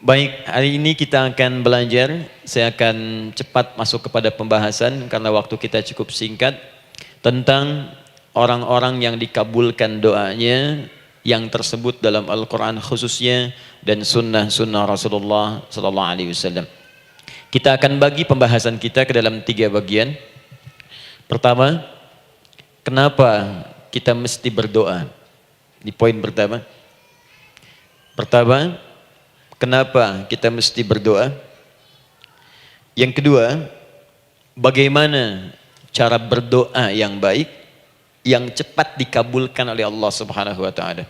Baik, hari ini kita akan belajar. Saya akan cepat masuk kepada pembahasan karena waktu kita cukup singkat tentang orang-orang yang dikabulkan doanya yang tersebut dalam Al-Quran khususnya dan sunnah-sunnah Rasulullah Sallallahu Alaihi Wasallam. Kita akan bagi pembahasan kita ke dalam 3 bagian. Pertama, kenapa kita mesti berdoa? Di poin pertama. Kenapa kita mesti berdoa? Yang kedua, bagaimana cara berdoa yang baik, yang cepat dikabulkan oleh Allah Subhanahu wa taala.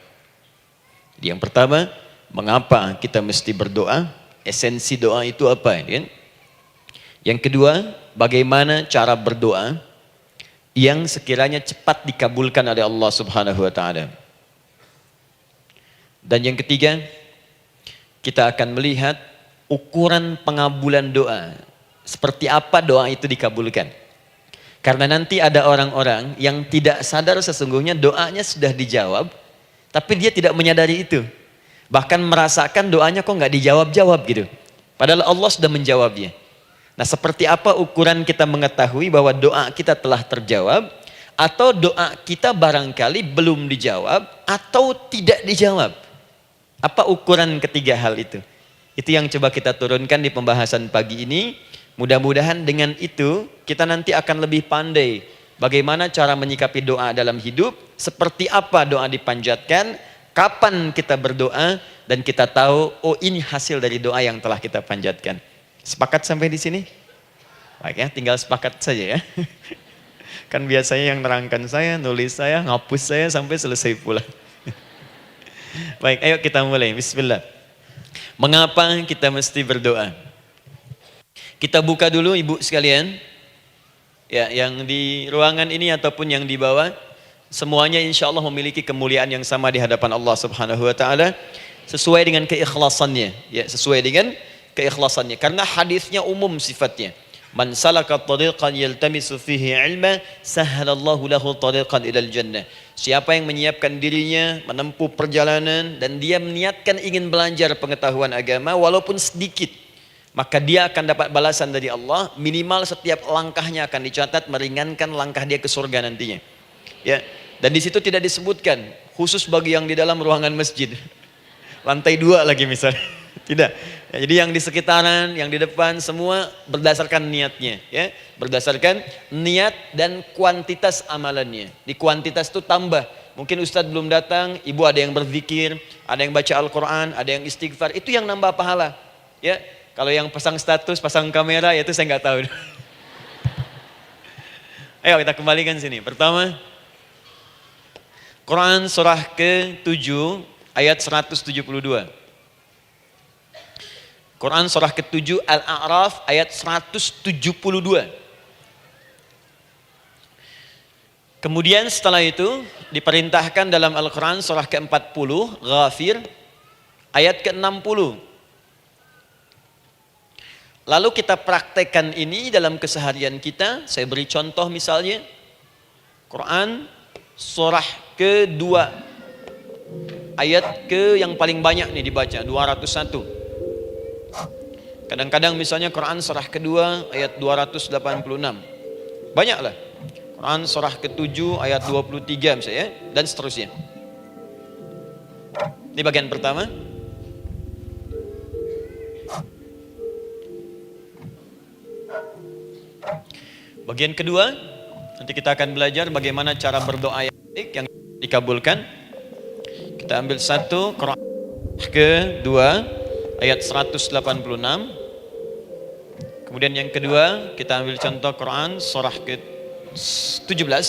Jadi yang pertama, mengapa kita mesti berdoa? Esensi doa itu apa, kan? Yang kedua, bagaimana cara berdoa yang sekiranya cepat dikabulkan oleh Allah Subhanahu wa taala. Dan yang ketiga, kita akan melihat ukuran pengabulan doa. Seperti apa doa itu dikabulkan. Karena nanti ada orang-orang yang tidak sadar sesungguhnya doanya sudah dijawab, tapi dia tidak menyadari itu. Bahkan merasakan doanya kok nggak dijawab-jawab gitu. Padahal Allah sudah menjawabnya. Nah, seperti apa ukuran kita mengetahui bahwa doa kita telah terjawab, atau doa kita barangkali belum dijawab, atau tidak dijawab. Apa ukuran ketiga hal itu? Itu yang coba kita turunkan di pembahasan pagi ini. Mudah-mudahan dengan itu kita nanti akan lebih pandai bagaimana cara menyikapi doa dalam hidup, seperti apa doa dipanjatkan, kapan kita berdoa, dan kita tahu, oh ini hasil dari doa yang telah kita panjatkan. Sepakat sampai di sini? Baik ya, tinggal sepakat saja ya. Kan biasanya yang nerangkan saya, nulis saya, ngapus saya sampai selesai pula. Baik, ayo kita mulai. Bismillah. Mengapa kita mesti berdoa? Kita buka dulu ibu sekalian. Ya, yang di ruangan ini ataupun yang di bawah, semuanya insya Allah memiliki kemuliaan yang sama di hadapan Allah Subhanahu wa taala sesuai dengan keikhlasannya, ya, sesuai dengan keikhlasannya. Karena hadisnya umum sifatnya. Man salaka tariqan yaltamisu fihi ilma sahhalallahu lahu tariqan ilal jannah. Siapa yang menyiapkan dirinya menempuh perjalanan dan dia meniatkan ingin belajar pengetahuan agama walaupun sedikit, maka dia akan dapat balasan dari Allah. Minimal setiap langkahnya akan dicatat meringankan langkah dia ke surga nantinya. Ya. Dan di situ tidak disebutkan khusus bagi yang di dalam ruangan masjid. Lantai 2 lagi misalnya. Tidak. Ya, jadi yang di sekitaran, yang di depan semua berdasarkan niatnya, ya. Berdasarkan niat dan kuantitas amalannya. Di kuantitas itu tambah. Mungkin Ustadz belum datang, ibu ada yang berzikir, ada yang baca Al-Quran, ada yang istighfar. Itu yang nambah pahala. Ya. Kalau yang pasang status, pasang kamera, ya itu saya nggak tahu. Ayo kita kembalikan sini. Pertama, Quran surah ke-7 ayat 172. Quran surah ke-7 Al-A'raf ayat 172. Kemudian setelah itu diperintahkan dalam Al-Quran surah ke-40 Ghafir ayat ke-60. Lalu kita praktekkan ini dalam keseharian kita. Saya beri contoh misalnya Quran surah ke-2 ayat ke yang paling banyak nih dibaca 201. Kadang-kadang misalnya Quran surah kedua ayat 286. Banyaklah. Quran surah ke-7 ayat 23 misalnya, dan seterusnya. Ini bagian pertama. Bagian kedua, nanti kita akan belajar bagaimana cara berdoa yang baik yang dikabulkan. Kita ambil satu, Quran kedua ayat 186. Kemudian yang kedua kita ambil contoh Quran surah ke-17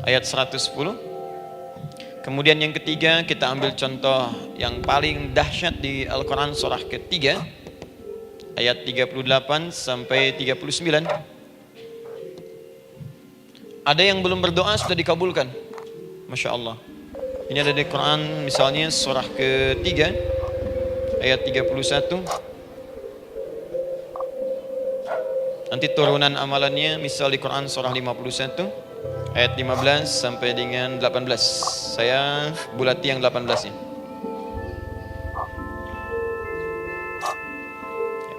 ayat 110. Kemudian yang ketiga kita ambil contoh yang paling dahsyat di Al-Quran surah ke-3 ayat 38 sampai 39. Ada yang belum berdoa sudah dikabulkan. Masya Allah. Ini ada di Quran misalnya surah ke-3 ayat 31. Nanti turunan amalannya misal di Quran surah 51 ayat 15 sampai dengan 18. Saya bulati yang 18-nya.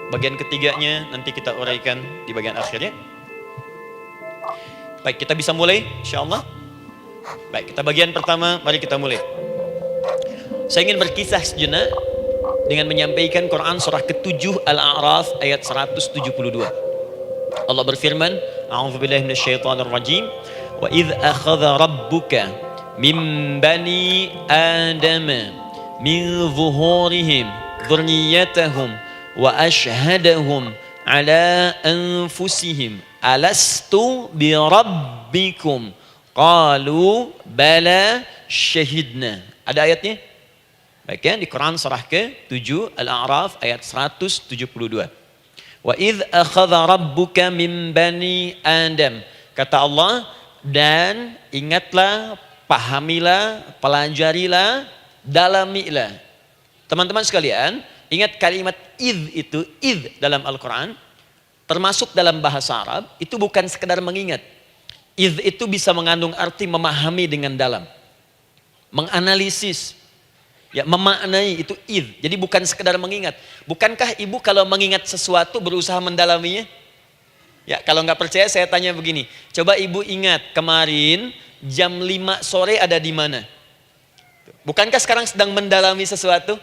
Bagian ketiganya nanti kita uraikan di bagian akhirnya. Baik, kita bisa mulai insyaallah. Baik, kita bagian pertama, mari kita mulai. Saya ingin berkisah sejenak dengan menyampaikan Quran surah ke-7 Al-A'raf ayat 172. Allah berfirman, A'udzubillahi minasyaitonirrajim, wa idz akhadha rabbuka min bani adama min zuhurihim dzurriyyatahum wa ashhadahum ala anfusihim alastu bi rabbikum qalu bala syahidna. Ada ayatnya? Baik ya, di Quran surah ke-7 Al-A'raf ayat 172. Wa idz akhadha rabbuka min bani Adam. Kata Allah, dan ingatlah, pahamilah, pelajarilah, dalamilah. Teman-teman sekalian, ingat kalimat idz itu, idz dalam Al-Quran, termasuk dalam bahasa Arab, itu bukan sekedar mengingat. Idz itu bisa mengandung arti memahami dengan dalam. Menganalisis. Ya, memaknai itu idz. Jadi bukan sekedar mengingat. Bukankah ibu kalau mengingat sesuatu berusaha mendalaminya? Ya, kalau nggak percaya saya tanya begini. Coba ibu ingat kemarin jam 5 sore ada di mana? Bukankah sekarang sedang mendalami sesuatu?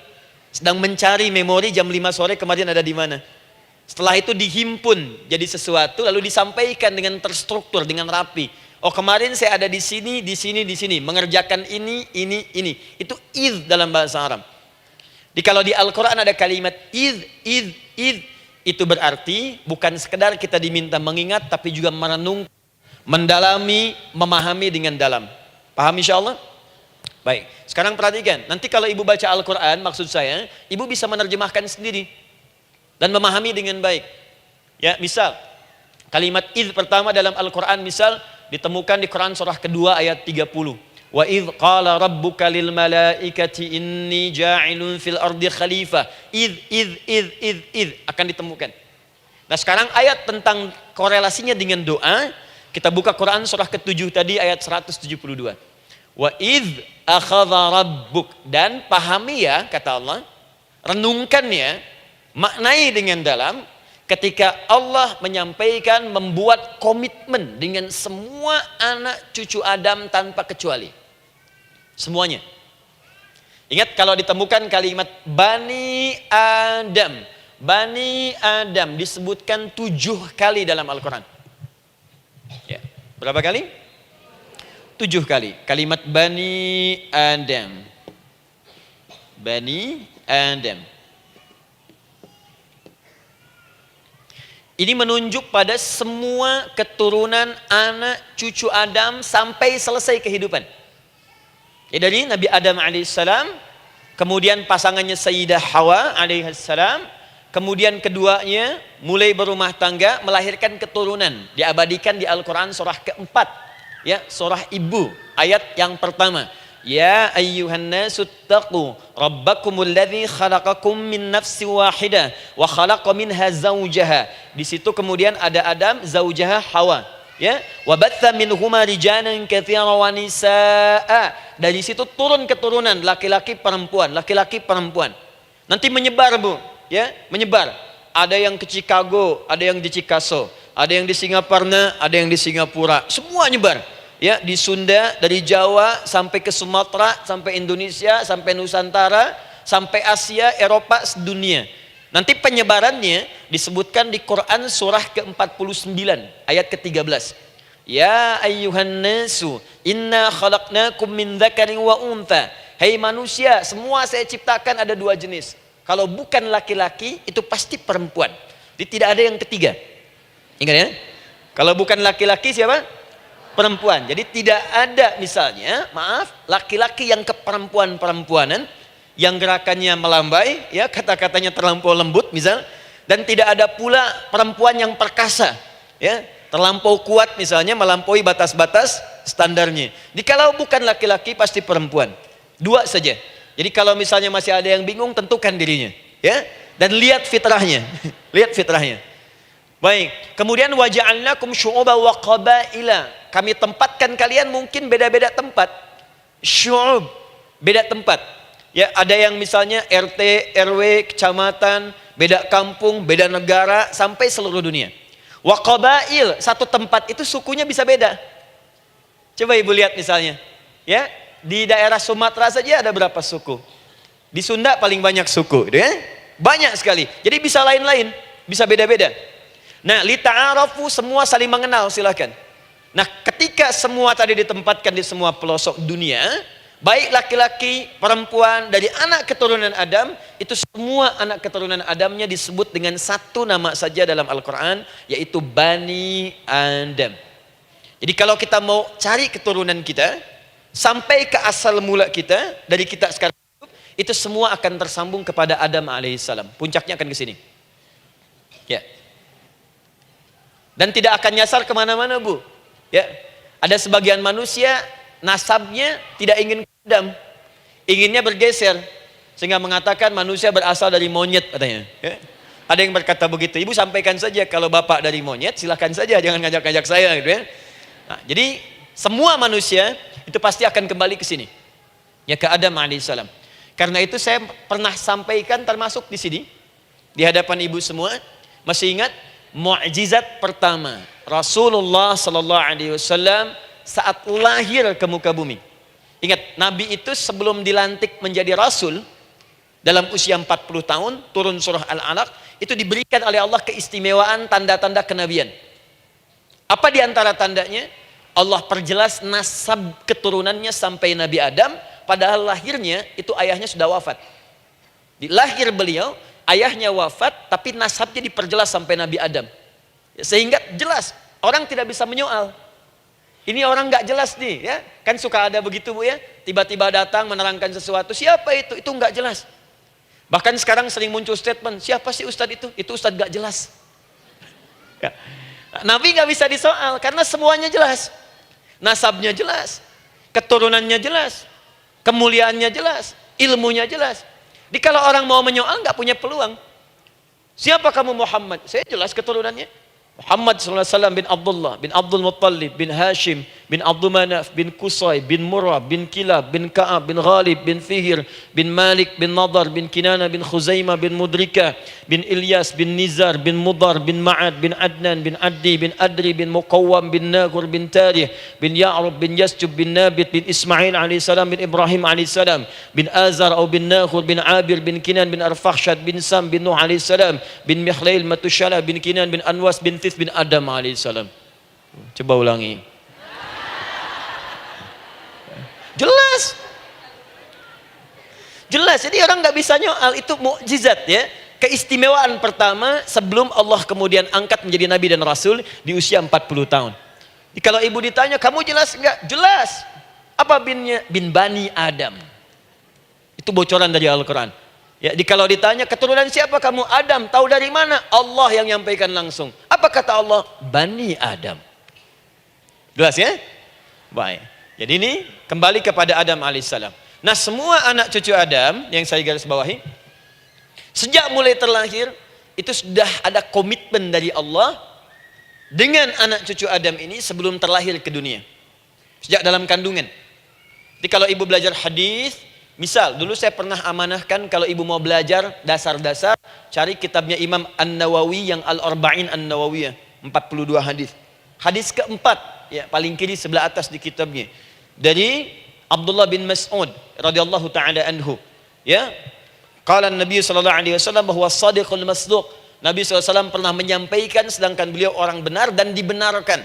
Sedang mencari memori jam 5 sore kemarin ada di mana? Setelah itu dihimpun jadi sesuatu lalu disampaikan dengan terstruktur, dengan rapi. Oh, kemarin saya ada di sini, di sini, di sini, mengerjakan ini. Itu idz dalam bahasa Arab. Kalau di Al-Quran ada kalimat idz, itu berarti bukan sekedar kita diminta mengingat, tapi juga merenung, mendalami, memahami dengan dalam. Paham insyaallah? Baik, sekarang perhatikan. Nanti kalau ibu baca Al-Quran, maksud saya, ibu bisa menerjemahkan sendiri dan memahami dengan baik. Ya, misal kalimat idz pertama dalam Al-Quran misal ditemukan di Quran surah kedua ayat 30. Wa idz qala rabbuka lil malaikati inni ja'ilun fil ardi khalifah. Idz akan ditemukan. Nah, sekarang ayat tentang korelasinya dengan doa, kita buka Quran surah ke-7 tadi ayat 172. Wa idz akhadha rabbuk, dan pahami ya kata Allah, renungkan ya, maknai dengan dalam. Ketika Allah menyampaikan, membuat komitmen dengan semua anak cucu Adam tanpa kecuali. Semuanya. Ingat kalau ditemukan kalimat Bani Adam. Bani Adam disebutkan 7 kali dalam Al-Quran. Ya. Berapa kali? 7 kali. Kalimat Bani Adam. Bani Adam. Ini menunjuk pada semua keturunan anak cucu Adam sampai selesai kehidupan. Ya, dari Nabi Adam alaihissalam, kemudian pasangannya Sayyidah Hawa alaihissalam, kemudian keduanya mulai berumah tangga, melahirkan keturunan. Diabadikan di Al-Quran surah keempat, ya, surah Ibu, ayat yang pertama. Ya ayyuhan nasu taqu rabbakumul ladzi khalaqakum min nafsin wahidah wa khalaqa minha zawjaha. Di situ kemudian ada Adam, zaujaha Hawa, ya. Wa batha minhuma rijalan katsiran wa nisaa. Dari situ turun keturunan laki-laki perempuan, laki-laki perempuan. Nanti menyebar, Bu, ya, menyebar. Ada yang ke Chicago, ada yang di Chicago, ada yang di Singaparna, ada yang di Singapura. Semua nyebar. Ya, di Sunda, dari Jawa sampai ke Sumatera, sampai Indonesia, sampai Nusantara, sampai Asia, Eropa, sedunia. Nanti penyebarannya disebutkan di Quran surah ke-49 ayat ke-13. Ya ayyuhan nasu inna khalaqnakum min dzakarin wa untha. Hai manusia, semua saya ciptakan ada 2 jenis. Kalau bukan laki-laki itu pasti perempuan. Jadi tidak ada yang ketiga. Ingat ya? Kalau bukan laki-laki siapa? Perempuan. Jadi tidak ada misalnya, maaf, laki-laki yang keperempuan-perempuanan, yang gerakannya melambai, ya, kata-katanya terlampau lembut misal, dan tidak ada pula perempuan yang perkasa, ya, terlampau kuat misalnya, melampaui batas-batas standarnya. Kalau bukan laki-laki pasti perempuan. 2 saja. Jadi kalau misalnya masih ada yang bingung, tentukan dirinya, ya, dan lihat fitrahnya. Lihat fitrahnya. Baik, kemudian waja'alnakum syu'uban wa qabaila. Kami tempatkan kalian mungkin beda-beda tempat. Syu'ub, beda tempat. Ya, ada yang misalnya RT, RW, kecamatan, beda kampung, beda negara, sampai seluruh dunia. Wa qabail, satu tempat itu sukunya bisa beda. Coba ibu lihat misalnya, ya, di daerah Sumatera saja ada berapa suku? Di Sunda paling banyak suku, gitu ya? Banyak sekali. Jadi bisa lain-lain, bisa beda-beda. Nah, lita'arafu, semua saling mengenal, silakan. Nah, ketika semua tadi ditempatkan di semua pelosok dunia, baik laki-laki, perempuan, dari anak keturunan Adam, itu semua anak keturunan Adamnya disebut dengan satu nama saja dalam Al-Quran, yaitu Bani Adam. Jadi kalau kita mau cari keturunan kita, sampai ke asal mula kita, dari kita sekarang, itu semua akan tersambung kepada Adam alaihissalam. Puncaknya akan ke sini. Ya. Dan tidak akan nyasar kemana-mana, Bu. Ya, ada sebagian manusia nasabnya tidak ingin ke Adam, inginnya bergeser, sehingga mengatakan manusia berasal dari monyet katanya. Ya. Ada yang berkata begitu. Ibu sampaikan saja kalau bapak dari monyet, silahkan saja, jangan ngajak-ngajak saya, gitu ya. Nah, jadi semua manusia itu pasti akan kembali ke sini, ya, ke Adam alaihissalam. Karena itu saya pernah sampaikan termasuk di sini di hadapan ibu semua, masih ingat mukjizat pertama Rasulullah sallallahu alaihi wasallam saat lahir ke muka bumi. Ingat, Nabi itu sebelum dilantik menjadi Rasul dalam usia 40 tahun, turun surah Al-Alaq, itu diberikan oleh Allah keistimewaan tanda-tanda kenabian. Apa di antara tandanya? Allah perjelas nasab keturunannya sampai Nabi Adam, padahal lahirnya itu ayahnya sudah wafat. Di lahir beliau, ayahnya wafat, tapi nasabnya diperjelas sampai Nabi Adam. Sehingga jelas, orang tidak bisa menyoal. Ini orang nggak jelas nih, ya. Kan suka ada begitu, Bu, ya. Tiba-tiba datang menerangkan sesuatu, siapa itu? Itu nggak jelas. Bahkan sekarang sering muncul statement, siapa sih Ustadz itu? Itu Ustadz nggak jelas. Ya. Nabi nggak bisa disoal, karena semuanya jelas. Nasabnya jelas, keturunannya jelas, kemuliaannya jelas, ilmunya jelas. Jadi kalau orang mau menyoal nggak punya peluang. Siapa kamu Muhammad? Saya jelas keturunannya. Muhammad SAW bin Abdullah, bin Abdul Muttalib, bin Hashim, bin Abdul Manaf, bin Qusay, bin Murrah, bin Kilab, bin Ka'ab, bin Ghalib, bin Fihir, bin Malik, bin Nadar, bin Kinana, bin Khuzaimah, bin Mudrika, bin Ilyas, bin Nizar, bin Mudar, bin Ma'ad, bin Adnan, bin Addi, bin Adri, bin Muqawwam, bin Nagur, bin Tarih, bin Ya'rub, bin Yasjub, bin Nabit, bin Ismail alaihissalam, bin Ibrahim alaihissalam, bin Azar atau bin Nakhur, bin Abir, bin Kinan, bin Arfakhshad, bin Sam, bin Nuh alaihissalam, bin Mikhlail, Matushala, bin Kinan, bin Anwas, bin bin Adam alaihissalam. Coba ulangi. Jelas. Jelas. Jadi orang nggak bisa nyoal, itu mukjizat, ya. Keistimewaan pertama sebelum Allah kemudian angkat menjadi nabi dan rasul di usia 40 tahun. Jadi kalau ibu ditanya, kamu jelas nggak? Jelas. Apa binnya? Bin Bani Adam. Itu bocoran dari Al-Quran. Ya, kalau ditanya keturunan siapa kamu? Adam. Tahu dari mana? Allah yang nyampaikan langsung. Apa kata Allah? Bani Adam. Jelas, ya? Baik. Jadi ini kembali kepada Adam alaihissalam. Nah, semua anak cucu Adam yang saya garis bawahi, sejak mulai terlahir itu sudah ada komitmen dari Allah dengan anak cucu Adam ini sebelum terlahir ke dunia. Sejak dalam kandungan. Jadi kalau ibu belajar hadis, misal, dulu saya pernah amanahkan kalau ibu mau belajar dasar-dasar, cari kitabnya Imam An-Nawawi yang Al-Arba'in An-Nawawiyah, 42 hadis. Hadis keempat, ya, paling kiri sebelah atas di kitabnya. Dari Abdullah bin Mas'ud radhiyallahu taala anhu, ya. Qala Nabi sallallahu alaihi wasallam bahwa shadiqul masduq. Nabi SAW pernah menyampaikan sedangkan beliau orang benar dan dibenarkan.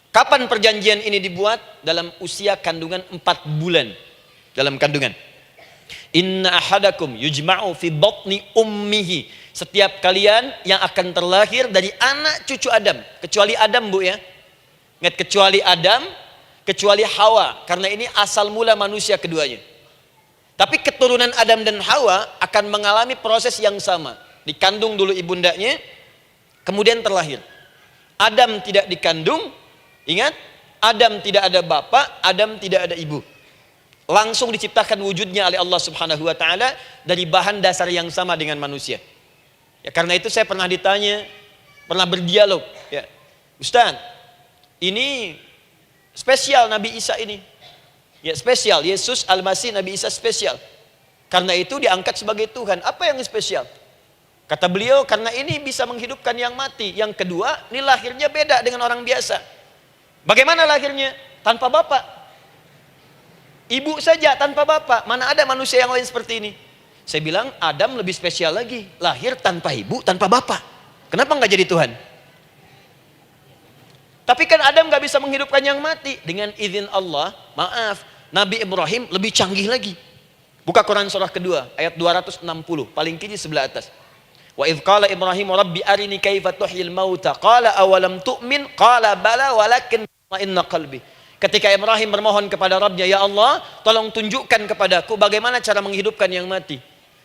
Kapan perjanjian ini dibuat? Dalam usia kandungan 4 bulan. Dalam kandungan. Inna ahadakum yujma'u fi batni ummihi. Setiap kalian yang akan terlahir dari anak cucu Adam, kecuali Adam, Bu, ya. Ingat, kecuali Adam, kecuali Hawa, karena ini asal mula manusia keduanya. Tapi keturunan Adam dan Hawa akan mengalami proses yang sama. Dikandung dulu ibundanya, kemudian terlahir. Adam tidak dikandung, ingat, Adam tidak ada bapak, Adam tidak ada ibu. Langsung diciptakan wujudnya oleh Allah Subhanahu wa taala dari bahan dasar yang sama dengan manusia. Ya, karena itu saya pernah ditanya, pernah berdialog, ya, Ustaz, ini spesial Nabi Isa ini. Ya, spesial, Yesus Al-Masih Nabi Isa spesial. Karena itu diangkat sebagai Tuhan. Apa yang spesial? Kata beliau, karena ini bisa menghidupkan yang mati. Yang kedua, ini lahirnya beda dengan orang biasa. Bagaimana lahirnya? Tanpa bapak. Ibu saja tanpa bapak. Mana ada manusia yang lain seperti ini? Saya bilang, Adam lebih spesial lagi. Lahir tanpa ibu, tanpa bapak. Kenapa nggak jadi Tuhan? Tapi kan Adam nggak bisa menghidupkan yang mati. Dengan izin Allah, maaf, Nabi Ibrahim lebih canggih lagi. Buka Quran surah kedua, ayat 260, paling kiri sebelah atas. Wa idh qala Ibrahim rabbi arini kaifa tuhyil mauta qala awalam tu'min qala bala walakin inna qalbi. Ketika Ibrahim bermohon kepada Rabbnya, ya Allah, tolong tunjukkan kepadaku bagaimana cara menghidupkan yang mati.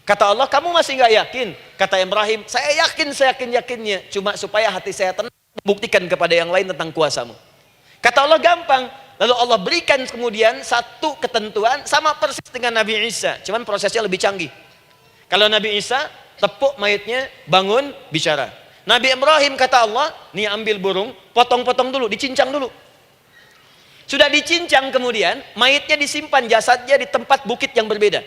Kata Allah, kamu masih nggak yakin? Kata Ibrahim, saya yakin-yakinnya, cuma supaya hati saya tenang, buktikan kepada yang lain tentang kuasamu. Kata Allah, gampang. Lalu Allah berikan kemudian satu ketentuan sama persis dengan Nabi Isa, cuman prosesnya lebih canggih. Kalau Nabi Isa tepuk mayatnya, bangun, bicara. Nabi Ibrahim kata Allah, nih ambil burung, potong-potong dulu, dicincang dulu. Sudah dicincang kemudian, mayatnya disimpan, jasadnya di tempat bukit yang berbeda.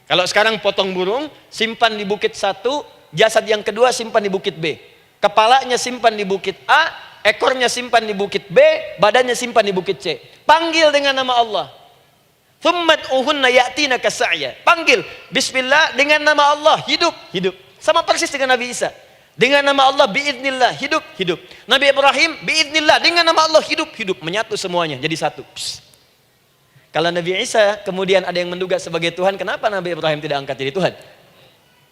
Kalau sekarang potong burung, simpan di bukit satu, jasad yang kedua simpan di bukit B. Kepalanya simpan di bukit A, ekornya simpan di bukit B, badannya simpan di bukit C. Panggil dengan nama Allah. Thummat uhunna ya'tina kasa'ya. Panggil bismillah dengan nama Allah, hidup. Sama persis dengan Nabi Isa. Dengan nama Allah biiznillah, hidup. Nabi Ibrahim biiznillah, dengan nama Allah hidup. Menyatu semuanya jadi satu. Psst. Kalau Nabi Isa kemudian ada yang menduga sebagai Tuhan, kenapa Nabi Ibrahim tidak angkat jadi Tuhan?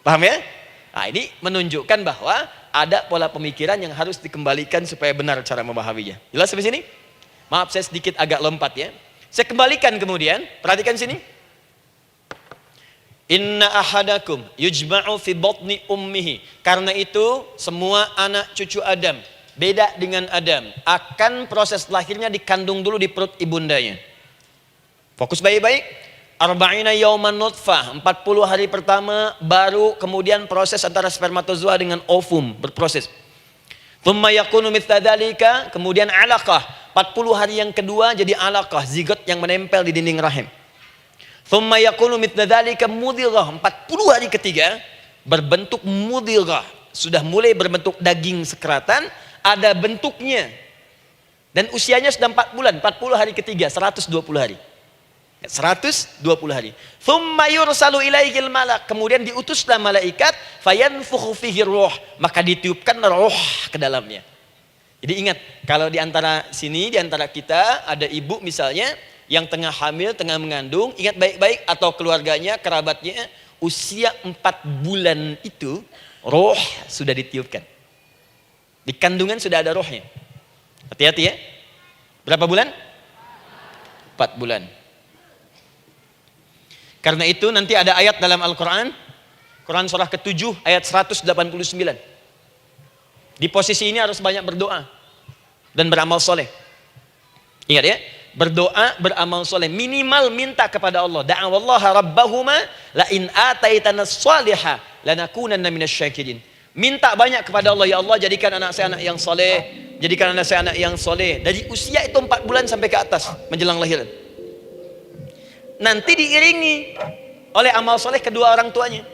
Paham ya? Nah, ini menunjukkan bahwa ada pola pemikiran yang harus dikembalikan supaya benar cara memahaminya. Jelas sampai sini? Maaf saya sedikit agak lompat ya. Saya kembalikan kemudian, perhatikan sini. Inna ahadakum yujma'u fi batni ummihi. Karena itu semua anak cucu Adam, beda dengan Adam, akan proses lahirnya dikandung dulu di perut ibundanya. Fokus baik-baik. Arba'ina yauman nutfah, 40 hari pertama baru kemudian proses antara spermatozoa dengan ovum berproses. Thumma yakunu mithla dzalika, kemudian alaqah. 40 hari yang kedua jadi alaqah, zigot yang menempel di dinding rahim. Thumma yakunu mithla dzalika mudghah. 40 hari ketiga berbentuk mudghah, sudah mulai berbentuk daging sekeratan, ada bentuknya. Dan usianya sudah 4 bulan, 40 hari ketiga, 120 hari. 120 hari. Thumma yursalu ilaihil malak, kemudian diutuslah malaikat, fayanfukhu fihi ruh, maka ditiupkan roh ke dalamnya. Jadi ingat, kalau di antara sini, di antara kita ada ibu misalnya yang tengah hamil, tengah mengandung, ingat baik-baik, atau keluarganya, kerabatnya, usia 4 bulan itu roh sudah ditiupkan. Di kandungan sudah ada rohnya. Hati-hati ya. Berapa bulan? 4 bulan. Karena itu nanti ada ayat dalam Al-Quran, Quran surah ke-7 ayat 189. Di posisi ini harus banyak berdoa dan beramal soleh. Ingat ya, berdoa, beramal soleh, minimal minta kepada Allah. Da'awallaha rabbahuma la in ataitana salihah lanakunanna minasyakirin. Minta banyak kepada Allah, ya Allah jadikan anak saya anak yang soleh, jadikan anak saya anak yang soleh. Dari usia itu 4 bulan sampai ke atas menjelang lahiran. Nanti diiringi oleh amal soleh kedua orang tuanya.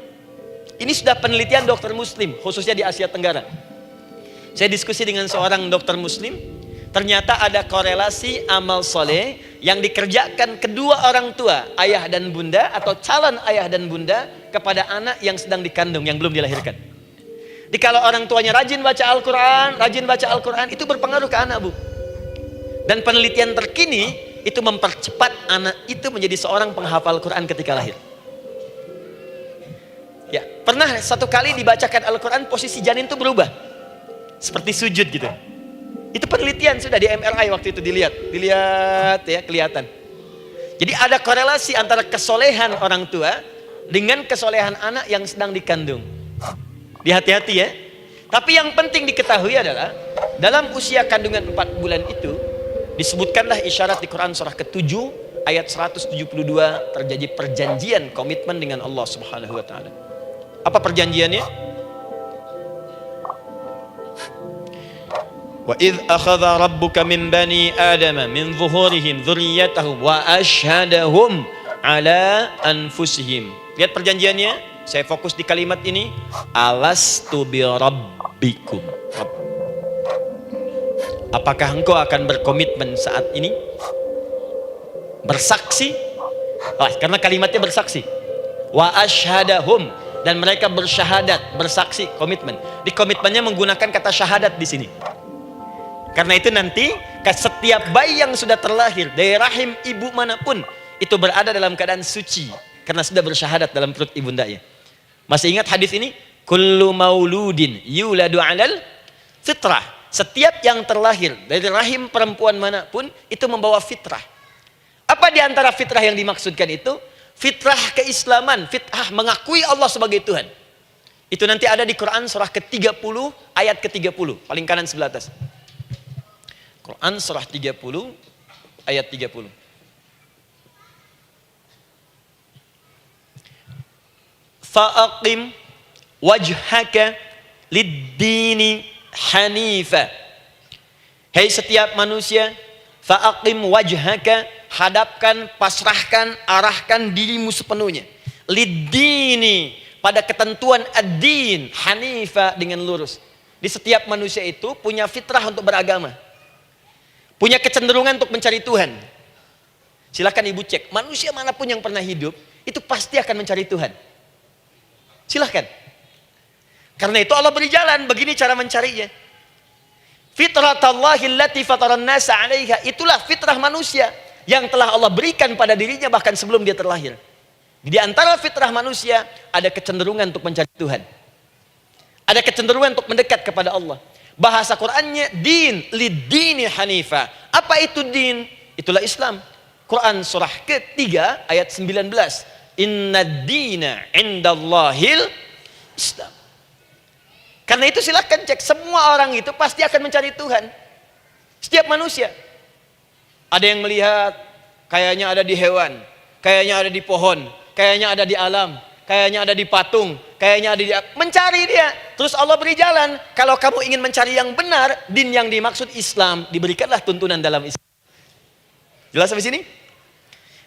Ini sudah penelitian dokter muslim, khususnya di Asia Tenggara. Saya diskusi dengan seorang dokter muslim, ternyata ada korelasi amal soleh yang dikerjakan kedua orang tua, ayah dan bunda, atau calon ayah dan bunda, kepada anak yang sedang dikandung, yang belum dilahirkan. Jadi kalau orang tuanya rajin baca Al-Quran, itu berpengaruh ke anak, Bu. Dan penelitian terkini, itu mempercepat anak itu menjadi seorang penghafal Quran ketika lahir. Ya, pernah satu kali dibacakan Al-Quran, posisi janin itu berubah, seperti sujud gitu. Itu penelitian sudah di MRI waktu itu dilihat ya, kelihatan. Jadi ada korelasi antara kesolehan orang tua dengan kesolehan anak yang sedang dikandung. Hati-hati ya. Tapi yang penting diketahui adalah dalam usia kandungan 4 bulan itu disebutkanlah isyarat di Quran surah ke-7 ayat 172 terjadi perjanjian komitmen dengan Allah Subhanahu wa taala. Apa perjanjiannya? Wa idz akhadha rabbuka min bani adama min zuhurihim dzurriyyatahum wa asyhadahum ala anfusihim. Lihat perjanjiannya. Saya fokus di kalimat ini. Alastu bi rabbikum. Apakah engkau akan berkomitmen saat ini? Bersaksi. Karena kalimatnya bersaksi. Wa asyhadahum, dan mereka bersyahadat, bersaksi, komitmen. Di komitmennya menggunakan kata syahadat di sini. Karena itu nanti setiap bayi yang sudah terlahir dari rahim ibu manapun itu berada dalam keadaan suci karena sudah bersyahadat dalam perut ibundanya. Masih ingat hadis ini? Kullu mauludin yuladu 'alal fitrah. Setiap yang terlahir dari rahim perempuan manapun itu membawa fitrah. Apa di antara fitrah yang dimaksudkan itu? Fitrah keislaman, fitrah mengakui Allah sebagai Tuhan. Itu nanti ada di Quran surah ke-30 ayat ke-30, paling kanan sebelah atas. Quran surah 30 ayat 30. Fa'aqim wajhaka lid-dini hanifa. Hei setiap manusia, fa'aqim wajhaka, hadapkan, pasrahkan, arahkan dirimu sepenuhnya. Lid-dini, pada ketentuan ad-din, hanifa, dengan lurus. Di setiap manusia itu punya fitrah untuk beragama. Punya kecenderungan untuk mencari Tuhan. Silakan ibu cek, manusia manapun yang pernah hidup, itu pasti akan mencari Tuhan. Silahkan. Karena itu Allah beri jalan, begini cara mencarinya. Fitratallahi allati fataran nasa 'alaiha, itulah fitrah manusia yang telah Allah berikan pada dirinya bahkan sebelum dia terlahir. Di antara fitrah manusia ada kecenderungan untuk mencari Tuhan. Ada kecenderungan untuk mendekat kepada Allah. Bahasa Qur'annya din, lid-dini hanifa. Apa itu din? Itulah Islam. Quran surah ke-3 ayat 19. Inna dina indallahil Islam. Karena itu silakan cek, semua orang itu pasti akan mencari Tuhan. Setiap manusia. Ada yang melihat kayaknya ada di hewan, kayaknya ada di pohon, kayaknya ada di alam, kayaknya ada di patung, kayaknya ada di... Mencari dia. Terus Allah beri jalan. Kalau kamu ingin mencari yang benar, din yang dimaksud Islam, diberikanlah tuntunan dalam Islam. Jelas sampai sini?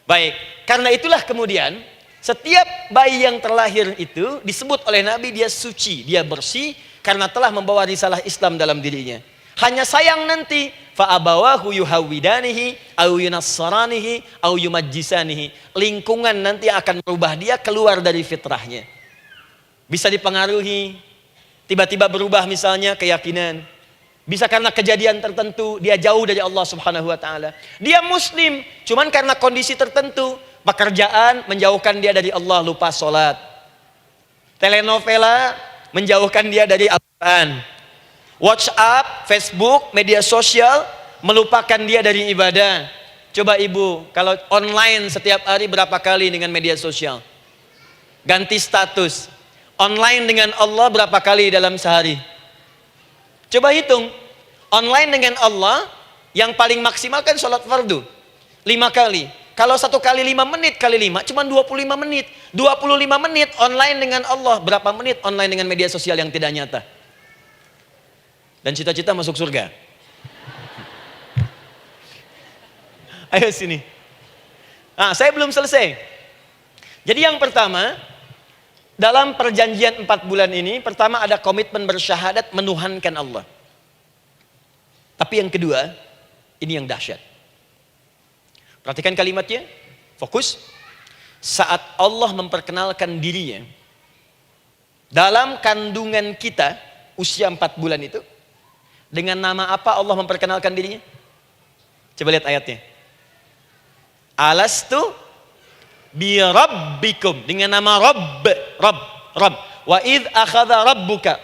Baik. Karena itulah kemudian setiap bayi yang terlahir itu disebut oleh Nabi dia suci, dia bersih karena telah membawa risalah Islam dalam dirinya. Hanya sayang nanti fa abawahu yuhawidanihi au yunassaranihi au yumajjisanihi. Lingkungan nanti akan merubah dia keluar dari fitrahnya. Bisa dipengaruhi, tiba-tiba berubah misalnya keyakinan. Bisa karena kejadian tertentu dia jauh dari Allah Subhanahu wa taala. Dia muslim, cuman karena kondisi tertentu, pekerjaan menjauhkan dia dari Allah, lupa sholat. Telenovela menjauhkan dia dari Al-Quran. WhatsApp, Facebook, media sosial melupakan dia dari ibadah. Coba ibu, kalau online setiap hari berapa kali dengan media sosial? Ganti status. Online dengan Allah berapa kali dalam sehari? Coba hitung. Online dengan Allah yang paling maksimal kan sholat fardu 5 kali. Kalau 1 kali 5 menit kali 5 cuma 25 menit. 25 menit online dengan Allah. Berapa menit online dengan media sosial yang tidak nyata? Dan cita-cita masuk surga. Ayo sini. Nah, saya belum selesai. Jadi yang pertama, dalam perjanjian 4 bulan ini, pertama ada komitmen bersyahadat menuhankan Allah. Tapi yang kedua, ini yang dahsyat. Perhatikan kalimatnya, fokus. Saat Allah memperkenalkan dirinya, dalam kandungan kita, usia 4 bulan itu, dengan nama apa Allah memperkenalkan dirinya? Coba lihat ayatnya. Alastu bi rabbikum, dengan nama Rabb. Wa idh akhadha rabbuka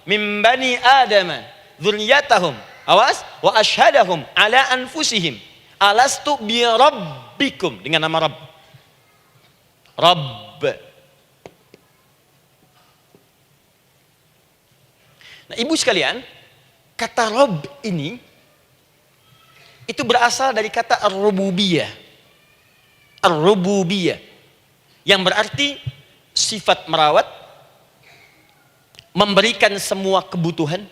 min bani adama dzurriyyatahum, awas, wa ashhadahum ala anfusihim alastu bi rabbikum, dengan nama Rabb. Nah, ibu sekalian, kata Rabb ini itu berasal dari kata ar-rububiyah. Ar-rububiyah yang berarti sifat merawat, memberikan semua kebutuhan.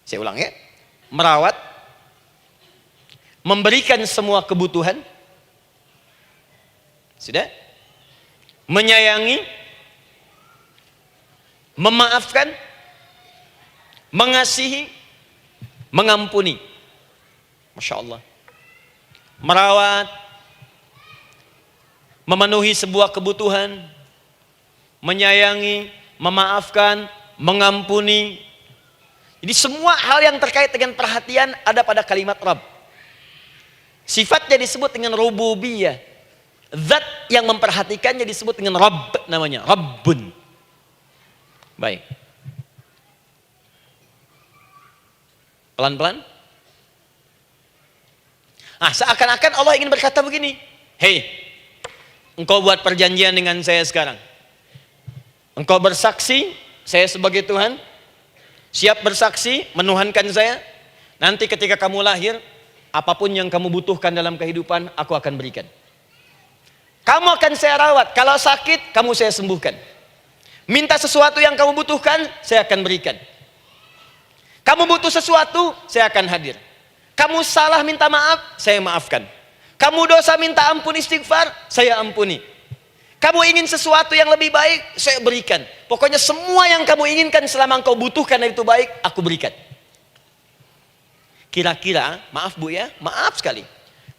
Saya ulang ya. Merawat, memberikan semua kebutuhan. Sudah? Menyayangi, memaafkan, mengasihi, mengampuni. Masya Allah. Merawat, memenuhi sebuah kebutuhan, menyayangi, memaafkan, mengampuni. Jadi semua hal yang terkait dengan perhatian ada pada kalimat Rabb. Sifatnya disebut dengan rububiyah. Zat yang memperhatikannya disebut dengan Rabb namanya, Rabbun. Baik. Pelan-pelan. Seakan-akan Allah ingin berkata begini, hei, engkau buat perjanjian dengan saya sekarang. Engkau bersaksi, saya sebagai Tuhan, siap bersaksi, menuhankan saya. Nanti ketika kamu lahir, apapun yang kamu butuhkan dalam kehidupan, aku akan berikan. Kamu akan saya rawat, kalau sakit, kamu saya sembuhkan. Minta sesuatu yang kamu butuhkan, saya akan berikan. Kamu butuh sesuatu, saya akan hadir. Kamu salah minta maaf, saya maafkan. Kamu dosa minta ampun istighfar, saya ampuni. Kamu ingin sesuatu yang lebih baik, saya berikan. Pokoknya semua yang kamu inginkan selama engkau butuhkan itu baik, aku berikan. Kira-kira, maaf Bu ya, maaf sekali.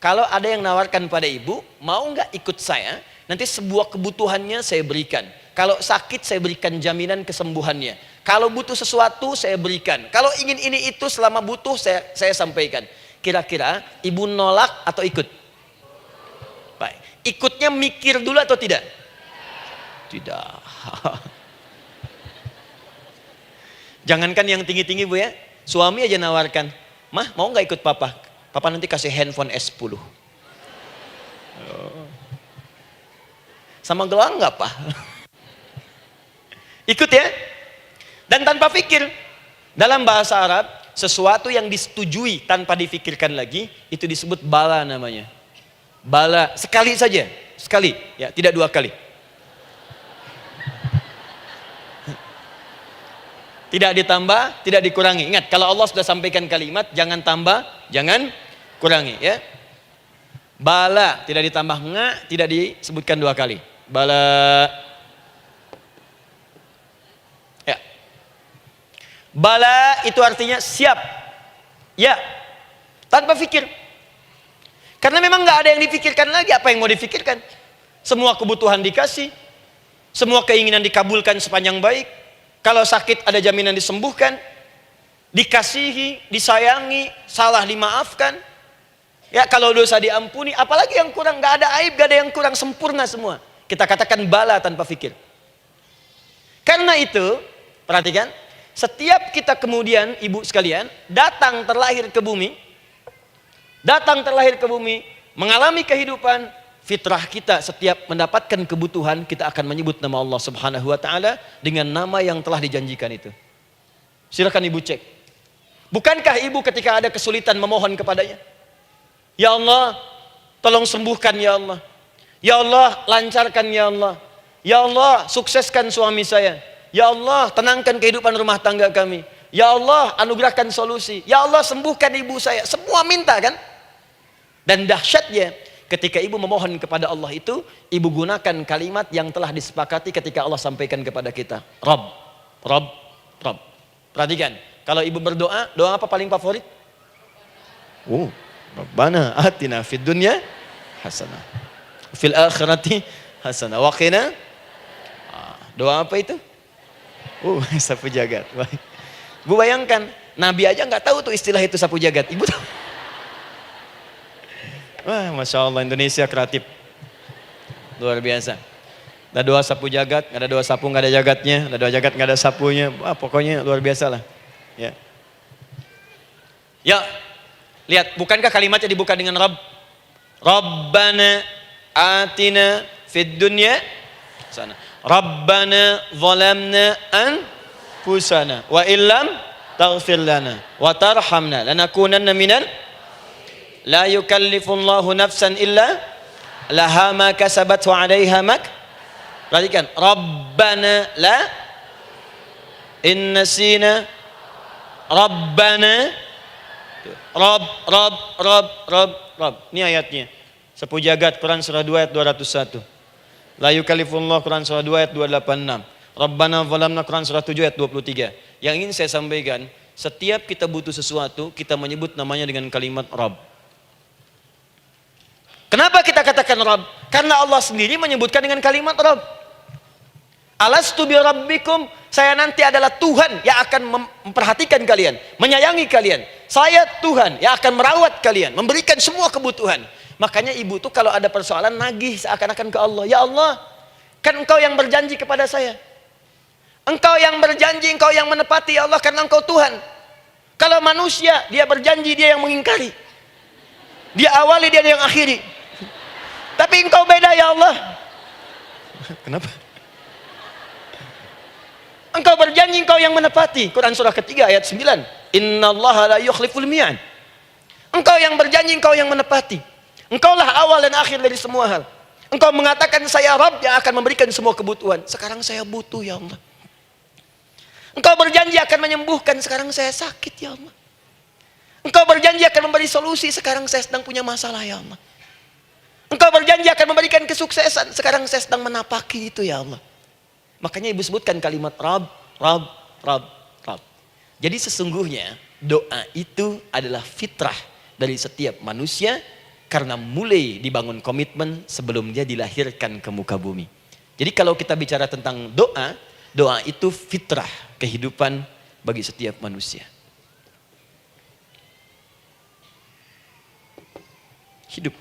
Kalau ada yang nawarkan pada ibu, mau nggak ikut saya? Nanti sebuah kebutuhannya saya berikan. Kalau sakit saya berikan jaminan kesembuhannya. Kalau butuh sesuatu saya berikan. Kalau ingin ini itu selama butuh saya sampaikan. Kira-kira ibu nolak atau ikut? Baik. Ikutnya mikir dulu atau tidak? Tidak. Jangankan yang tinggi-tinggi Bu ya. Suami aja nawarkan. Mah mau nggak ikut papa? Papa nanti kasih handphone S10. Sama gelang nggak Pak? Ikut ya. Dan tanpa fikir. Dalam bahasa Arab, sesuatu yang disetujui tanpa difikirkan lagi, itu disebut bala namanya. Bala, sekali saja. Sekali, ya, tidak dua kali. Tidak ditambah, tidak dikurangi. Ingat, kalau Allah sudah sampaikan kalimat, jangan tambah, jangan kurangi. Ya. Bala, tidak ditambah nga, tidak disebutkan dua kali. Bala. Ya. Bala itu artinya siap. Ya. Tanpa fikir. Karena memang nggak ada yang dipikirkan lagi. Apa yang mau dipikirkan? Semua kebutuhan dikasih. Semua keinginan dikabulkan sepanjang baik. Kalau sakit ada jaminan disembuhkan. Dikasihi, disayangi, salah dimaafkan. Ya, kalau dosa diampuni, apalagi yang kurang, nggak ada aib, nggak ada yang kurang, sempurna semua. Kita katakan bala tanpa fikir. Karena itu, perhatikan, setiap kita kemudian, ibu sekalian, datang terlahir ke bumi, mengalami kehidupan, fitrah kita setiap mendapatkan kebutuhan, kita akan menyebut nama Allah Subhanahu wa Ta'ala dengan nama yang telah dijanjikan itu. Silakan ibu cek. Bukankah ibu ketika ada kesulitan memohon kepadanya? Ya Allah, tolong sembuhkan ya Allah. Ya Allah, lancarkan ya Allah. Ya Allah, sukseskan suami saya. Ya Allah, tenangkan kehidupan rumah tangga kami. Ya Allah, anugerahkan solusi. Ya Allah, sembuhkan ibu saya. Semua minta kan? Dan dahsyatnya, ketika ibu memohon kepada Allah itu, ibu gunakan kalimat yang telah disepakati ketika Allah sampaikan kepada kita. Rabb, Rabb, Rabb. Perhatikan, kalau ibu berdoa, doa apa paling favorit? Rabbana atina fid dunya hasanah, fil akhirati hasanah, wa qina. Doa apa itu? Sapu jagat. Bu bayangkan, Nabi aja nggak tahu tuh istilah itu sapu jagat. Ibu tahu? Wah, Masya Allah, Indonesia kreatif. Luar biasa. Ada doa sapu jagat, nggak ada doa sapu nggak ada jagatnya, ada doa jagat nggak ada sapunya. Wah, pokoknya luar biasa lah. Ya. Ya, lihat, bukankah kalimatnya dibuka dengan Rabb? Rabbana atina fid dunya sana. Rabbana zalamna anfusana wa illam taghfir lana wa tarhamna lanakunanna minal. La yukallifullahu nafsan illa laha ma kasabat wa 'alaiha mak. Perhatikan, Rabbana la innasina Rabbana Rabb. Ini ayatnya. Sapu jagat Quran surah 2 ayat 201. La yukallifullahu Quran surah 2 ayat 286. Rabbana zalamna, Quran surah 7 ayat 23. Yang ingin saya sampaikan, setiap kita butuh sesuatu, kita menyebut namanya dengan kalimat Rabb. Kenapa kita katakan Rabb? Karena Allah sendiri menyebutkan dengan kalimat Rabb. Alastu bi rabbikum, saya nanti adalah Tuhan yang akan memperhatikan kalian, menyayangi kalian. Saya Tuhan yang akan merawat kalian, memberikan semua kebutuhan. Makanya ibu tuh kalau ada persoalan nagih seakan-akan ke Allah. Ya Allah, kan engkau yang berjanji kepada saya. Engkau yang berjanji, engkau yang menepati ya Allah, karena engkau Tuhan. Kalau manusia, dia berjanji, dia yang mengingkari. Dia awali, dia yang akhiri. Tapi engkau beda ya Allah. Kenapa? Engkau berjanji, engkau yang menepati. Quran surah ketiga ayat 9. Innallaha la yukhliful mi'ad. Engkau yang berjanji, engkau yang menepati. Engkaulah awal dan akhir dari semua hal. Engkau mengatakan saya Rabb yang akan memberikan semua kebutuhan. Sekarang saya butuh ya Allah. Engkau berjanji akan menyembuhkan, sekarang saya sakit ya Allah. Engkau berjanji akan memberi solusi, sekarang saya sedang punya masalah ya Allah. Engkau berjanji akan memberikan kesuksesan, sekarang saya sedang menapaki itu ya Allah. Makanya ibu sebutkan kalimat Rabb, Rabb, Rabb, Rabb. Jadi sesungguhnya doa itu adalah fitrah dari setiap manusia, karena mulai dibangun komitmen sebelum dia dilahirkan ke muka bumi. Jadi kalau kita bicara tentang doa, doa itu fitrah kehidupan bagi setiap manusia. Hidup.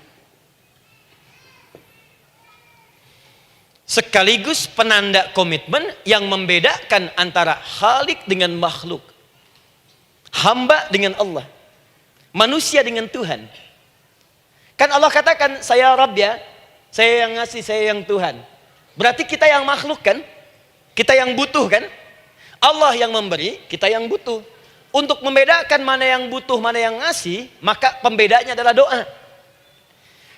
Sekaligus penanda komitmen yang membedakan antara Khalik dengan makhluk. Hamba dengan Allah. Manusia dengan Tuhan. Kan Allah katakan, saya Rabb ya, saya yang ngasih, saya yang Tuhan. Berarti kita yang makhluk kan? Kita yang butuh kan? Allah yang memberi, kita yang butuh. Untuk membedakan mana yang butuh, mana yang ngasih, maka pembedanya adalah doa.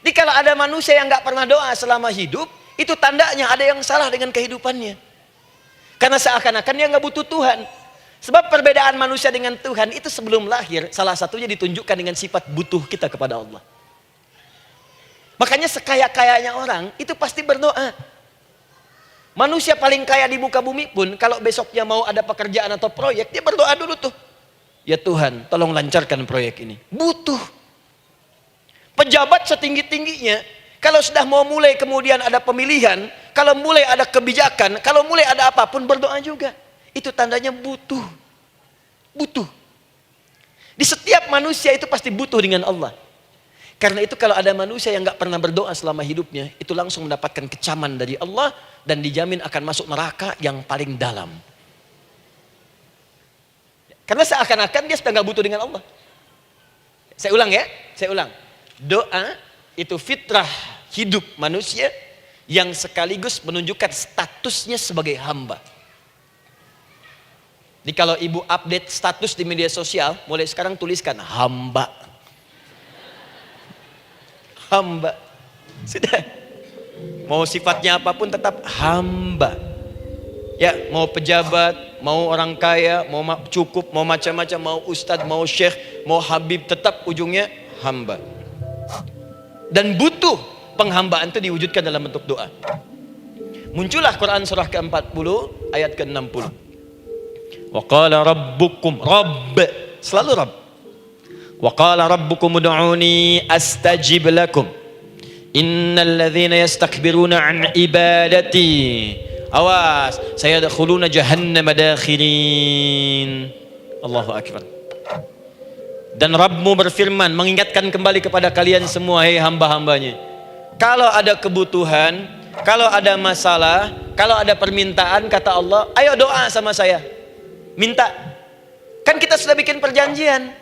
Jadi kalau ada manusia yang gak pernah doa selama hidup, itu tandanya ada yang salah dengan kehidupannya. Karena seakan-akan dia gak butuh Tuhan. Sebab perbedaan manusia dengan Tuhan itu sebelum lahir, salah satunya ditunjukkan dengan sifat butuh kita kepada Allah. Makanya sekaya-kayanya orang itu pasti berdoa. Manusia paling kaya di muka bumi pun kalau besoknya mau ada pekerjaan atau proyek, dia berdoa dulu tuh. Ya Tuhan, tolong lancarkan proyek ini. Butuh. Pejabat setinggi-tingginya, kalau sudah mau mulai kemudian ada pemilihan, kalau mulai ada kebijakan, kalau mulai ada apapun berdoa juga. Itu tandanya butuh. Butuh. Di setiap manusia itu pasti butuh dengan Allah. Karena itu kalau ada manusia yang gak pernah berdoa selama hidupnya, itu langsung mendapatkan kecaman dari Allah dan dijamin akan masuk neraka yang paling dalam. Karena seakan-akan dia sedang gak butuh dengan Allah. Saya ulang ya, saya ulang. Doa itu fitrah hidup manusia yang sekaligus menunjukkan statusnya sebagai hamba. Jadi kalau ibu update status di media sosial, mulai sekarang tuliskan hamba. Hamba. Sudah. Mau sifatnya apapun tetap hamba. Ya, mau pejabat, mau orang kaya, mau cukup, mau macam-macam, mau ustadz, mau syekh, mau habib, tetap ujungnya hamba. Dan butuh penghambaan itu diwujudkan dalam bentuk doa. Muncullah Quran surah ke-40 ayat ke-60. Wa qala rabbukum, Rabb, selalu Rabb. Wa qala rabbukum ud'uni astajib lakum. Innal ladzina yastakbiruna an ibadati, awas, sayadkhuluna jahannama dakhirin. Allahu akbar. Dan Rabbmu berfirman, mengingatkan kembali kepada kalian semua, hei hamba-hambanya. Kalau ada kebutuhan, kalau ada masalah, kalau ada permintaan, kata Allah, ayo doa sama saya. Minta. Kan kita sudah bikin perjanjian.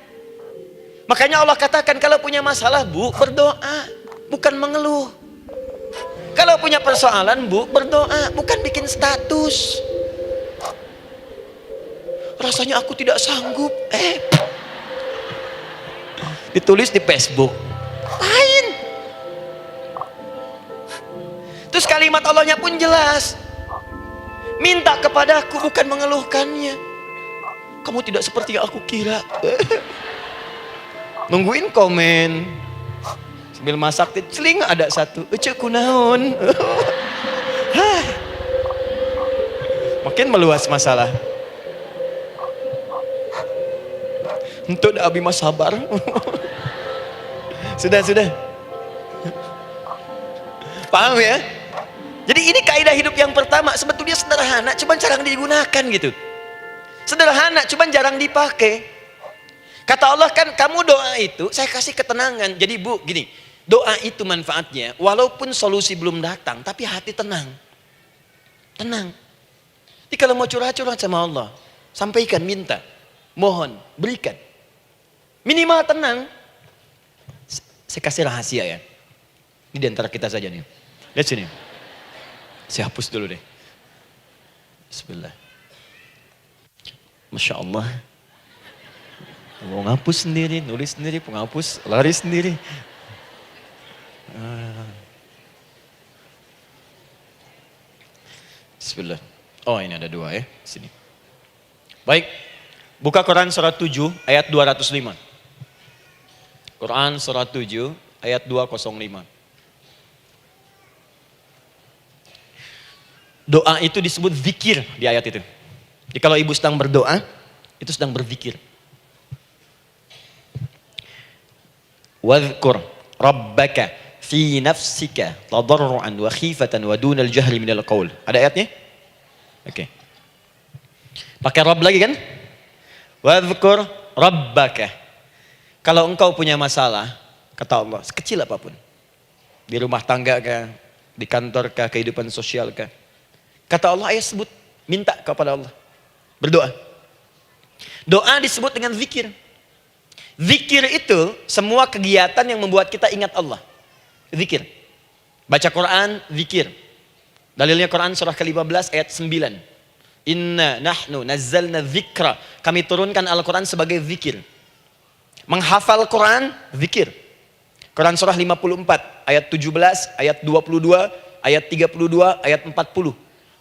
Makanya Allah katakan kalau punya masalah bu, berdoa, bukan mengeluh. Kalau punya persoalan bu, berdoa, bukan bikin status. Rasanya aku tidak sanggup. Ditulis di Facebook. Lain. Terus kalimat Allahnya pun jelas. Minta kepadaku, bukan mengeluhkannya. Kamu tidak seperti yang aku kira. Nungguin komen. Sambil masak, celing ada satu. Ece kunaon. Makin meluas masalah. Untuk abi mas sabar. Sudah. Paham ya? Jadi ini kaidah hidup yang pertama. Sebetulnya sederhana, cuman jarang digunakan gitu. Sederhana, cuman jarang dipakai. Kata Allah kan, kamu doa itu, saya kasih ketenangan. Jadi bu, gini, doa itu manfaatnya, walaupun solusi belum datang, tapi hati tenang. Tenang. Jadi kalau mau curhat-curhat sama Allah, sampaikan, minta, mohon, berikan. Minimal tenang. Saya kasih rahasia ya. Ini diantara kita saja nih. Lihat sini. Saya hapus dulu deh. Bismillah. Masya Allah. Mau ngapus sendiri, nulis sendiri, penghapus, lari sendiri. Bismillah. Oh ini ada dua ya. Sini. Baik. Buka Quran surat 7 ayat 205. Quran surat 7 ayat 205. Doa itu disebut zikir di ayat itu. Jadi kalau ibu sedang berdoa, itu sedang berzikir. Wadhkur rabbaka fi nafsika tadarruan wa khifatan wa dunal jahri minal qaul. Ada ayatnya? Oke. Pakai Rabb lagi kan? Wadhkur rabbaka. Kalau engkau punya masalah, kata Allah, sekecil apapun. Di rumah tangga kah, di kantor kah, kehidupan sosial kah. Kata Allah, ayat sebut, minta kepada Allah. Berdoa. Doa disebut dengan zikir. Zikir itu semua kegiatan yang membuat kita ingat Allah. Zikir. Baca Quran, zikir. Dalilnya Quran surah ke-15 ayat 9. Inna nahnu nazzalna dzikra. Kami turunkan Al-Quran sebagai zikir. Menghafal Quran, zikir. Quran surah 54 ayat 17, ayat 22, ayat 32, ayat 40.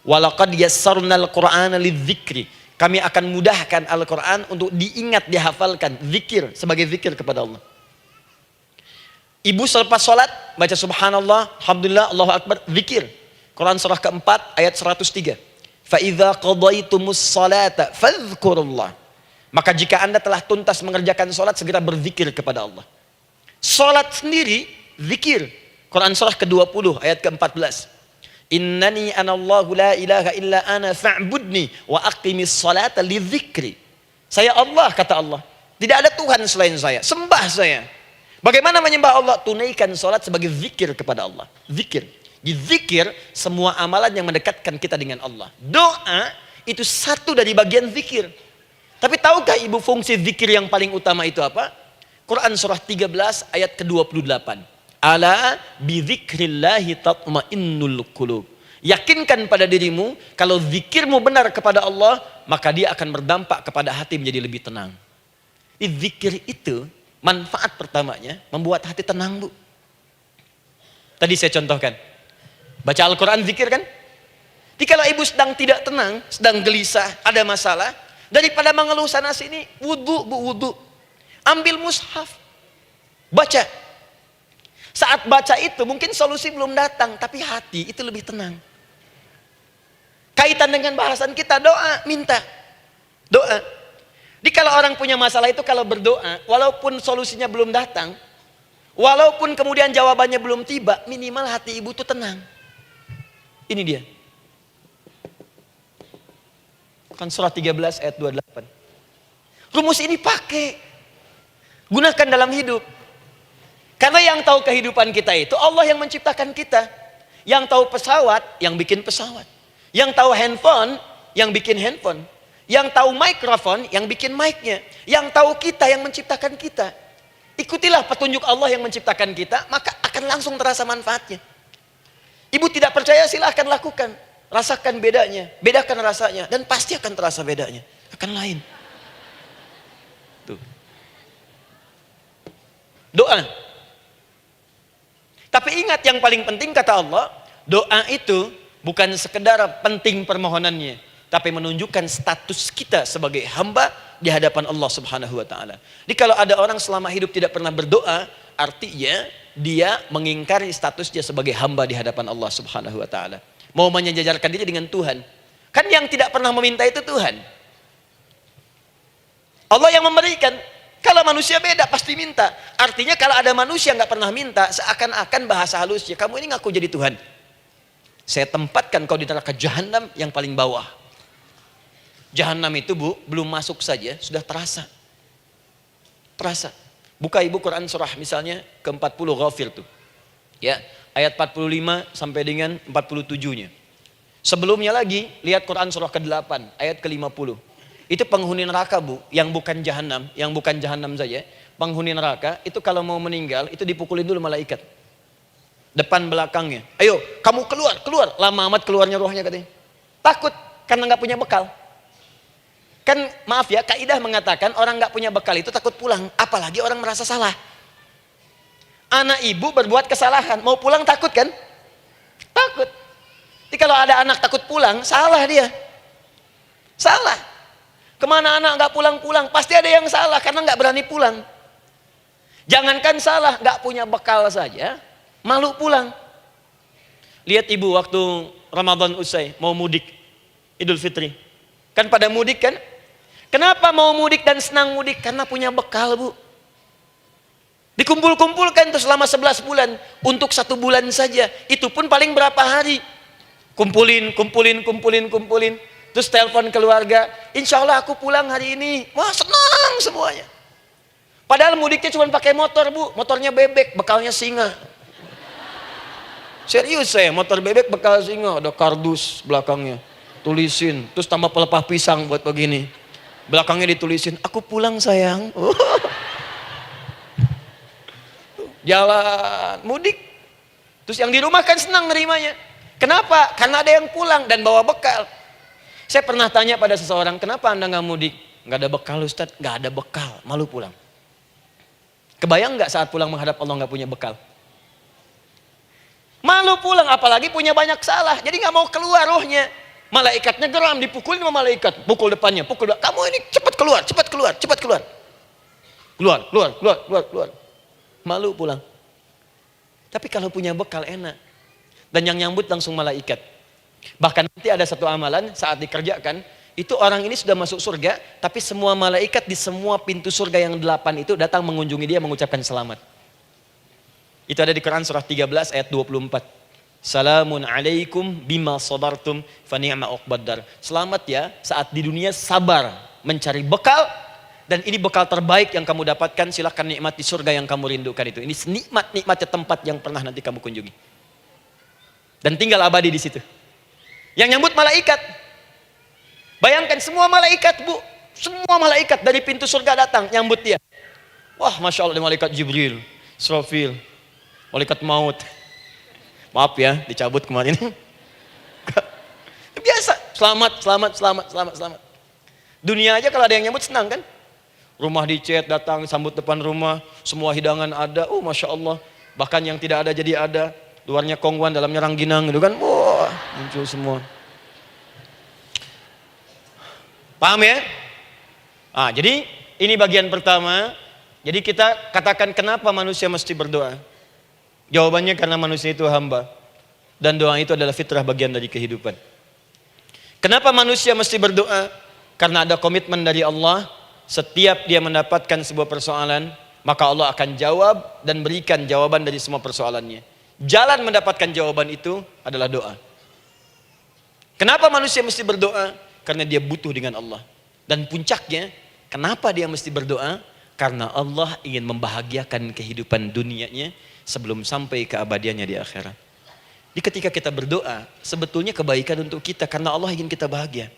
Walaqad yassarnal Qur'ana lidzikri. Kami akan mudahkan Al-Quran untuk diingat, dihafalkan. Zikir, sebagai zikir kepada Allah. Ibu selepas sholat, baca subhanallah, alhamdulillah, Allahu Akbar, zikir. Quran surah keempat, ayat 103. فَإِذَا قَضَيْتُمُ الصَّلَاةَ فَاذْكُرُوا اللَّهَ. Maka jika anda telah tuntas mengerjakan sholat, segera berzikir kepada Allah. Sholat sendiri, zikir. Quran surah ke-20, ayat ke-14. Innani anallahu la ilaha illa ana fa'budni wa aqimis salata li dzikri. Saya Allah, kata Allah. Tidak ada Tuhan selain saya. Sembah saya. Bagaimana menyembah Allah? Tunaikan salat sebagai zikir kepada Allah. Zikir. Di zikir semua amalan yang mendekatkan kita dengan Allah. Doa itu satu dari bagian zikir. Tapi tahukah ibu fungsi zikir yang paling utama itu apa? Quran surah 13 ayat ke-28. Ala bidzikrillahi tatmainnul qulub. Yakinkan pada dirimu, kalau zikirmu benar kepada Allah, maka dia akan berdampak kepada hati menjadi lebih tenang. Zikir itu manfaat pertamanya membuat hati tenang, Bu. Tadi saya contohkan. Baca Al-Quran zikir kan? Jadi kalau ibu sedang tidak tenang, sedang gelisah, ada masalah, daripada mengeluh sana sini, wudu, Bu, wudu. Ambil mushaf. Baca. Saat baca itu mungkin solusi belum datang, tapi hati itu lebih tenang. Kaitan dengan bahasan kita, doa, minta. Doa. Jadi kalau orang punya masalah itu kalau berdoa, walaupun solusinya belum datang, walaupun kemudian jawabannya belum tiba, minimal hati ibu itu tenang. Ini dia. Kan surah 13 ayat 28. Rumus ini pakai. Gunakan dalam hidup. Karena yang tahu kehidupan kita itu Allah yang menciptakan kita. Yang tahu pesawat, yang bikin pesawat. Yang tahu handphone, yang bikin handphone. Yang tahu mikrofon, yang bikin mic-nya. Yang tahu kita, yang menciptakan kita. Ikutilah petunjuk Allah yang menciptakan kita, maka akan langsung terasa manfaatnya. Ibu tidak percaya, silahkan lakukan. Rasakan bedanya, bedakan rasanya, dan pasti akan terasa bedanya. Akan lain. Tuh. Doa. Tapi ingat yang paling penting kata Allah, doa itu bukan sekedar penting permohonannya, tapi menunjukkan status kita sebagai hamba di hadapan Allah Subhanahu wa taala. Jadi kalau ada orang selama hidup tidak pernah berdoa, artinya dia mengingkari statusnya sebagai hamba di hadapan Allah Subhanahu wa taala. Mau menyejajarkan diri dengan Tuhan. Kan yang tidak pernah meminta itu Tuhan. Allah yang memberikan. Kalau manusia beda pasti minta. Artinya kalau ada manusia nggak pernah minta, seakan-akan bahasa halusnya, kamu ini ngaku jadi Tuhan. Saya tempatkan kau di neraka jahanam yang paling bawah. Jahanam itu Bu, belum masuk saja sudah terasa. Terasa. Buka ibu Quran surah misalnya ke-40 Ghafir tuh. Ya, ayat 45 sampai dengan 47-nya. Sebelumnya lagi lihat Quran surah ke-8 ayat ke-50. Itu penghuni neraka Bu, yang bukan jahanam saja. Penghuni neraka itu kalau mau meninggal itu dipukulin dulu malaikat. Depan belakangnya. Ayo, kamu keluar. Lama amat keluarnya rohnya katanya. Takut karena nggak punya bekal. Kan maaf ya, kaidah mengatakan orang nggak punya bekal itu takut pulang, apalagi orang merasa salah. Anak ibu berbuat kesalahan, mau pulang takut kan? Takut. Jadi kalau ada anak takut pulang, salah dia. Salah. Kemana anak nggak pulang-pulang? Pasti ada yang salah karena nggak berani pulang. Jangankan salah, nggak punya bekal saja, malu pulang. Lihat ibu waktu Ramadan usai, mau mudik, Idul Fitri. Kan pada mudik kan? Kenapa mau mudik dan senang mudik? Karena punya bekal Bu. Dikumpul-kumpulkan tuh selama 11 bulan. Untuk 1 bulan saja. Itu pun paling berapa hari. Kumpulin. Terus telepon keluarga, insya Allah aku pulang hari ini. Wah senang semuanya. Padahal mudiknya cuma pakai motor Bu, motornya bebek, bekalnya singa. Serius saya, motor bebek bekal singa, ada kardus belakangnya, tulisin, terus tambah pelepah pisang buat begini. Belakangnya ditulisin, aku pulang sayang. Jalan, mudik. Terus yang di rumah kan senang nerimanya. Kenapa? Karena ada yang pulang dan bawa bekal. Saya pernah tanya pada seseorang, kenapa anda nggak mudik? Nggak ada bekal Ustadz, nggak ada bekal, malu pulang. Kebayang nggak saat pulang menghadap Allah nggak punya bekal? Malu pulang, apalagi punya banyak salah, jadi nggak mau keluar rohnya. Malaikatnya geram, dipukulin sama malaikat, pukul depannya, pukul depan. Kamu ini cepat keluar. Keluar. Malu pulang. Tapi kalau punya bekal enak. Dan yang nyambut langsung malaikat. Bahkan nanti ada satu amalan saat dikerjakan, itu orang ini sudah masuk surga, tapi semua malaikat di semua pintu surga yang 8 itu datang mengunjungi dia mengucapkan selamat. Itu ada di Quran surah 13 ayat 24. Salamun alaikum bima sabartum fa ni'ma uqbaddar. Selamat ya saat di dunia sabar mencari bekal, dan ini bekal terbaik yang kamu dapatkan, silahkan nikmati surga yang kamu rindukan itu. Ini nikmatnya tempat yang pernah nanti kamu kunjungi. Dan tinggal abadi di situ. Yang nyambut malaikat. Bayangkan semua malaikat Bu. Semua malaikat dari pintu surga datang nyambut dia. Wah Masya Allah, malaikat Jibril, Israfil, malaikat maut. Maaf ya dicabut kemarin. Biasa. Selamat. Dunia aja kalau ada yang nyambut senang kan. Rumah dicet datang, sambut depan rumah. Semua hidangan ada. Masya Allah. Bahkan yang tidak ada jadi ada. Luarnya kongwan, dalamnya rangginang gitu kan. Wah, muncul semua. Paham ya? Jadi ini bagian pertama. Jadi kita katakan kenapa manusia mesti berdoa? Jawabannya karena manusia itu hamba. Dan doa itu adalah fitrah, bagian dari kehidupan. Kenapa manusia mesti berdoa? Karena ada komitmen dari Allah. Setiap dia mendapatkan sebuah persoalan, maka Allah akan jawab dan berikan jawaban dari semua persoalannya. Jalan mendapatkan jawaban itu adalah doa. Kenapa manusia mesti berdoa? Karena dia butuh dengan Allah. Dan puncaknya, kenapa dia mesti berdoa? Karena Allah ingin membahagiakan kehidupan dunianya sebelum sampai keabadiannya di akhirat. Jadi ketika kita berdoa, sebetulnya kebaikan untuk kita karena Allah ingin kita bahagia.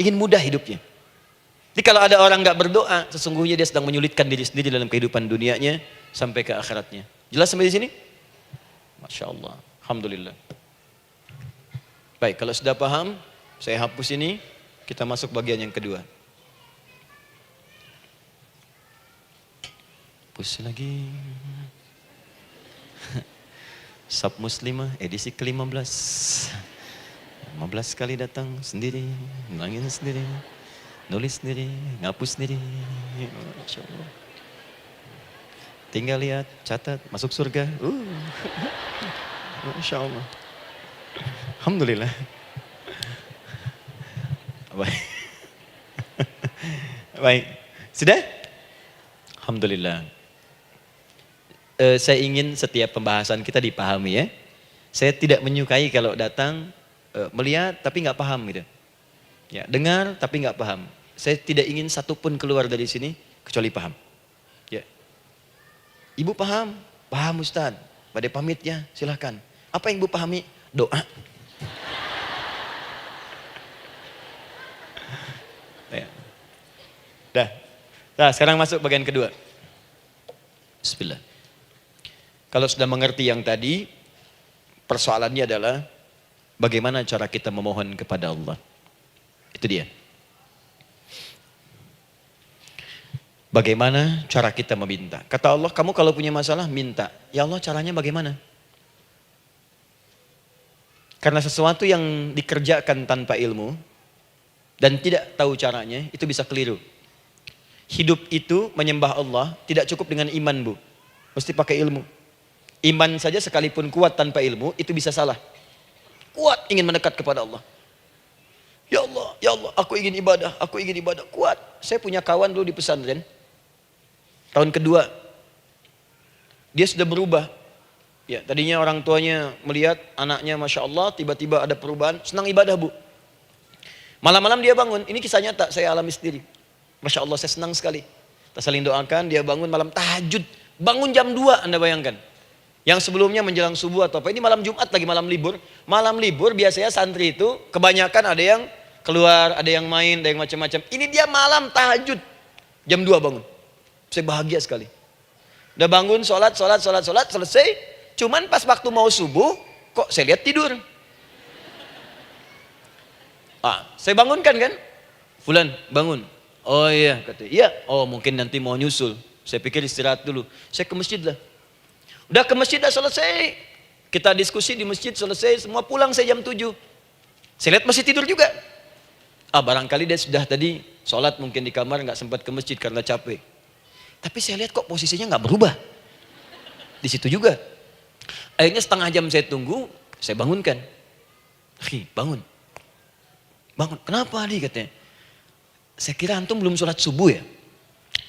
Ingin mudah hidupnya. Jadi kalau ada orang nggak berdoa, sesungguhnya dia sedang menyulitkan diri sendiri dalam kehidupan dunianya sampai ke akhiratnya. Jelas sampai di sini? Masya Allah, alhamdulillah. Baik, kalau sudah paham, saya hapus ini, kita masuk bagian yang kedua. Hapus lagi. Sab Muslimah edisi ke-15. 15 kali datang sendiri, ngulangin sendiri, nulis sendiri, ngapus sendiri. Masya Allah. Tinggal lihat, catat, masuk surga. Masya Allah. Alhamdulillah. Baik. Baik. Sudah? Alhamdulillah. Saya ingin setiap pembahasan kita dipahami ya. Saya tidak menyukai kalau datang melihat tapi nggak paham gitu. Ya, dengar tapi nggak paham. Saya tidak ingin satupun keluar dari sini kecuali paham. Ya. Ibu paham? Paham Ustaz. Pada pamitnya silahkan. Apa yang ibu pahami? Doa. Ya. Dah. Nah, sekarang masuk bagian kedua. Bismillah. Kalau sudah mengerti yang tadi, persoalannya adalah bagaimana cara kita memohon kepada Allah. Itu dia. Bagaimana cara kita meminta? Kata Allah, kamu kalau punya masalah, minta. Ya Allah, caranya bagaimana? Karena sesuatu yang dikerjakan tanpa ilmu dan tidak tahu caranya, itu bisa keliru. Hidup itu menyembah Allah tidak cukup dengan iman, Bu. Mesti pakai ilmu. Iman saja sekalipun kuat tanpa ilmu, itu bisa salah. Kuat ingin mendekat kepada Allah. Ya Allah, aku ingin ibadah, kuat. Saya punya kawan dulu di pesantren. Tahun kedua, dia sudah berubah. Ya, tadinya orang tuanya melihat anaknya Masya Allah, tiba-tiba ada perubahan, senang ibadah, Bu. Malam-malam dia bangun, ini kisah nyata, saya alami sendiri. Masya Allah, saya senang sekali. Kita saling doakan, dia bangun malam tahajud. Bangun jam 2, Anda bayangkan. Yang sebelumnya menjelang subuh atau apa, ini malam Jumat lagi, malam libur. Malam libur biasanya santri itu kebanyakan ada yang keluar, ada yang main, ada yang macam-macam. Ini dia malam tahajud, jam 2 bangun. Saya bahagia sekali. Udah bangun, sholat, selesai. Cuman pas waktu mau subuh, kok saya lihat tidur. Saya bangunkan kan, Fulan bangun. Oh iya, kata iya. Oh mungkin nanti mau nyusul. Saya pikir istirahat dulu. Saya ke masjid lah. Udah ke masjid dah selesai. Kita diskusi di masjid selesai. Semua pulang saya jam 7. Saya lihat masih tidur juga. Barangkali dia sudah tadi sholat mungkin di kamar. Gak sempat ke masjid karena capek. Tapi saya lihat kok posisinya gak berubah. Di situ juga. Akhirnya setengah jam saya tunggu. Saya bangunkan. Bangun. Kenapa Adi katanya? Saya kira antum belum sholat subuh ya.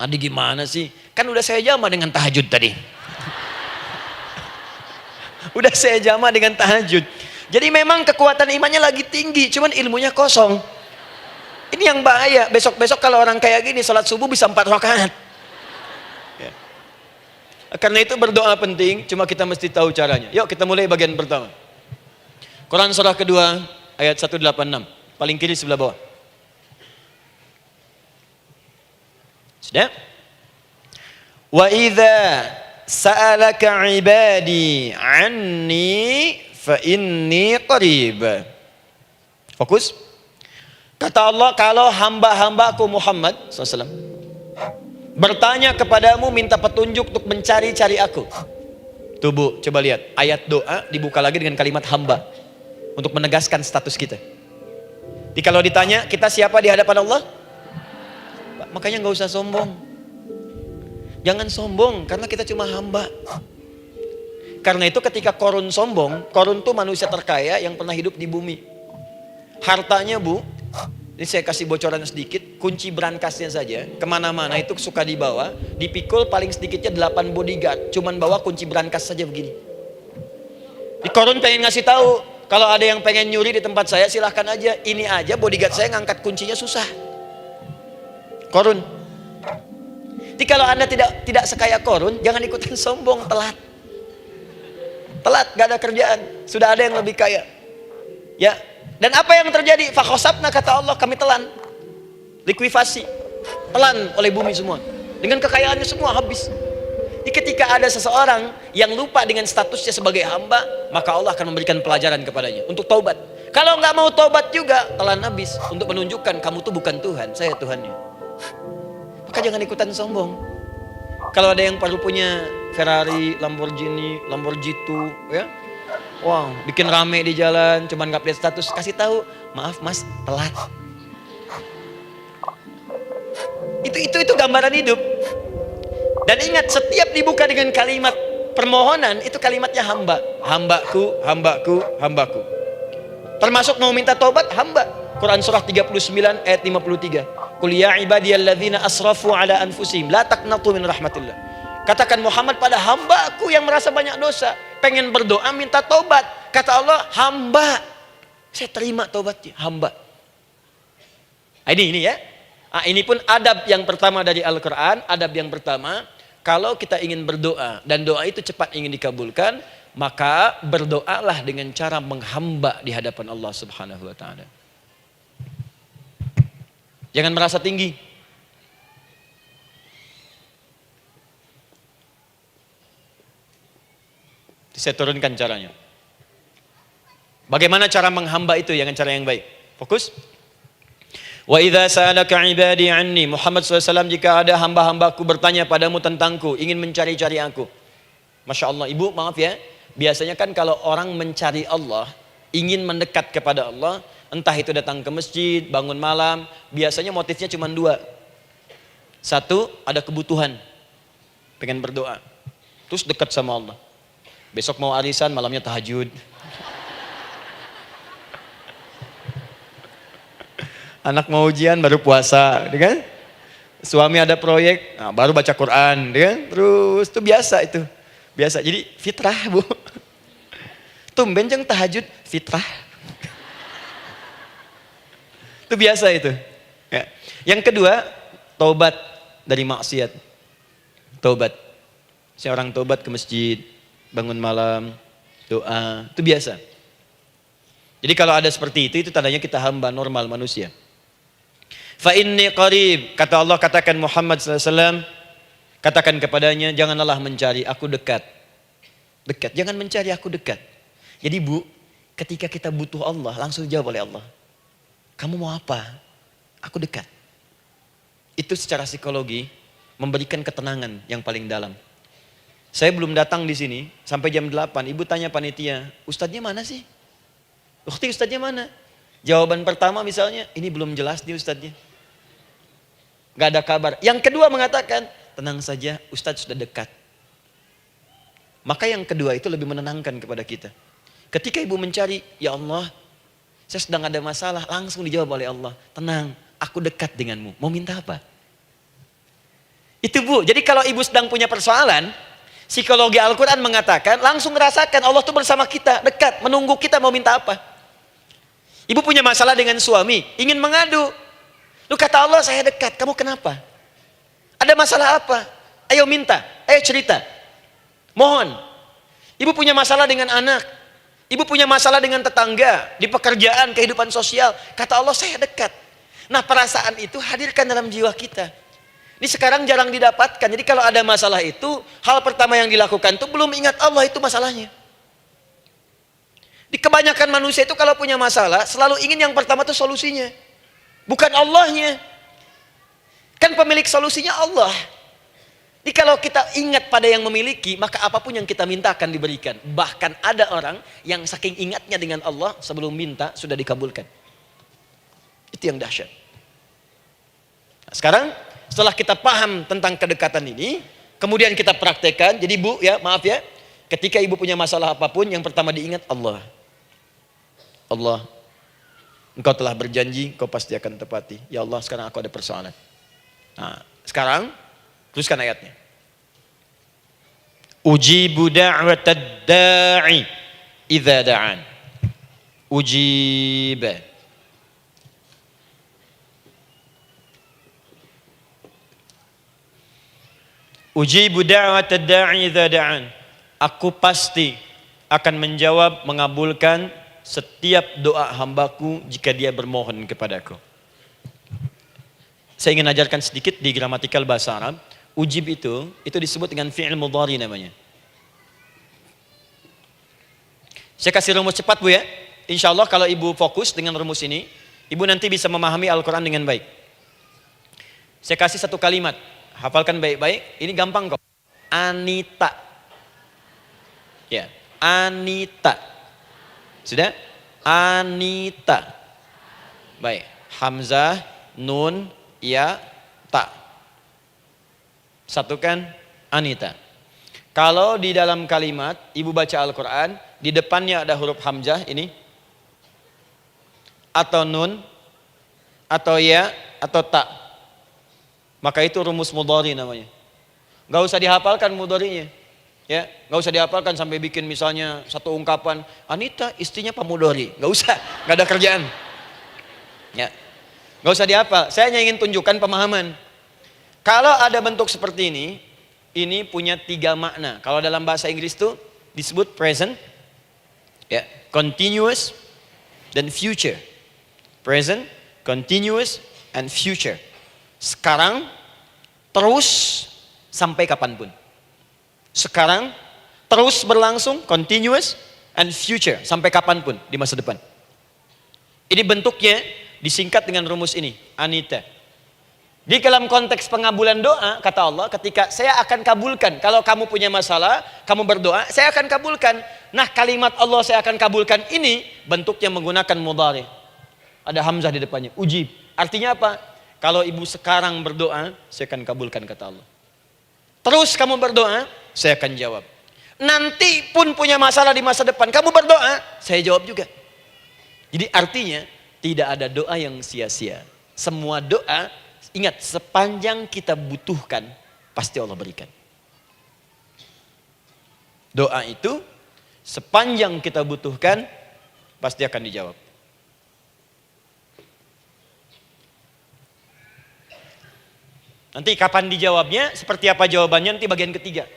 Adi gimana sih? Kan udah saya jama dengan tahajud tadi. Udah saya jama dengan tahajud. Jadi memang kekuatan imannya lagi tinggi, cuman ilmunya kosong. Ini yang bahaya. Besok-besok kalau orang kayak gini salat subuh bisa 4 rakaat. Ya. Karena itu berdoa penting, cuma kita mesti tahu caranya. Yuk kita mulai bagian pertama. Quran surah kedua ayat 186, paling kiri sebelah bawah. Sudah? Wa idza sa'alaka ibadi anni fa inni qarib. Fokus. Kata Allah, kalau hamba-hambaku Muhammad SAW bertanya kepadamu minta petunjuk untuk mencari-cari aku. Tuh Bu, coba lihat. Ayat doa dibuka lagi dengan kalimat hamba. Untuk menegaskan status kita. Jadi kalau ditanya, kita siapa di hadapan Allah? Makanya gak usah sombong. Jangan sombong, karena kita cuma hamba. Karena itu ketika Korun sombong, Korun tuh manusia terkaya yang pernah hidup di bumi. Hartanya Bu, ini saya kasih bocoran sedikit, kunci berangkasnya saja, kemana-mana itu suka dibawa, dipikul paling sedikitnya 8 bodyguard, cuman bawa kunci berangkas saja begini. Di Korun pengen ngasih tahu, kalau ada yang pengen nyuri di tempat saya silahkan aja, ini aja bodyguard saya ngangkat kuncinya susah. Korun. Jadi kalau Anda tidak sekaya Korun, jangan ikutan sombong, telat. Telat, gak ada kerjaan. Sudah ada yang lebih kaya. Ya. Dan apa yang terjadi? Fakhosabna kata Allah, kami telan. Likuifasi. Telan oleh bumi semua. Dengan kekayaannya semua habis. Jadi ketika ada seseorang yang lupa dengan statusnya sebagai hamba, maka Allah akan memberikan pelajaran kepadanya untuk taubat. Kalau nggak mau taubat juga, telan habis. Untuk menunjukkan kamu tuh bukan Tuhan, saya Tuhannya. Maka jangan ikutan sombong. Kalau ada yang perlu punya Ferrari, Lamborghini, Lamborghini, ya, wow, bikin rame di jalan, cuman nggak update status, kasih tahu, maaf mas, telat. Itu gambaran hidup. Dan ingat, setiap dibuka dengan kalimat permohonan, itu kalimatnya hamba. Hambaku, hambaku, hambaku. Termasuk mau minta tobat, hamba. Quran surah 39 ayat 53. Qul ya ibadiyalladzina asrafu ala anfusihim la taqnatu min rahmatillah. Katakan Muhammad pada hamba-Ku yang merasa banyak dosa, pengen berdoa minta taubat. Kata Allah, hamba, saya terima taubatnya, hamba. Ini ya. Ini pun adab yang pertama dari Al-Quran. Adab yang pertama, kalau kita ingin berdoa dan doa itu cepat ingin dikabulkan, maka berdoalah dengan cara menghamba di hadapan Allah Subhanahu wa taala. Jangan merasa tinggi. Saya turunkan caranya. Bagaimana cara menghamba itu dengan cara yang baik? Fokus. Wa idza sa'alaka 'ibadi 'anni, Muhammad SAW, jika ada hamba-hambaku bertanya padamu tentangku, ingin mencari-cari aku. Masya Allah, ibu maaf ya, biasanya kan kalau orang mencari Allah, ingin mendekat kepada Allah, entah itu datang ke masjid, bangun malam, biasanya motifnya cuma dua. Satu, ada kebutuhan, pengen berdoa, terus dekat sama Allah. Besok mau arisan, malamnya tahajud. Anak mau ujian, baru puasa, kan? Suami ada proyek, baru baca Quran, kan? Terus itu biasa itu, biasa. Jadi fitrah bu. Tumben jeng tahajud, fitrah. Itu biasa itu. Ya. Yang kedua, taubat dari maksiat. Taubat. Seorang taubat ke masjid, bangun malam, doa, itu biasa. Jadi kalau ada seperti itu tandanya kita hamba normal manusia. Fa inni qarib, kata Allah, katakan Muhammad SAW, katakan kepadanya, janganlah mencari, aku dekat. Dekat, jangan mencari, aku dekat. Jadi bu, ketika kita butuh Allah, langsung jawab oleh Allah. Kamu mau apa? Aku dekat. Itu secara psikologi memberikan ketenangan yang paling dalam. Saya belum datang di sini sampai jam 8. Ibu tanya panitia, ustadznya mana sih? Ukti, ustadznya mana? Jawaban pertama misalnya, ini belum jelas nih ustadznya. Gak ada kabar. Yang kedua mengatakan, tenang saja, ustadz sudah dekat. Maka yang kedua itu lebih menenangkan kepada kita. Ketika ibu mencari, ya Allah, saya sedang ada masalah, langsung dijawab oleh Allah. Tenang, aku dekat denganmu. Mau minta apa? Itu bu, jadi kalau ibu sedang punya persoalan, psikologi Al-Quran mengatakan, langsung rasakan Allah tuh bersama kita, dekat, menunggu kita mau minta apa. Ibu punya masalah dengan suami, ingin mengadu. Lu kata Allah, saya dekat, kamu kenapa? Ada masalah apa? Ayo minta, ayo cerita. Mohon. Ibu punya masalah dengan anak. Ibu punya masalah dengan tetangga, di pekerjaan, kehidupan sosial. Kata Allah, saya dekat. Nah perasaan itu hadirkan dalam jiwa kita. Ini sekarang jarang didapatkan. Jadi kalau ada masalah itu, hal pertama yang dilakukan itu belum ingat Allah itu masalahnya. Di kebanyakan manusia itu kalau punya masalah, selalu ingin yang pertama itu solusinya. Bukan Allahnya. Kan pemilik solusinya Allah. Jadi kalau kita ingat pada yang memiliki, maka apapun yang kita minta akan diberikan. Bahkan ada orang yang saking ingatnya dengan Allah, sebelum minta sudah dikabulkan. Itu yang dahsyat. Nah, sekarang setelah kita paham tentang kedekatan ini, kemudian kita praktekkan. Jadi bu, ya maaf ya, ketika ibu punya masalah apapun, yang pertama diingat Allah. Allah, Engkau telah berjanji, Engkau pasti akan tepati. Ya Allah, sekarang aku ada persoalan. Nah, sekarang teruskan ayatnya. Ujibu da'watad da'i idza da'an. Ujiba. Ujibu da'watad da'i idza da'an. Aku pasti akan menjawab, mengabulkan setiap doa hambaku jika dia bermohon kepadaku. Saya ingin ajarkan sedikit di gramatikal bahasa Arab. Ujib itu disebut dengan fi'il mudhari namanya. Saya kasih rumus cepat bu ya. Insya Allah kalau ibu fokus dengan rumus ini, ibu nanti bisa memahami Al-Quran dengan baik. Saya kasih satu kalimat, hafalkan baik-baik. Ini gampang kok. Anita. Ya, Anita. Sudah? Anita. Baik. Hamzah, nun, ya, ta. Satukan Anita. Kalau di dalam kalimat ibu baca Al-Quran, di depannya ada huruf hamzah ini atau nun, atau ya atau tak. Maka itu rumus mudhari namanya. Gak usah dihafalkan mudharinya. Ya, gak usah dihafalkan sampai bikin misalnya satu ungkapan, Anita istrinya Pak Mudhari. Gak usah, gak ada kerjaan. Ya, gak usah dihafal. Saya hanya ingin tunjukkan pemahaman. Kalau ada bentuk seperti ini punya 3 makna. Kalau dalam bahasa Inggris itu disebut present, ya, continuous, dan future. Present, continuous, and future. Sekarang, terus, sampai kapanpun. Sekarang, terus berlangsung, continuous, and future. Sampai kapanpun di masa depan. Ini bentuknya disingkat dengan rumus ini, Anita. Di dalam konteks pengabulan doa, kata Allah, ketika saya akan kabulkan. Kalau kamu punya masalah, kamu berdoa, saya akan kabulkan. Nah, kalimat Allah saya akan kabulkan ini, bentuknya menggunakan mudhari. Ada hamzah di depannya, ujib. Artinya apa? Kalau ibu sekarang berdoa, saya akan kabulkan, kata Allah. Terus kamu berdoa, saya akan jawab. Nanti pun punya masalah di masa depan, kamu berdoa, saya jawab juga. Jadi artinya, tidak ada doa yang sia-sia. Semua doa, ingat, sepanjang kita butuhkan, pasti Allah berikan. Doa itu, sepanjang kita butuhkan, pasti akan dijawab. Nanti kapan dijawabnya, seperti apa jawabannya, nanti bagian ketiga.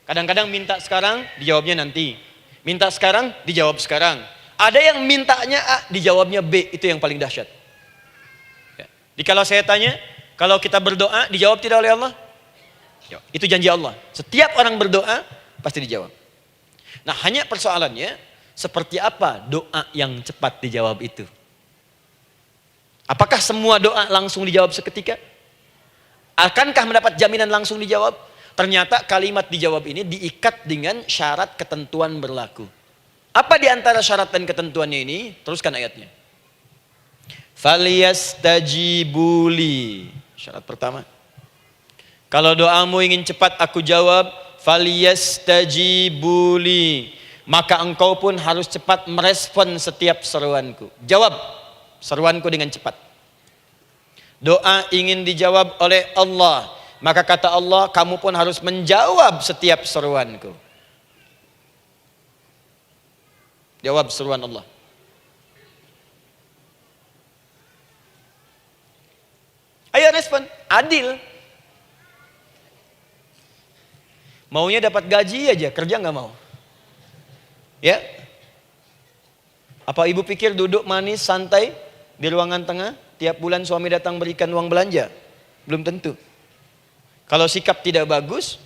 Kadang-kadang minta sekarang, dijawabnya nanti. Minta sekarang, dijawab sekarang. Ada yang mintanya A, dijawabnya B, itu yang paling dahsyat. Ya. Jadi kalau saya tanya, kalau kita berdoa, dijawab tidak oleh Allah? Ya, itu janji Allah. Setiap orang berdoa, pasti dijawab. Nah, hanya persoalannya, seperti apa doa yang cepat dijawab itu? Apakah semua doa langsung dijawab seketika? Akankah mendapat jaminan langsung dijawab? Ternyata kalimat dijawab ini diikat dengan syarat ketentuan berlaku. Apa di antara syarat dan ketentuannya ini? Teruskan ayatnya. Faliyastajibuli. Syarat pertama. Kalau doamu ingin cepat aku jawab, faliyastajibuli. Maka engkau pun harus cepat merespon setiap seruanku. Jawab seruanku dengan cepat. Doa ingin dijawab oleh Allah, maka kata Allah, kamu pun harus menjawab setiap seruanku. Jawab seruan Allah. Ayo respon, adil. Maunya dapat gaji aja, kerja nggak mau. Ya? Apa ibu pikir duduk manis, santai di ruangan tengah? Tiap bulan suami datang berikan uang belanja? Belum tentu. Kalau sikap tidak bagus,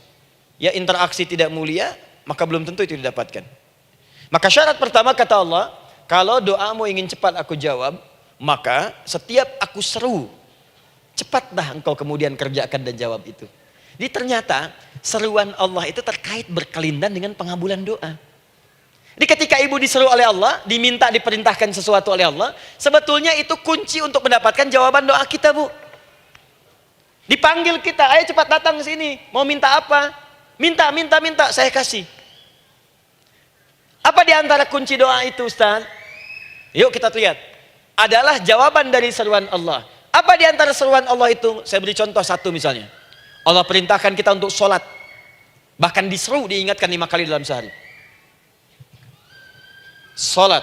ya interaksi tidak mulia, maka belum tentu itu didapatkan. Maka syarat pertama kata Allah, kalau doamu ingin cepat aku jawab, maka setiap aku seru, cepatlah engkau kemudian kerjakan dan jawab itu. Jadi ternyata seruan Allah itu terkait berkelindan dengan pengabulan doa. Jadi ketika ibu disuruh oleh Allah, diminta diperintahkan sesuatu oleh Allah, sebetulnya itu kunci untuk mendapatkan jawaban doa kita, Bu. Dipanggil kita, ayo cepat datang ke sini, mau minta apa? Minta, saya kasih. Apa di antara kunci doa itu, Ustaz? Yuk kita lihat. Adalah jawaban dari seruan Allah. Apa di antara seruan Allah itu? Saya beri contoh satu misalnya. Allah perintahkan kita untuk sholat. Bahkan diseru, diingatkan 5 kali dalam sehari. Salat.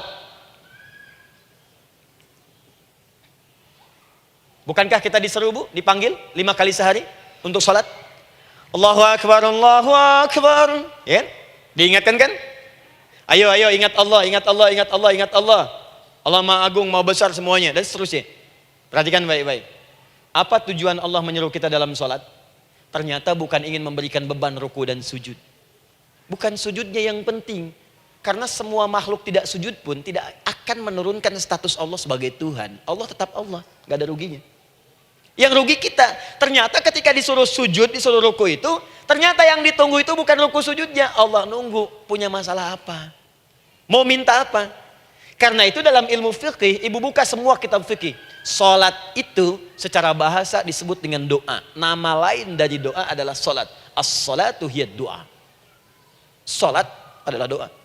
Bukankah kita diseru, Bu, dipanggil 5 kali sehari untuk salat? Allahu Akbar, Allahu Akbar. Ya? Diingatkan kan? Ayo ingat Allah, ingat Allah, ingat Allah, ingat Allah. Allah Maha Agung, Maha Besar semuanya, dan seterusnya. Perhatikan baik-baik. Apa tujuan Allah menyeru kita dalam salat? Ternyata bukan ingin memberikan beban ruku dan sujud. Bukan sujudnya yang penting. Karena semua makhluk tidak sujud pun tidak akan menurunkan status Allah sebagai Tuhan. Allah tetap Allah, gak ada ruginya. Yang rugi kita, ternyata ketika disuruh sujud, disuruh ruku itu, ternyata yang ditunggu itu bukan ruku sujudnya. Allah nunggu, punya masalah apa? Mau minta apa? Karena itu dalam ilmu fikih, ibu buka semua kitab fikih. Salat itu secara bahasa disebut dengan doa. Nama lain dari doa adalah salat. As-salatu hiya doa. Salat adalah doa.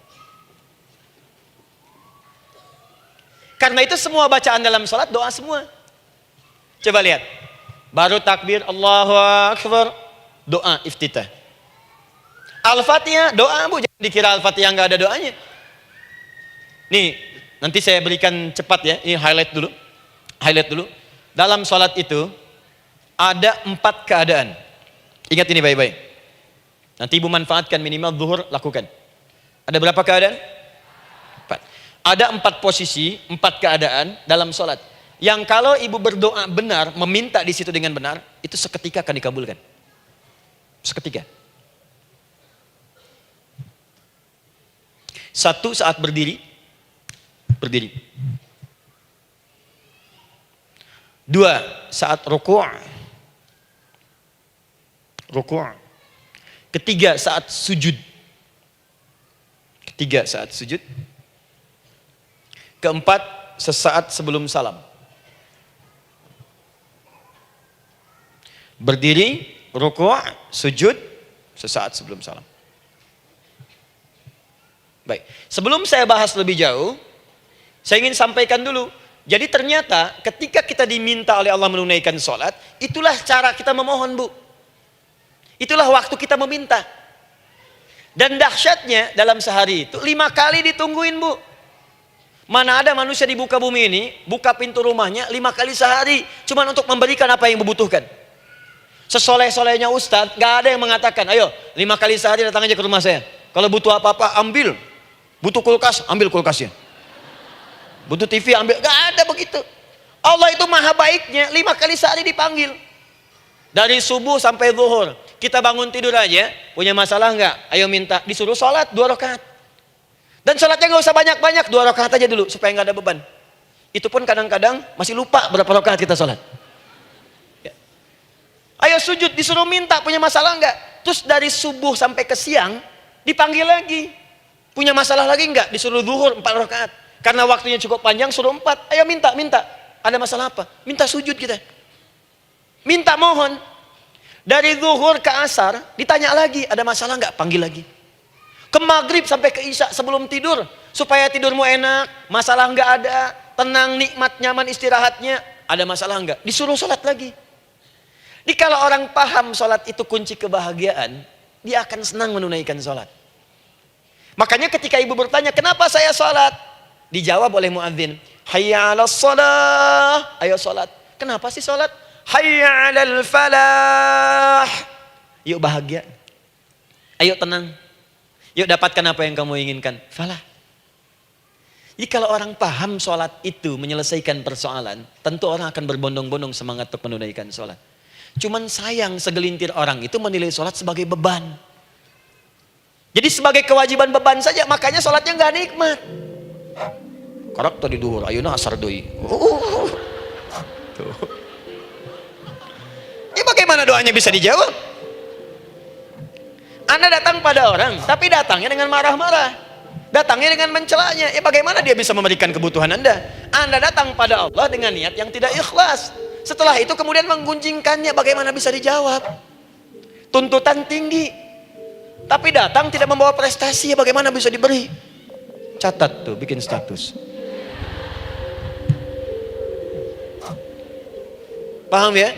Karena itu semua bacaan dalam salat doa semua. Coba lihat. Baru takbir, Allahu Akbar, doa iftitah. Al-Fatihah, doa bu, jangan dikira Al-Fatihah nggak ada doanya. Nih, nanti saya berikan cepat ya, ini highlight dulu. Highlight dulu. Dalam sholat itu, ada 4 keadaan. Ingat ini baik-baik. Nanti ibu manfaatkan minimal zuhur, lakukan. Ada berapa keadaan? 4. Ada 4 posisi, 4 keadaan dalam sholat. Yang kalau ibu berdoa benar, meminta di situ dengan benar, itu seketika akan dikabulkan. Seketika. 1 saat berdiri. 2 saat ruku'. 3 saat sujud. 4 sesaat sebelum salam. Berdiri, ruku', sujud, sesaat sebelum salam. Baik, sebelum saya bahas lebih jauh, saya ingin sampaikan dulu. Jadi ternyata ketika kita diminta oleh Allah menunaikan sholat, itulah cara kita memohon bu. Itulah waktu kita meminta. Dan dahsyatnya dalam sehari itu 5 kali ditungguin bu. Mana ada manusia di muka bumi ini, buka pintu rumahnya 5 kali sehari, cuma untuk memberikan apa yang dibutuhkan. Sesoleh-solehnya Ustadz, gak ada yang mengatakan, ayo 5 kali sehari datang aja ke rumah saya. Kalau butuh apa-apa ambil. Butuh kulkas, ambil kulkasnya. Butuh TV, ambil. Gak ada begitu. Allah itu maha baiknya, 5 kali sehari dipanggil. Dari subuh sampai zuhur. Kita bangun tidur aja, punya masalah nggak? Ayo minta, disuruh sholat 2 rakaat. Dan sholatnya nggak usah banyak-banyak, 2 rakaat aja dulu supaya nggak ada beban. Itu pun kadang-kadang masih lupa berapa rakaat kita sholat. Ya. Ayo sujud, disuruh minta, punya masalah nggak? Terus dari subuh sampai ke siang dipanggil lagi. Punya masalah lagi nggak? Disuruh zuhur 4 rakaat. Karena waktunya cukup panjang, suruh 4. Ayo minta. Ada masalah apa? Minta sujud kita. Minta mohon. Dari zuhur ke asar, ditanya lagi, ada masalah nggak? Panggil lagi. Ke maghrib sampai ke isya sebelum tidur. Supaya tidurmu enak, masalah nggak ada, tenang, nikmat, nyaman istirahatnya. Ada masalah nggak? Disuruh sholat lagi. Jadi kalau orang paham sholat itu kunci kebahagiaan, dia akan senang menunaikan sholat. Makanya ketika ibu bertanya, kenapa saya sholat? Dijawab oleh muadzin, hayya 'alas shalah, ayo sholat. Kenapa sih sholat? Hayya 'alal falah. Yuk bahagia. Ayo tenang. Yuk dapatkan apa yang kamu inginkan. Falah. Jadi kalau orang paham sholat itu menyelesaikan persoalan, tentu orang akan berbondong-bondong semangat untuk menunaikan sholat. Cuman sayang segelintir orang itu menilai sholat sebagai beban. Jadi sebagai kewajiban beban saja, makanya sholatnya nggak nikmat. Karak tadi duhur, ayuna asar doi. Ya bagaimana doanya bisa dijawab? Anda datang pada orang, tapi datangnya dengan marah-marah. Datangnya dengan mencelanya. Ya bagaimana dia bisa memberikan kebutuhan Anda? Anda datang pada Allah dengan niat yang tidak ikhlas. Setelah itu kemudian menggunjingkannya, bagaimana bisa dijawab? Tuntutan tinggi. Tapi datang tidak membawa prestasi, ya bagaimana bisa diberi? Catat tuh, bikin status. Paham ya?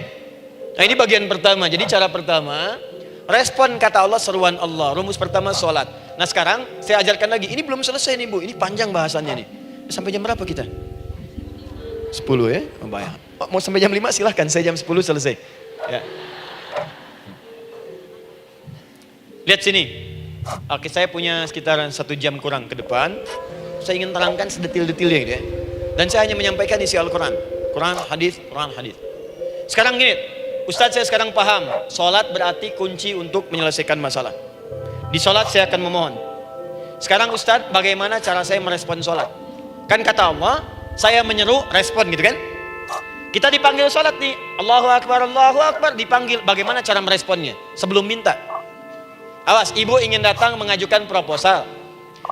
Nah ini bagian pertama. Jadi cara pertama, respon kata Allah, seruan Allah. Rumus pertama sholat. Nah sekarang saya ajarkan lagi. Ini belum selesai nih bu, ini panjang bahasannya nih. Sampai jam berapa kita? 10 ya? Oh, mau sampai jam 5 silahkan, saya jam 10 selesai. Ya. Lihat sini. Oke, saya punya sekitar 1 jam kurang ke depan. Saya ingin terangkan sedetil-detilnya gitu ya. Dan saya hanya menyampaikan isi Al-Quran. Quran, hadis. Sekarang gini, Ustadz saya sekarang paham. Sholat berarti kunci untuk menyelesaikan masalah. Di sholat saya akan memohon. Sekarang Ustadz, bagaimana cara saya merespon sholat? Kan kata Allah, saya menyeru, respon gitu kan? Kita dipanggil sholat nih. Allahu Akbar, dipanggil. Bagaimana cara meresponnya? Sebelum minta. Awas, ibu ingin datang mengajukan proposal.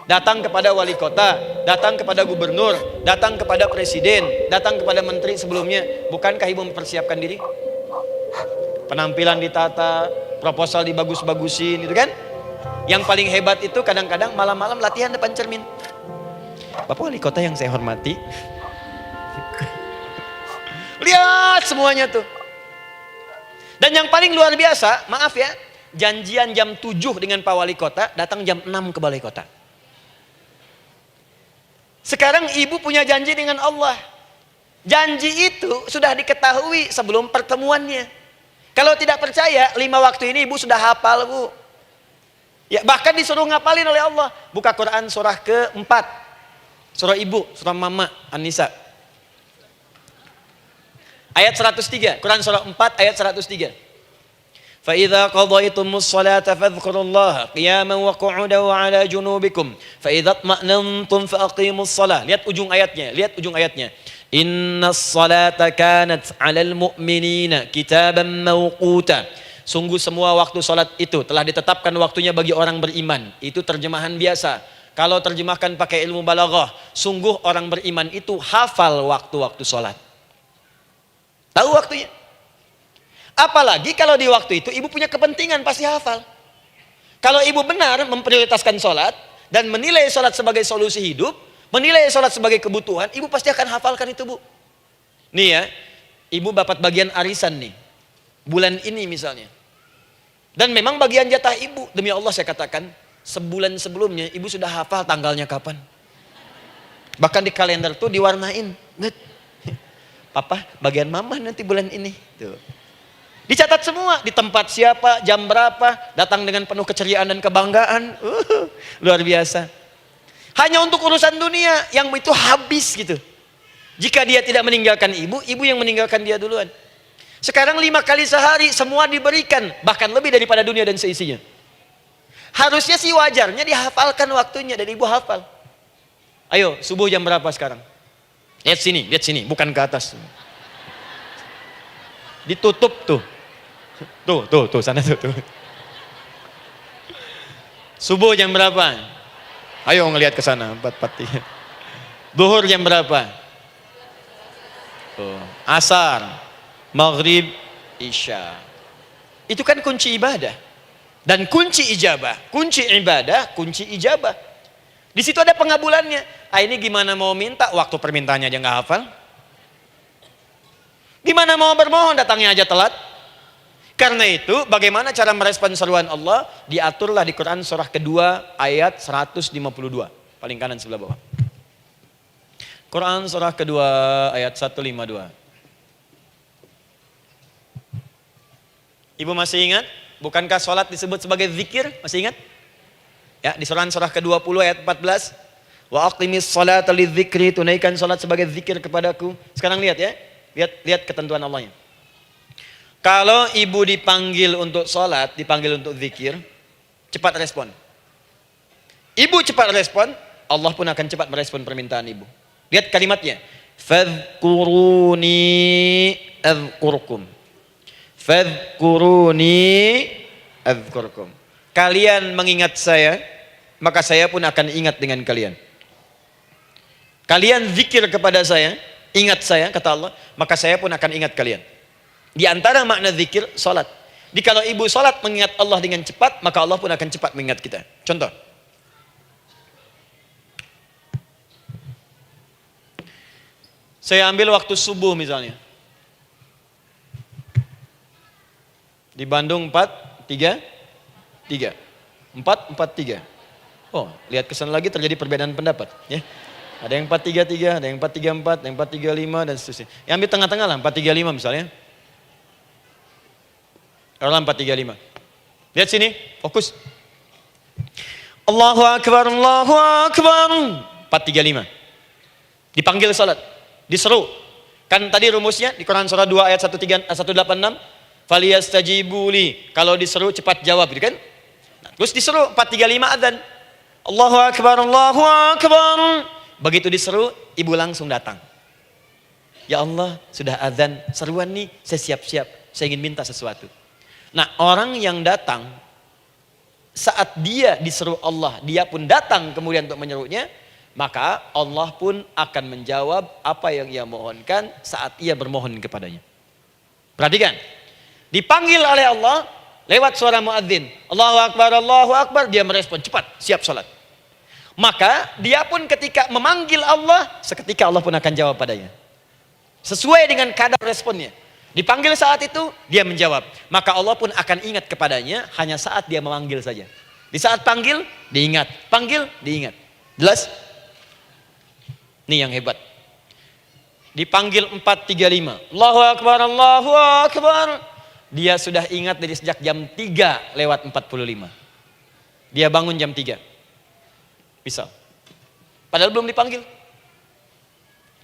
Datang kepada wali kota, datang kepada gubernur, datang kepada presiden, datang kepada menteri sebelumnya. Bukankah ibu mempersiapkan diri? Penampilan ditata, proposal dibagus-bagusin, gitu kan? Yang paling hebat itu kadang-kadang malam-malam latihan depan cermin. Bapak wali kota yang saya hormati, lihat semuanya tuh. Dan yang paling luar biasa, maaf ya, janjian jam 7 dengan Pak Wali Kota, datang jam 6 ke Balai Kota. Sekarang ibu punya janji dengan Allah. Janji itu sudah diketahui sebelum pertemuannya. Kalau tidak percaya, 5 waktu ini ibu sudah hafal, Bu. Ya, bahkan disuruh ngapalin oleh Allah. Buka Quran surah ke-4. Surah ibu, surah mama, An-Nisa. Ayat 103, Quran surah 4 ayat 103. فَإِذَا قَضَيْتُمُ الصَّلَاةَ فَاذْكُرُوا اللَّهَ قِيَامًا وَقُعُودًا وَعَلَى جُنُوبِكُمْ فَإِذَا اطْمَأْنَنْتُمْ فَأَقِيمُوا الصَّلَاةَ. Lihat ujung ayatnya. Innas salata kanat 'alal mu'minina kitaban mawquta. Sungguh semua waktu salat itu telah ditetapkan waktunya bagi orang beriman. Itu terjemahan biasa. Kalau terjemahkan pakai ilmu balaghah, sungguh orang beriman itu hafal waktu-waktu salat. Tahu waktunya. Apalagi kalau di waktu itu ibu punya kepentingan, pasti hafal. Kalau ibu benar memprioritaskan sholat dan menilai sholat sebagai solusi hidup, menilai sholat sebagai kebutuhan, ibu pasti akan hafalkan itu, Bu. Nih ya, ibu dapat bagian arisan nih, bulan ini misalnya. Dan memang bagian jatah ibu, demi Allah saya katakan, sebulan sebelumnya ibu sudah hafal tanggalnya kapan. Bahkan di kalender tuh diwarnain. Papa, bagian mama nanti bulan ini. Tuh. Dicatat semua, di tempat siapa, jam berapa, datang dengan penuh keceriaan dan kebanggaan. Luar biasa. Hanya untuk urusan dunia yang itu habis gitu. Jika dia tidak meninggalkan ibu, ibu yang meninggalkan dia duluan. Sekarang 5 kali sehari semua diberikan, bahkan lebih daripada dunia dan seisinya. Harusnya sih wajarnya dihafalkan waktunya dan ibu hafal. Ayo, subuh jam berapa sekarang? Lihat sini, bukan ke atas. Ditutup tuh. Tuh, sana tuh. Subuh jam berapa? Ayo ngelihat ke sana, 4:43. Duhur jam berapa? Tuh. Asar, maghrib, isya. Itu kan kunci ibadah. Dan kunci ijabah, kunci ibadah, kunci ijabah. Di situ ada pengabulannya. Ini gimana mau minta, waktu permintaannya aja nggak hafal. Gimana mau bermohon, datangnya aja telat. Karena itu, bagaimana cara merespon seruan Allah? Diaturlah di Quran surah kedua ayat 152. Paling kanan sebelah bawah. Quran surah kedua ayat 152. Ibu masih ingat? Bukankah sholat disebut sebagai zikir? Masih ingat? Ya, di surah ke-20 ayat 14. Wa aqimis sholata lidzikri, tunaikan sholat sebagai zikir kepadaku. Sekarang lihat ya. Lihat ketentuan Allahnya. Kalau ibu dipanggil untuk sholat, dipanggil untuk zikir, cepat respon. Ibu cepat respon, Allah pun akan cepat merespon permintaan ibu. Lihat kalimatnya. Fadhkuruni adzkurkum. Fadhkuruni adzkurkum. Kalian mengingat saya, maka saya pun akan ingat dengan kalian. Kalian zikir kepada saya, ingat saya, kata Allah, maka saya pun akan ingat kalian. Di antara makna zikir, salat. Kalau ibu salat mengingat Allah dengan cepat, maka Allah pun akan cepat mengingat kita. Contoh. Saya ambil waktu subuh misalnya. Di Bandung 4:33. 4:43. Oh, lihat kesan lagi terjadi perbedaan pendapat. Ya. Ada yang 4:33, ada yang 4:34, ada yang 4:35 dan seterusnya. Yang ambil tengah-tengah lah, 4:35 misalnya. Orang 4:35. Lihat sini, fokus. Allahu Akbar, Allahu Akbar. 4:35. Dipanggil salat, diseru. Kan tadi rumusnya di Quran surah 2 ayat 186. Faliyastajibuli. Kalau diseru cepat jawab, gitu kan? Nah, terus diseru 4:35 adzan. Allahu Akbar, Allahu Akbar. Begitu diseru, ibu langsung datang. Ya Allah, sudah adzan, seruan nih, saya siap-siap, saya ingin minta sesuatu. Nah, orang yang datang saat dia diseru Allah, dia pun datang kemudian untuk menyerunya, maka Allah pun akan menjawab apa yang ia mohonkan saat ia bermohon kepadanya. Perhatikan, dipanggil oleh Allah lewat suara muadzin, Allahu Akbar, dia merespon cepat, siap salat. Maka dia pun ketika memanggil Allah, seketika Allah pun akan jawab padanya. Sesuai dengan kadar responnya. Dipanggil saat itu, dia menjawab. Maka Allah pun akan ingat kepadanya hanya saat dia memanggil saja. Di saat panggil, diingat. Panggil, diingat. Jelas? Ini yang hebat. Dipanggil 4.35. Allahu Akbar, Allahu Akbar. Dia sudah ingat dari sejak jam 3 lewat 45. Dia bangun jam 3. Bisa. Padahal belum dipanggil.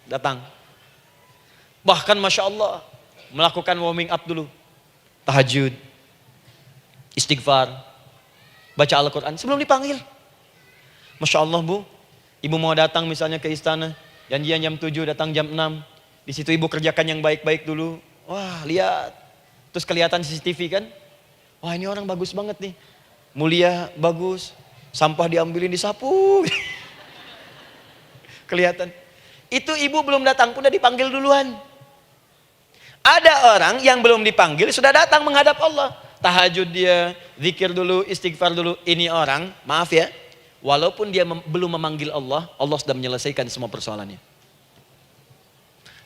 Datang. Bahkan Masya Allah, melakukan warming up dulu. Tahajud. Istighfar. Baca Al-Quran sebelum dipanggil. Masya Allah Bu, ibu mau datang misalnya ke istana. Janjian jam 7, datang jam 6. Di situ ibu kerjakan yang baik-baik dulu. Wah, lihat. Terus kelihatan CCTV kan? Wah, ini orang bagus banget nih. Mulia, bagus. Sampah diambilin, disapu. Kelihatan. Itu ibu belum datang pun udah dipanggil duluan. Ada orang yang belum dipanggil sudah datang menghadap Allah. Tahajud dia, zikir dulu, istighfar dulu. Ini orang, maaf ya. Walaupun dia belum memanggil Allah, Allah sudah menyelesaikan semua persoalannya.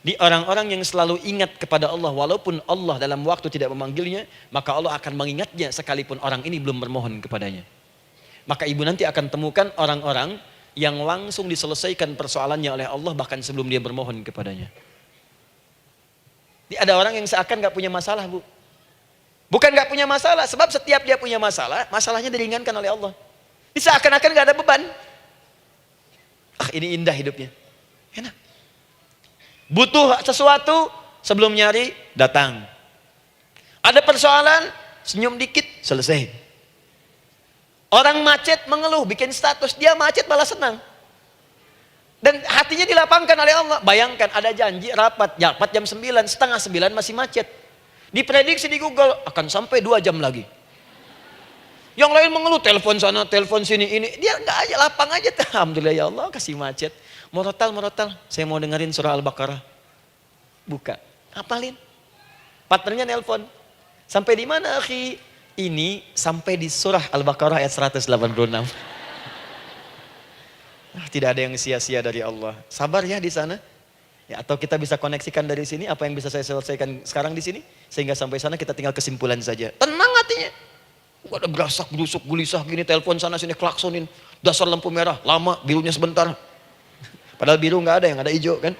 Di orang-orang yang selalu ingat kepada Allah, walaupun Allah dalam waktu tidak memanggilnya, maka Allah akan mengingatnya sekalipun orang ini belum bermohon kepadanya. Maka ibu nanti akan temukan orang-orang yang langsung diselesaikan persoalannya oleh Allah bahkan sebelum dia bermohon kepadanya. Ada orang yang seakan gak punya masalah Bu. Bukan gak punya masalah, sebab setiap dia punya masalah, masalahnya diringankan oleh Allah. Seakan-akan gak ada beban. Ah, ini indah hidupnya. Enak. Butuh sesuatu, sebelum nyari, datang. Ada persoalan, senyum dikit, selesai. Orang macet mengeluh, bikin status, dia macet malah senang. Dan hatinya dilapangkan oleh Allah. Bayangkan ada janji rapat jam 9, setengah 9 masih macet. Diprediksi di Google, akan sampai 2 jam lagi. Yang lain mengeluh, telepon sana, telepon sini, ini. Dia enggak aja, lapang aja. Alhamdulillah ya Allah, kasih macet. Murotal, saya mau dengerin surah Al-Baqarah. Buka, hafalin. Partnernya nelpon. Sampai di mana akhi? Ini sampai di surah Al-Baqarah ayat 186. Tidak ada yang sia-sia dari Allah. Sabar ya di sana. Ya, atau kita bisa koneksikan dari sini, apa yang bisa saya selesaikan sekarang di sini. Sehingga sampai sana kita tinggal kesimpulan saja. Tenang hatinya. Gak ada gerasak, gerusuk, gelisah gini, telepon sana sini, klaksonin. Dasar lampu merah, lama, birunya sebentar. Padahal biru gak ada, yang ada hijau kan.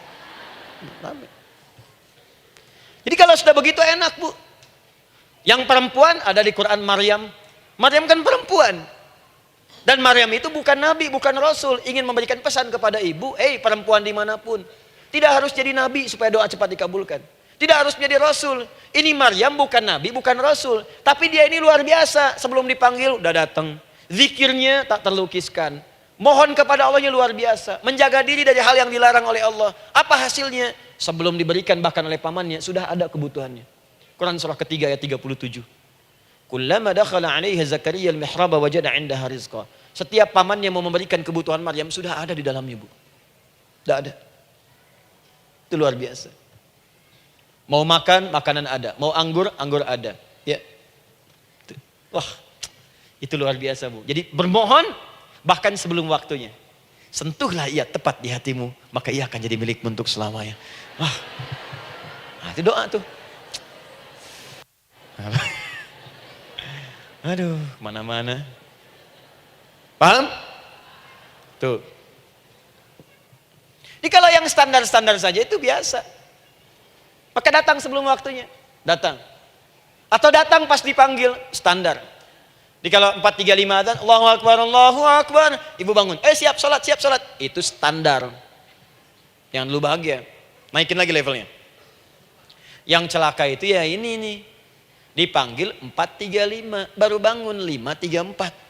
Jadi kalau sudah begitu enak Bu. Yang perempuan ada di Quran Maryam. Maryam kan perempuan. Dan Maryam itu bukan nabi, bukan rasul. Ingin memberikan pesan kepada ibu, perempuan dimanapun. Tidak harus jadi nabi supaya doa cepat dikabulkan. Tidak harus menjadi rasul. Ini Maryam bukan nabi, bukan rasul. Tapi dia ini luar biasa. Sebelum dipanggil udah datang. Zikirnya tak terlukiskan. Mohon kepada Allahnya luar biasa. Menjaga diri dari hal yang dilarang oleh Allah. Apa hasilnya? Sebelum diberikan bahkan oleh pamannya, sudah ada kebutuhannya. Quran surah ketiga ayat 37. Kullama dakhala 'alaiha Zakaria al-mihraba wajada 'indaha rizqa. Setiap pamannya mau memberikan kebutuhan Maryam sudah ada di dalamnya, Bu. Sudah ada. Itu luar biasa. Mau makan, makanan ada. Mau anggur, anggur ada. Ya. Wah, itu luar biasa Bu. Jadi bermohon bahkan sebelum waktunya. Sentuhlah ia tepat di hatimu, maka ia akan jadi milikmu untuk selamanya. Wah, nah, itu doa tuh. Aduh, mana-mana. Paham? Tuh. Jadi kalau yang standar-standar saja itu biasa. Maka datang sebelum waktunya. Datang. Atau datang pas dipanggil. Standar. Jadi kalau 4.35 adzan, Allahu Akbar, Allahu Akbar. Ibu bangun. Siap sholat, siap sholat. Itu standar. Yang dulu bahagia. Naikin lagi levelnya. Yang celaka itu ya ini nih. Dipanggil 4.35. Baru bangun 5.34.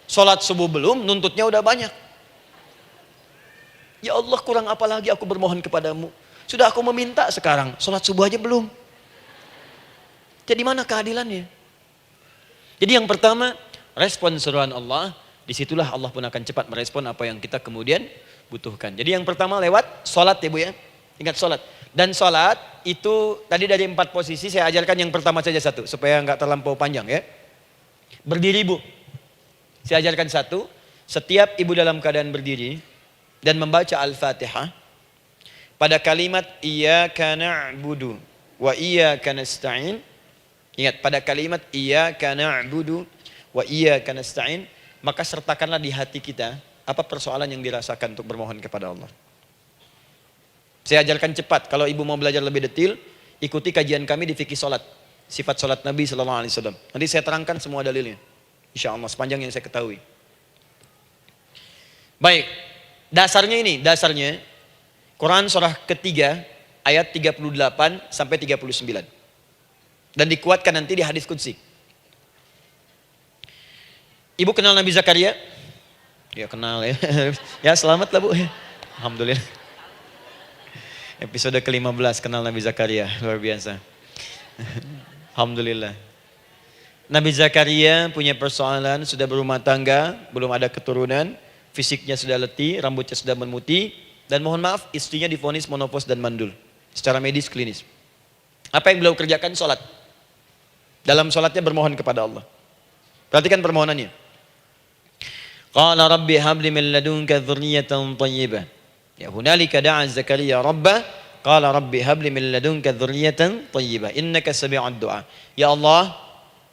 Sholat subuh belum, nuntutnya udah banyak. Ya Allah, kurang apa lagi aku bermohon kepadamu. Sudah aku meminta sekarang, sholat subuh aja belum. Jadi mana keadilannya? Jadi yang pertama, respon seruan Allah. Disitulah Allah pun akan cepat merespon apa yang kita kemudian butuhkan. Jadi yang pertama lewat sholat ya Bu ya. Ingat sholat. Dan sholat itu tadi dari 4 posisi saya ajarkan yang pertama saja satu. Supaya nggak terlampau panjang ya. Berdiri Bu. Saya ajarkan satu. Setiap ibu dalam keadaan berdiri. dan membaca Al-Fatihah pada kalimat iyyaka na'budu wa iyyaka nasta'in. Ingat, pada kalimat iyyaka na'budu wa iyyaka nasta'in, maka sertakanlah di hati kita apa persoalan yang dirasakan untuk bermohon kepada Allah. Saya ajarkan cepat, kalau ibu mau belajar lebih detail, ikuti kajian kami di fikih salat, sifat salat Nabi sallallahu alaihi wasallam. Nanti saya terangkan semua dalilnya, insyaallah sepanjang yang saya ketahui. Baik, dasarnya Quran surah ketiga ayat 38 sampai 39. Dan dikuatkan nanti di hadis qudsi. Ibu kenal Nabi Zakaria? Ya kenal ya. Ya selamat lah Bu. Alhamdulillah. Episode ke-15 kenal Nabi Zakaria, luar biasa. Alhamdulillah. Nabi Zakaria punya persoalan, sudah berumah tangga, belum ada keturunan, fisiknya sudah letih, rambutnya sudah memutih, dan mohon maaf istrinya divonis menopause dan mandul secara medis klinis. Apa yang beliau kerjakan? Sholat. Dalam sholatnya bermohon kepada Allah. Perhatikan permohonannya. Qala rabbi habli min ladunka dzurriyyatan thayyibah. Ya hunalika da'a Zakaria rabbah qala rabbi habli min ladunka dzurriyyatan thayyibah innaka sami'ud du'a. Ya Allah,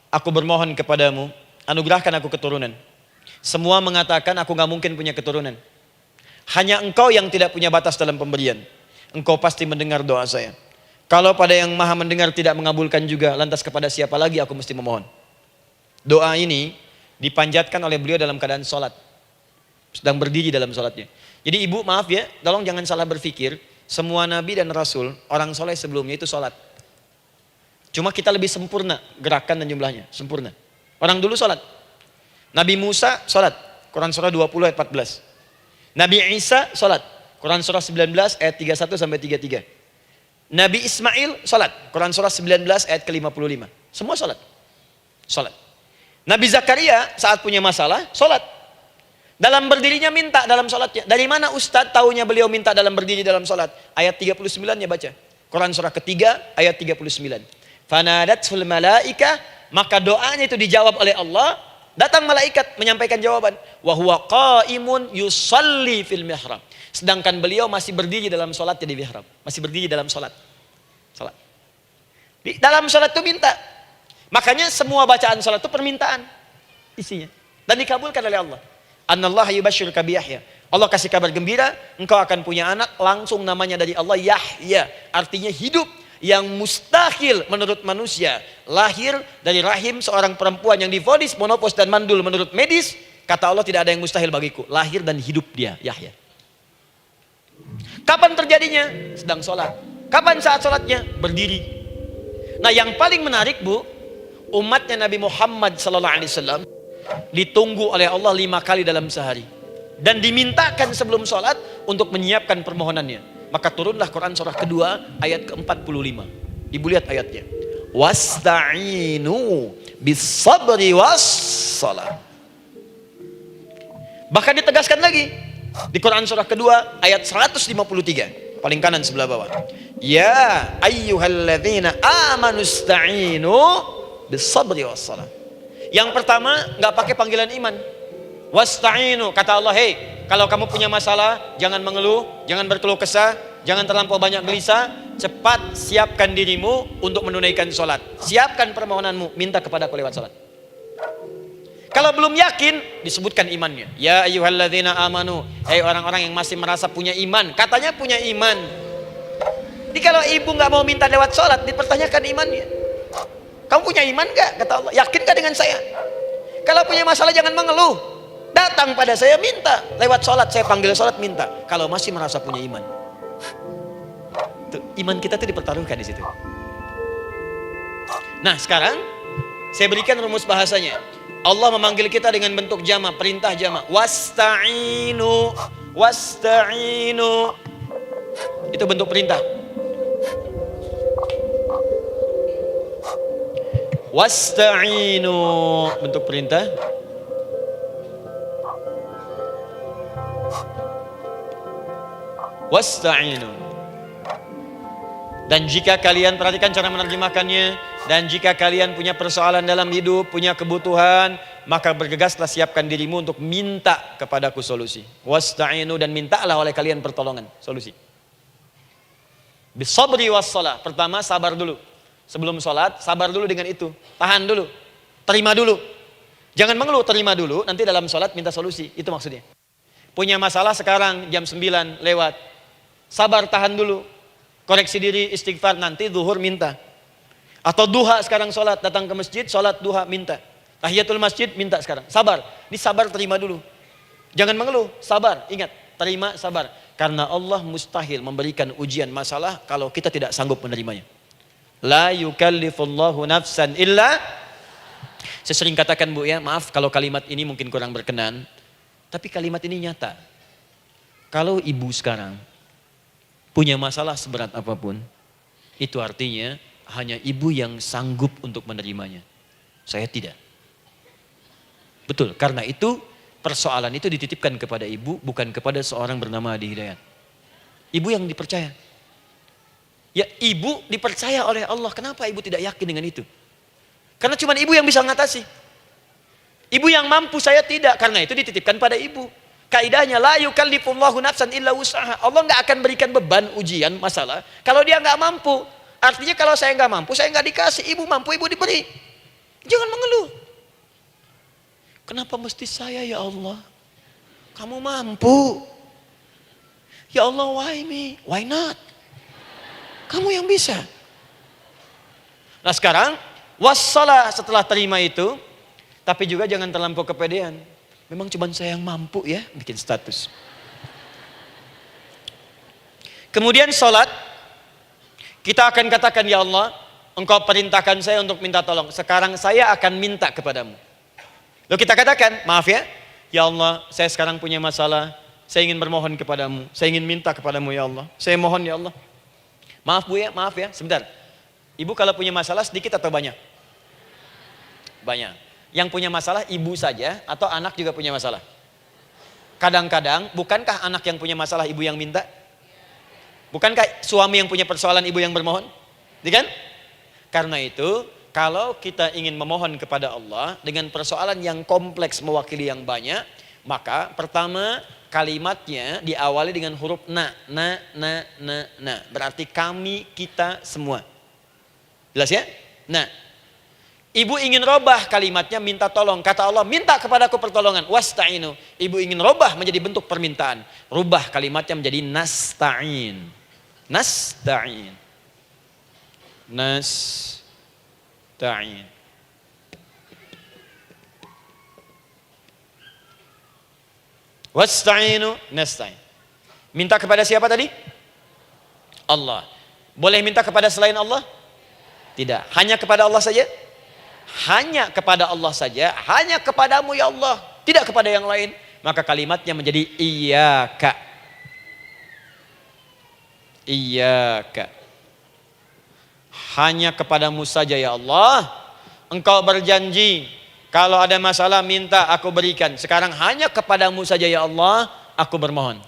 aku bermohon kepadamu, anugerahkan aku keturunan. Semua mengatakan aku gak mungkin punya keturunan. Hanya engkau yang tidak punya batas dalam pemberian. Engkau pasti mendengar doa saya. Kalau pada yang maha mendengar tidak mengabulkan juga, lantas kepada siapa lagi aku mesti memohon? Doa ini dipanjatkan oleh beliau dalam keadaan sholat. Sedang berdiri dalam sholatnya. Jadi ibu maaf ya, tolong jangan salah berpikir. Semua nabi dan rasul, orang soleh sebelumnya itu sholat. Cuma kita lebih sempurna gerakan dan jumlahnya, sempurna. Orang dulu sholat. Nabi Musa sholat, Quran surah 20 ayat 14. Nabi Isa sholat, Quran surah 19 ayat 31 sampai 33. Nabi Ismail sholat, Quran surah 19 ayat ke-55. Semua sholat. Sholat. Nabi Zakaria saat punya masalah, sholat. Dalam berdirinya minta dalam sholatnya. Dari mana Ustadz tahunya beliau minta dalam berdiri dalam sholat? Ayat 39-nya baca. Quran surah ketiga ayat 39. Fanadatul malaika, maka doanya itu dijawab oleh Allah. Datang malaikat menyampaikan jawaban. Wa huwa qaimun yusalli fil mihrab. Sedangkan beliau masih berdiri dalam sholatnya di mihrab. Masih berdiri dalam sholat. Sholat. Di dalam sholat itu minta. Makanya semua bacaan sholat itu permintaan isinya. Dan dikabulkan oleh Allah. Annallaha yubashshiruka bi Yahya. Allah kasih kabar gembira, engkau akan punya anak, langsung namanya dari Allah Yahya. Artinya hidup. Yang mustahil menurut manusia, lahir dari rahim seorang perempuan yang divonis menopause dan mandul menurut medis, kata Allah tidak ada yang mustahil bagiku, lahir dan hidup dia, Yahya. Kapan terjadinya? Sedang sholat. Kapan saat sholatnya? Berdiri. Nah yang paling menarik Bu, umatnya Nabi Muhammad SAW ditunggu oleh Allah 5 kali dalam sehari, dan dimintakan sebelum sholat untuk menyiapkan permohonannya. Maka turunlah Quran surah kedua ayat ke-45. Ibu lihat ayatnya. Wasta'inu bis-sabri was-salat. Bahkan ditegaskan lagi di Quran surah kedua ayat 153. Paling kanan sebelah bawah. Ya ayyuhalladzina amanu ista'inu bis-sabri was-salat. Yang pertama enggak pakai panggilan iman. Wasta'inu, kata Allah, hey, kalau kamu punya masalah, jangan mengeluh, jangan berkeluh kesah, jangan terlampau banyak gelisah, cepat siapkan dirimu untuk menunaikan sholat. Siapkan permohonanmu, minta kepada aku lewat sholat. Kalau belum yakin, disebutkan imannya. Ya ayyuhalladzina amanu, hey orang-orang yang masih merasa punya iman, katanya punya iman. Jadi kalau ibu nggak mau minta lewat sholat, dipertanyakan imannya. Kamu punya iman nggak? Kata Allah, yakin nggak dengan saya? Kalau punya masalah jangan mengeluh. Datang pada saya minta lewat sholat, saya panggil sholat minta. Kalau masih merasa punya iman, tuh, iman kita tuh dipertaruhkan di situ. Nah sekarang saya berikan rumus bahasanya. Allah memanggil kita dengan bentuk jama, perintah jama. Wasta'inu, wasta'inu. Itu bentuk perintah. Wasta'inu, bentuk perintah. Wasta'inu. Dan jika kalian, perhatikan cara menerjemahkannya, dan jika kalian punya persoalan dalam hidup, punya kebutuhan, maka bergegaslah siapkan dirimu untuk minta kepadaku solusi. Wasta'inu, dan mintalah oleh kalian pertolongan, solusi. Bisabri wassalah. Pertama, sabar dulu. Sebelum sholat, sabar dulu dengan itu. Tahan dulu. Terima dulu. Jangan mengeluh, terima dulu. Nanti dalam sholat minta solusi. Itu maksudnya. Punya masalah sekarang jam 9 lewat. Sabar, tahan dulu. Koreksi diri, istighfar. Nanti zuhur minta. Atau duha sekarang sholat. Datang ke masjid, sholat duha minta. Tahiyatul masjid minta sekarang. Sabar. Ini sabar, terima dulu. Jangan mengeluh. Sabar. Ingat. Terima, sabar. Karena Allah mustahil memberikan ujian masalah kalau kita tidak sanggup menerimanya. La yukallifullahu nafsan illa. Saya sering katakan Bu ya, maaf kalau kalimat ini mungkin kurang berkenan, tapi kalimat ini nyata. Kalau ibu sekarang punya masalah seberat apapun, itu artinya hanya ibu yang sanggup untuk menerimanya. Saya tidak. Betul, karena itu persoalan itu dititipkan kepada ibu, bukan kepada seorang bernama Adi Hidayat. Ibu yang dipercaya. Ya, ibu dipercaya oleh Allah. Kenapa ibu tidak yakin dengan itu? Karena cuma ibu yang bisa mengatasi. Ibu yang mampu, saya tidak. Karena itu dititipkan pada ibu. Kaidahnya, la yukallifullahu nafsan illa wus'aha. Allah nggak akan berikan beban, ujian, masalah kalau dia nggak mampu. Artinya kalau saya nggak mampu, saya nggak dikasih. Ibu mampu, ibu diberi. Jangan mengeluh. Kenapa mesti saya ya Allah? Kamu mampu. Ya Allah, why me? Why not? Kamu yang bisa. Nah sekarang, wassalah, setelah terima itu, tapi juga jangan terlampau kepedean. Memang cuma saya yang mampu ya, bikin status. Kemudian sholat, kita akan katakan, ya Allah, Engkau perintahkan saya untuk minta tolong. Sekarang saya akan minta kepadamu. Lalu kita katakan, maaf ya Allah, saya sekarang punya masalah, saya ingin bermohon kepadamu, saya ingin minta kepadamu ya Allah. Saya mohon ya Allah. Maaf Bu ya, maaf ya, sebentar. Ibu kalau punya masalah sedikit atau banyak? Banyak. Yang punya masalah ibu saja atau anak juga punya masalah? Kadang-kadang, bukankah anak yang punya masalah ibu yang minta? Bukankah suami yang punya persoalan ibu yang bermohon? Kan? Karena itu, kalau kita ingin memohon kepada Allah dengan persoalan yang kompleks mewakili yang banyak, maka pertama kalimatnya diawali dengan huruf na. Berarti kami, kita, semua. Jelas ya? Nah, ibu ingin robah kalimatnya minta tolong. Kata Allah, minta kepadaku pertolongan. Wasta'inu. Ibu ingin robah menjadi bentuk permintaan. Rubah kalimatnya menjadi nasta'in. Nasta'in. Nasta'in. Wasta'inu nasta'in. Minta kepada siapa tadi? Allah. Boleh minta kepada selain Allah? Tidak. Hanya kepada Allah saja? Hanya kepada Allah saja. Hanya kepadamu ya Allah. Tidak kepada yang lain. Maka kalimatnya menjadi iyyaka. Iyyaka. Hanya kepadamu saja ya Allah. Engkau berjanji, kalau ada masalah minta aku berikan. Sekarang hanya kepadamu saja ya Allah, aku bermohon.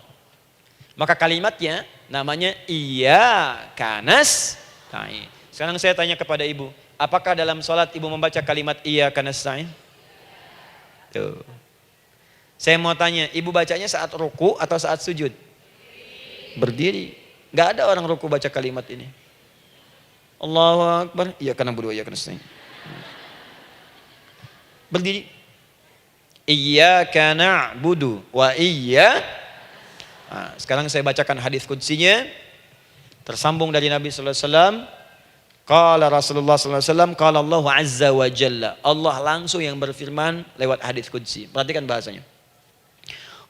Maka kalimatnya namanya iyyaka nasta'in. Sekarang saya tanya kepada ibu, apakah dalam sholat ibu membaca kalimat iyyaka nasta'in? Tuh. Saya mau tanya, ibu bacanya saat ruku atau saat sujud? Berdiri. Gak ada orang ruku baca kalimat ini. Allahu Akbar, iyyaka na'budu wa iyyaka nasta'in. Berdiri. Iyyaka na'budu wa sekarang saya bacakan hadis qudsinya. Tersambung dari Nabi sallallahu alaihi wasallam. Qala Rasulullah sallallahu alaihi wasallam, qala Allah azza wa jalla. Allah langsung yang berfirman lewat hadis qudsi. Perhatikan bahasanya.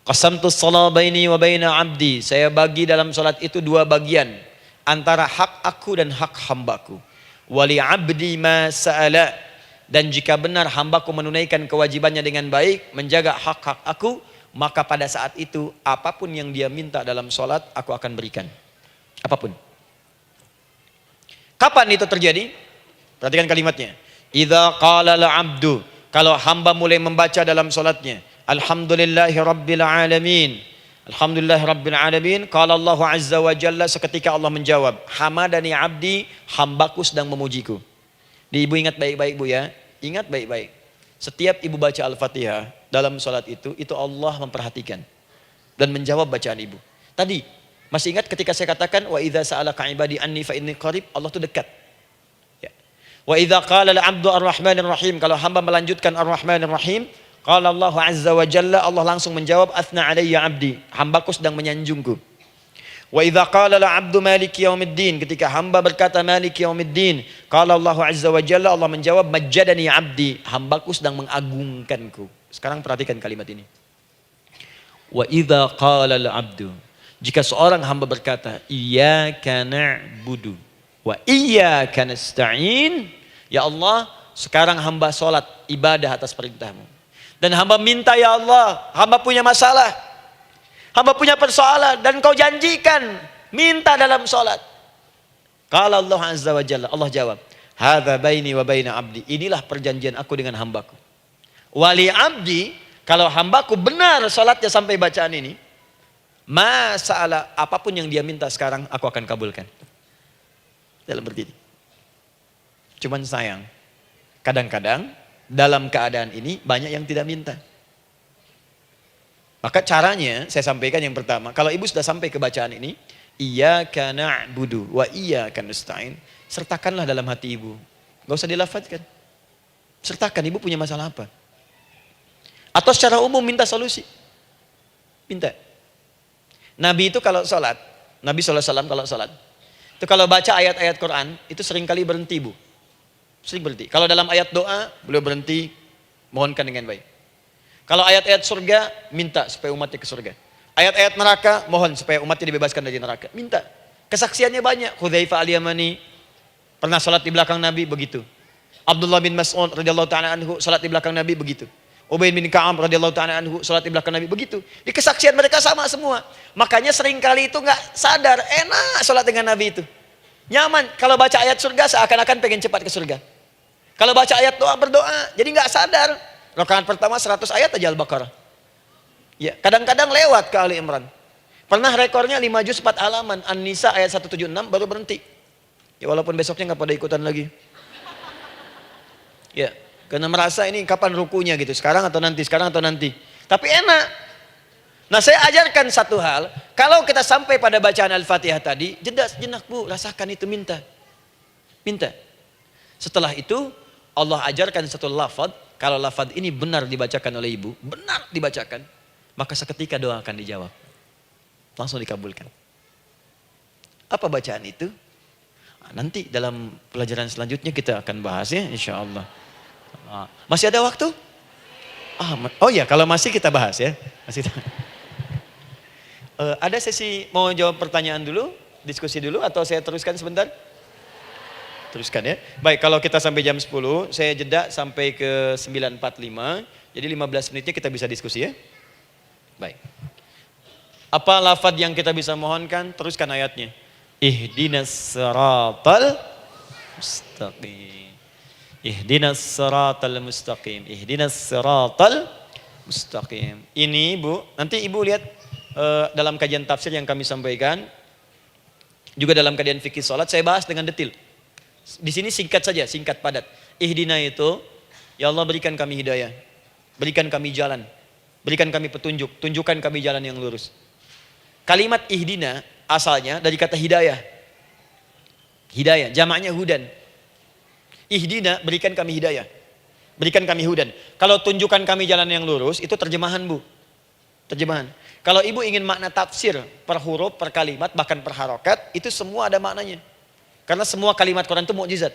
Qasamtus shalah baini wa baina 'abdi. Saya bagi dalam salat itu dua bagian, antara hak aku dan hak hambaku. Wali 'abdi ma sa'ala. Dan jika benar hambaku menunaikan kewajibannya dengan baik, menjaga hak-hak aku, maka pada saat itu apapun yang dia minta dalam sholat, aku akan berikan. Apapun. Kapan itu terjadi? Perhatikan kalimatnya. Idza qala al-'abdu, kalau hamba mulai membaca dalam sholatnya, Alhamdulillahi Rabbil Alamin. Alhamdulillahi Rabbil Alamin. Qala Allah Azza wa Jalla, seketika Allah menjawab, Hamadani abdi, hambaku sedang memujiku. Ibu ingat baik-baik Bu ya. Ingat baik-baik. Setiap ibu baca Al-Fatihah dalam sholat itu Allah memperhatikan dan menjawab bacaan ibu. Tadi, masih ingat ketika saya katakan, wa idza sa'alaka ibadi anni fa inni qarib, Allah itu dekat. Ya. Wa idza qala al-'abdu ar-rahmanir rahim, kalau hamba melanjutkan ar-rahmanir rahim, qala Allah azza wa jalla, Allah langsung menjawab, athna alayya 'abdi, hambaku sedang menyanjungku. Wa idza qala al-'abdu maliki yaumiddin, ketika hamba berkata maliki yaumiddin, qala Allah azza wa jalla, Allah menjawab majjadani 'abdi, hambaku sedang mengagungkanku. Sekarang perhatikan kalimat ini. Wa idza qala al-'abdu, jika seorang hamba berkata iyyaka na'budu wa iyyaka nasta'in, ya Allah, sekarang hamba salat ibadah atas perintahmu. Dan hamba minta, ya Allah, hamba punya masalah, hamba punya persoalan, dan kau janjikan minta dalam salat. Qala Allah azza wa jalla, Allah jawab, hadza baini wa baina 'abdi, inilah perjanjian aku dengan hambaku. Wali 'abdi, kalau hambaku benar salatnya sampai bacaan ini, masalah apapun yang dia minta sekarang aku akan kabulkan. Dalam berdiri. Cuman sayang, kadang-kadang dalam keadaan ini banyak yang tidak minta. Maka caranya saya sampaikan yang pertama, kalau ibu sudah sampai ke bacaan ini, iyyaka na'budu wa iyyaka nasta'in, sertakanlah dalam hati ibu. Gak usah dilafadzkan. Sertakan ibu punya masalah apa. Atau secara umum minta solusi. Minta. Nabi itu kalau sholat, Nabi SAW kalau sholat, itu kalau baca ayat-ayat Quran, itu seringkali berhenti bu. Sering berhenti. Kalau dalam ayat doa, beliau berhenti, mohonkan dengan baik. Kalau ayat-ayat surga, minta supaya umatnya ke surga. Ayat-ayat neraka, mohon supaya umatnya dibebaskan dari neraka. Minta. Kesaksiannya banyak. Hudzaifah al-Yamani pernah sholat di belakang Nabi, begitu. Abdullah bin Mas'ud radhiyallahu ta'ala anhu sholat di belakang Nabi, begitu. Ubay bin Ka'ab radhiyallahu ta'ala anhu salat di belakang Nabi, begitu. Di kesaksian mereka sama semua. Makanya seringkali itu nggak sadar, enak salat dengan Nabi itu. Nyaman. Kalau baca ayat surga seakan-akan pengen cepat ke surga. Kalau baca ayat doa berdoa, jadi nggak sadar. Rakaat pertama 100 ayat aja Al-Baqarah. Ya, kadang-kadang lewat ke Ali Imran. Pernah rekornya 5 juz 4 halaman, An-Nisa ayat 176 baru berhenti. Ya walaupun besoknya nggak pada ikutan lagi. Ya. Karena merasa ini kapan rukunya gitu, sekarang atau nanti, sekarang atau nanti. Tapi enak. Nah saya ajarkan satu hal, kalau kita sampai pada bacaan Al-Fatihah tadi, jeda sejenak bu, rasakan itu, minta. Minta. Setelah itu Allah ajarkan satu lafaz, kalau lafaz ini benar dibacakan oleh ibu, benar dibacakan, maka seketika doa akan dijawab. Langsung dikabulkan. Apa bacaan itu? Nah, nanti dalam pelajaran selanjutnya kita akan bahas ya insya Allah. Masih ada waktu? Oh ya, kalau masih kita bahas ya. Masih. Ada sesi mau jawab pertanyaan dulu, diskusi dulu, atau saya teruskan sebentar? Teruskan ya. Baik, kalau kita sampai jam 10, saya jeda sampai ke 9.45. Jadi 15 menitnya kita bisa diskusi ya. Baik. Apa lafaz yang kita bisa mohonkan? Teruskan ayatnya. Ihdinas siratal mustaqim. Ihdinas siratal mustaqim. Ihdinas siratal mustaqim. Ini Bu, nanti Ibu lihat dalam kajian tafsir yang kami sampaikan, juga dalam kajian fikih salat saya bahas dengan detail. Di sini singkat saja, singkat padat. Ihdina itu, ya Allah berikan kami hidayah, berikan kami jalan, berikan kami petunjuk, tunjukkan kami jalan yang lurus. Kalimat ihdina asalnya dari kata hidayah. Hidayah, jamaknya hudan. Ihdina, berikan kami hidayah. Berikan kami hudan. Kalau tunjukkan kami jalan yang lurus, itu terjemahan Bu. Terjemahan. Kalau ibu ingin makna tafsir per huruf, per kalimat, bahkan per harokat, itu semua ada maknanya. Karena semua kalimat Quran itu mukjizat.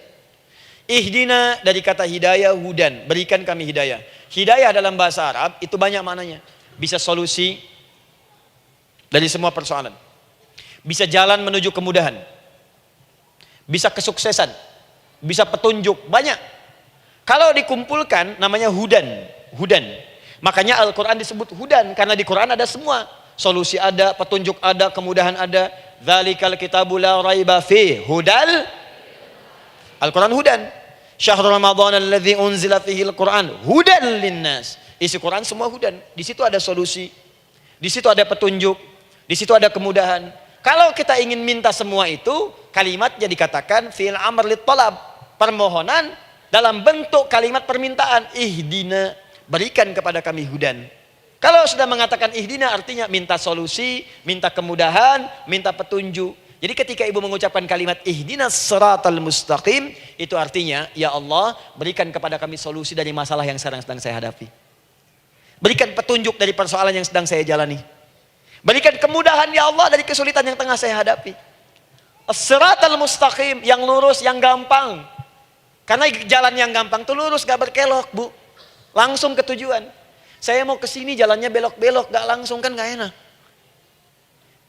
Ihdina dari kata hidayah, hudan. Berikan kami hidayah. Hidayah dalam bahasa Arab itu banyak maknanya. Bisa solusi dari semua persoalan. Bisa jalan menuju kemudahan. Bisa kesuksesan. Bisa petunjuk, banyak. Kalau dikumpulkan namanya hudan. Hudan. Makanya Al-Quran disebut hudan, karena di Quran ada semua. Solusi ada, petunjuk ada, kemudahan ada. Dzalikal kitabu la raiba fi hudal. Al-Quran hudan. Syahrul Ramadan alladzi unzila fihi al-Quran hudan linnas. Isi Quran semua hudan. Di situ ada solusi. Di situ ada petunjuk. Di situ ada kemudahan. Kalau kita ingin minta semua itu, kalimatnya dikatakan fi'il amr lit talab, permohonan dalam bentuk kalimat permintaan, ihdina, berikan kepada kami hudan. Kalau sudah mengatakan ihdina artinya minta solusi, minta kemudahan, minta petunjuk. Jadi ketika ibu mengucapkan kalimat ihdinas siratal mustaqim, itu artinya, ya Allah, berikan kepada kami solusi dari masalah yang sedang saya hadapi. Berikan petunjuk dari persoalan yang sedang saya jalani. Berikan kemudahan ya Allah dari kesulitan yang tengah saya hadapi. As-siratal mustaqim, yang lurus, yang gampang. Karena jalan yang gampang itu lurus, gak berkelok, Bu. Langsung ke tujuan. Saya mau ke sini jalannya belok-belok, gak langsung kan gak enak.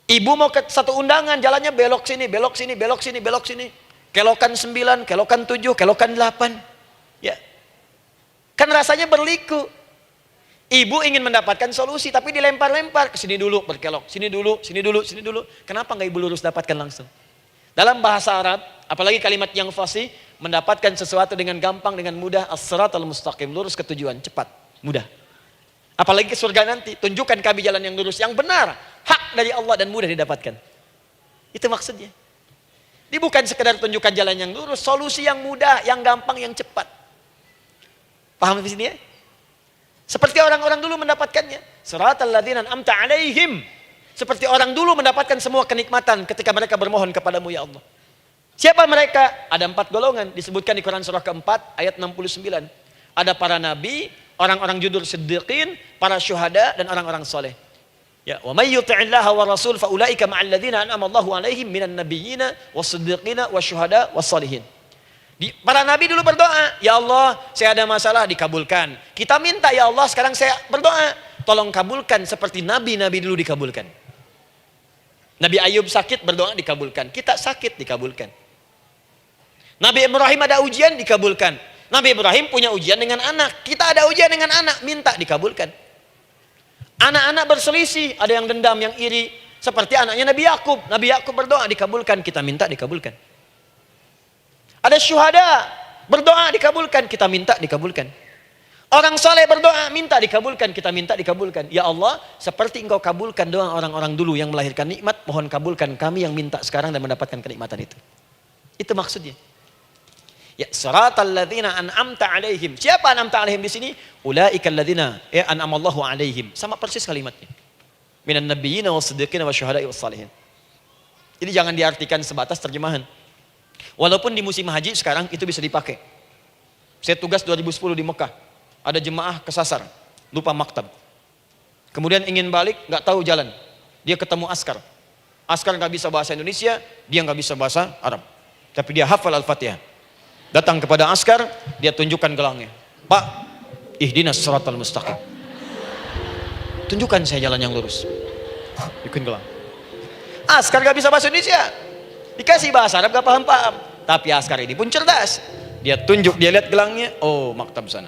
Ibu mau ke satu undangan, jalannya belok sini, belok sini, belok sini, belok sini. Kelokan 9, kelokan 7, kelokan 8. Ya. Kan rasanya berliku. Ibu ingin mendapatkan solusi, tapi dilempar-lempar. Ke sini dulu, berkelok. Sini dulu, sini dulu, sini dulu. Kenapa nggak ibu lurus dapatkan langsung? Dalam bahasa Arab, apalagi kalimat yang fasih, mendapatkan sesuatu dengan gampang, dengan mudah. As-siratal mustaqim, lurus ke tujuan, cepat, mudah. Apalagi ke surga nanti, tunjukkan kami jalan yang lurus, yang benar, hak dari Allah dan mudah didapatkan. Itu maksudnya. Ini bukan sekedar tunjukkan jalan yang lurus, solusi yang mudah, yang gampang, yang cepat. Paham di sini ya? Seperti orang-orang dulu mendapatkannya. Siratal ladzina an'amta 'alaihim. Seperti orang dulu mendapatkan semua kenikmatan ketika mereka bermohon kepadamu ya Allah. Siapa mereka? Ada 4 golongan disebutkan di Quran surah keempat ayat 69. Ada para nabi, orang-orang jujur siddiqin, para syuhada dan orang-orang soleh. Ya, wa may yuti'illaha wa rasul fa ulaika ma'al ladzina an'ama Allahu 'alaihim minan nabiyyina was-siddiqina wasyuhada was-shalihin. Para nabi dulu berdoa, ya Allah, saya ada masalah, dikabulkan. Kita minta ya Allah, sekarang saya berdoa, tolong kabulkan seperti nabi-nabi dulu dikabulkan. Nabi Ayub sakit, berdoa dikabulkan. Kita sakit, dikabulkan. Nabi Ibrahim ada ujian, dikabulkan. Nabi Ibrahim punya ujian dengan anak. Kita ada ujian dengan anak, minta dikabulkan. Anak-anak berselisih, ada yang dendam, yang iri. Seperti anaknya Nabi Yakub. Nabi Yakub berdoa, dikabulkan. Kita minta, dikabulkan. Ada syuhada, berdoa, dikabulkan. Kita minta, dikabulkan. Orang soleh berdoa, minta dikabulkan, kita minta dikabulkan. Ya Allah, seperti engkau kabulkan doa orang-orang dulu yang melahirkan nikmat, mohon kabulkan kami yang minta sekarang dan mendapatkan kenikmatan itu. Itu maksudnya. Ya, siratal ladzina an'amta 'alaihim. Siapa an'amta 'alaihim di sini? Ulaikal ladzina an'amallahu 'alaihim. Sama persis kalimatnya. Minan nabiyyina was-siddiqina wasyuhada'i was-shalihin. Jadi jangan diartikan sebatas terjemahan. Walaupun di musim haji sekarang itu bisa dipakai. Saya tugas 2010 di Mekah. Ada jemaah kesasar, lupa maktab. Kemudian ingin balik, nggak tahu jalan. Dia ketemu askar. Askar nggak bisa bahasa Indonesia, dia nggak bisa bahasa Arab. Tapi dia hafal Al-Fatihah. Datang kepada askar, dia tunjukkan gelangnya. Pak, ihdinas siratal mustaqim. Tunjukkan saya jalan yang lurus. Bikin gelang. Askar nggak bisa bahasa Indonesia. Dikasih bahasa Arab nggak paham-paham. Tapi askar ini pun cerdas. Dia tunjuk, dia lihat gelangnya. Oh, maktab sana.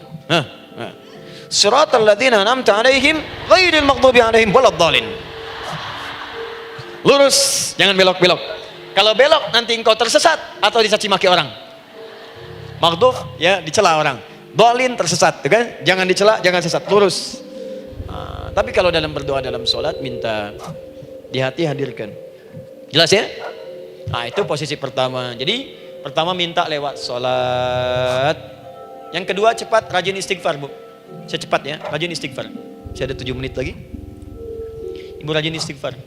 Siratal ladzina an'amta 'alaihim ghairil maghdubi 'alaihim waladdallin. Lurus, jangan belok-belok. Kalau belok nanti engkau tersesat atau dicaci maki orang. Maghdub ya dicela orang. Dhalin tersesat, kan? Jangan dicela, jangan sesat, lurus. Tapi kalau dalam berdoa dalam sholat minta di hati hadirkan. Jelas ya? Itu posisi pertama. Jadi pertama minta lewat sholat. Yang kedua cepat rajin istighfar, Bu. Saya cepat ya, rajin istighfar. Saya ada 7 menit lagi. Ibu rajin istighfar.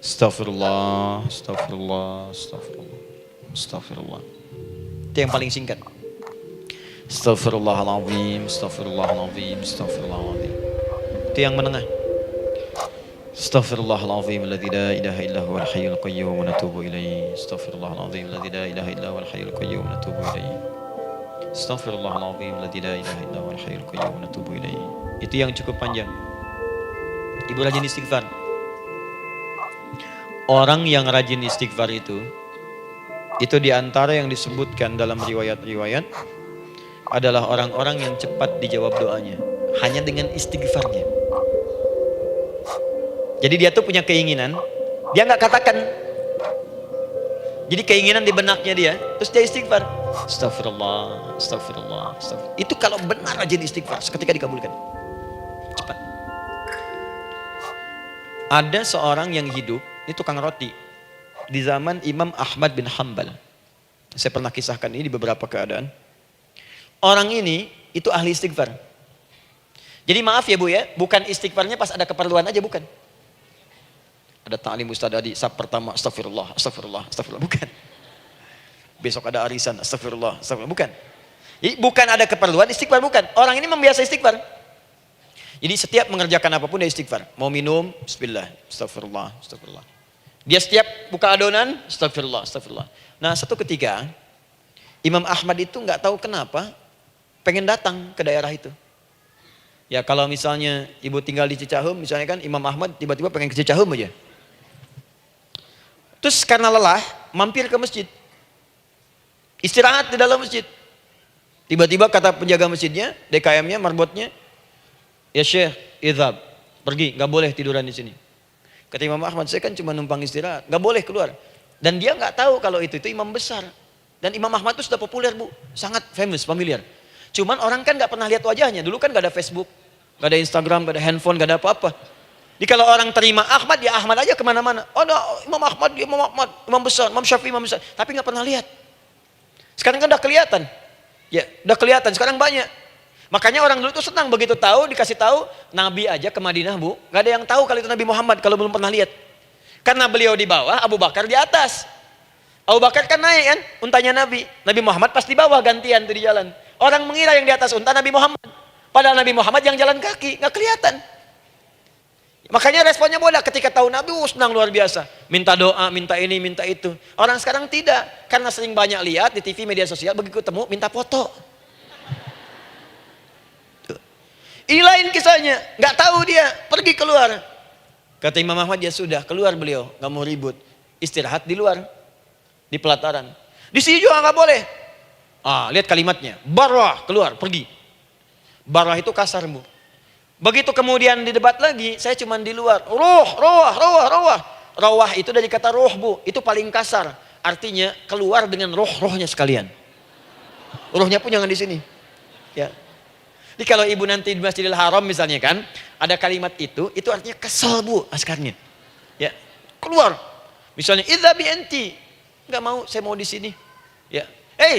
Astagfirullah, astagfirullah, astagfirullah, astagfirullah. Itu yang paling singkat. Astagfirullahaladzim, astagfirullahaladzim, astagfirullahaladzim. Itu yang menengah. Astaghfirullahaladzim alladzi la ilaha illa huwal hayyul qayyum wa natubu ilaihi. Astaghfirullahaladzim alladzi la ilaha illa huwal hayyul qayyum wa natubu ilaihi. Astaghfirullahaladzim alladzi la ilaha illa huwal hayyul qayyum wa natubu ilaihi. Itu yang cukup panjang. Ibu rajin istighfar. Orang yang rajin istighfar itu diantara yang disebutkan dalam riwayat-riwayat adalah orang-orang yang cepat dijawab doanya hanya dengan istighfarnya. Jadi dia tuh punya keinginan, dia nggak katakan. Jadi keinginan di benaknya dia, terus dia istighfar. Astagfirullah, astagfirullah, astagfirullah. Itu kalau benar rajin istighfar, seketika dikabulkan. Cepat. Ada seorang yang hidup, ini tukang roti, di zaman Imam Ahmad bin Hanbal. Saya pernah kisahkan ini di beberapa keadaan. Orang ini itu ahli istighfar. Jadi maaf ya Bu ya, bukan istighfarnya pas ada keperluan aja, bukan. Ada ta'lim Ustaz Adi, sab pertama astagfirullah, astagfirullah, astagfirullah, bukan. Besok ada arisan, astagfirullah, astagfirullah, bukan. Jadi bukan ada keperluan istighfar, bukan. Orang ini membiasa istighfar. Jadi setiap mengerjakan apapun dia istighfar. Mau minum, bismillah, astagfirullah, astagfirullah. Dia setiap buka adonan, astagfirullah, astagfirullah. Nah satu ketika, Imam Ahmad itu nggak tahu kenapa pengen datang ke daerah itu. Ya kalau misalnya ibu tinggal di Cicahem, misalnya kan Imam Ahmad tiba-tiba pengen ke Cicahem aja. Terus karena lelah, mampir ke masjid. Istirahat di dalam masjid. Tiba-tiba kata penjaga masjidnya, DKM-nya, marbotnya, ya Syekh, idhab, pergi, nggak boleh tiduran di sini. Kata Imam Ahmad, saya kan cuma numpang istirahat, nggak boleh keluar. Dan dia nggak tahu kalau itu imam besar. Dan Imam Ahmad itu sudah populer Bu, sangat famous, familiar. Cuman orang kan nggak pernah lihat wajahnya. Dulu kan nggak ada Facebook, nggak ada Instagram, nggak ada handphone, nggak ada apa-apa. Jadi kalau orang terima Ahmad, ya Ahmad aja kemana-mana. Oh, no, Imam Ahmad, Imam besar, Imam Syafi'i, Imam besar. Tapi nggak pernah lihat. Sekarang kan udah kelihatan. Ya, udah kelihatan. Sekarang banyak. Makanya orang dulu tuh senang begitu tahu, dikasih tahu Nabi aja ke Madinah Bu, nggak ada yang tahu kalau itu Nabi Muhammad kalau belum pernah lihat. Karena beliau di bawah, Abu Bakar di atas. Abu Bakar kan naik kan, untanya Nabi. Nabi Muhammad pas di bawah gantian tuh di jalan. Orang mengira yang di atas unta Nabi Muhammad. Padahal Nabi Muhammad yang jalan kaki, nggak kelihatan. Makanya responnya bola ketika tahu Nabi, senang luar biasa. Minta doa, minta ini, minta itu. Orang sekarang tidak, karena sering banyak lihat di TV, media sosial, begitu ketemu minta foto. Ini lain kisahnya, nggak tahu dia, pergi keluar. Kata Imam Ahmad, ya sudah, keluar beliau, nggak mau ribut. Istirahat di luar, di pelataran. Di sini juga nggak boleh. Ah, lihat kalimatnya, barwah, keluar, pergi. Barwah itu kasar Bu. Begitu kemudian di debat lagi, saya cuma di luar. Rawah itu dari kata roh Bu, itu paling kasar. Artinya keluar dengan roh-rohnya sekalian. Rohnya pun jangan di sini. Ya. Jadi kalau ibu nanti di Masjidil Haram misalnya kan, ada kalimat itu artinya kesel Bu askarnya. Ya, keluar. Misalnya idzabi enti, nggak mau, saya mau di sini. Ya,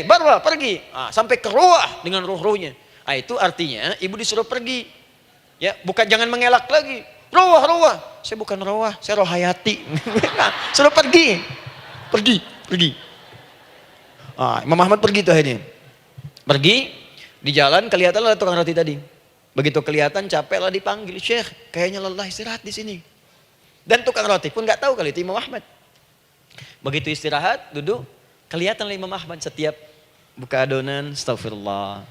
barwa pergi, sampai ke ruah dengan roh-rohnya. Itu artinya ibu disuruh pergi. Ya, bukan jangan mengelak lagi. Ruah. Saya bukan ruah, saya rohayati. Suruh pergi. Pergi. Imam Ahmad pergi tuh akhirnya. Pergi, di jalan kelihatan lah tukang roti tadi. Begitu kelihatan capek lah dipanggil, Syekh, kayaknya lelah istirahat di sini. Dan tukang roti pun nggak tahu kali itu Imam Ahmad. Begitu istirahat, duduk, kelihatan lah Imam Ahmad setiap buka adonan, astagfirullah.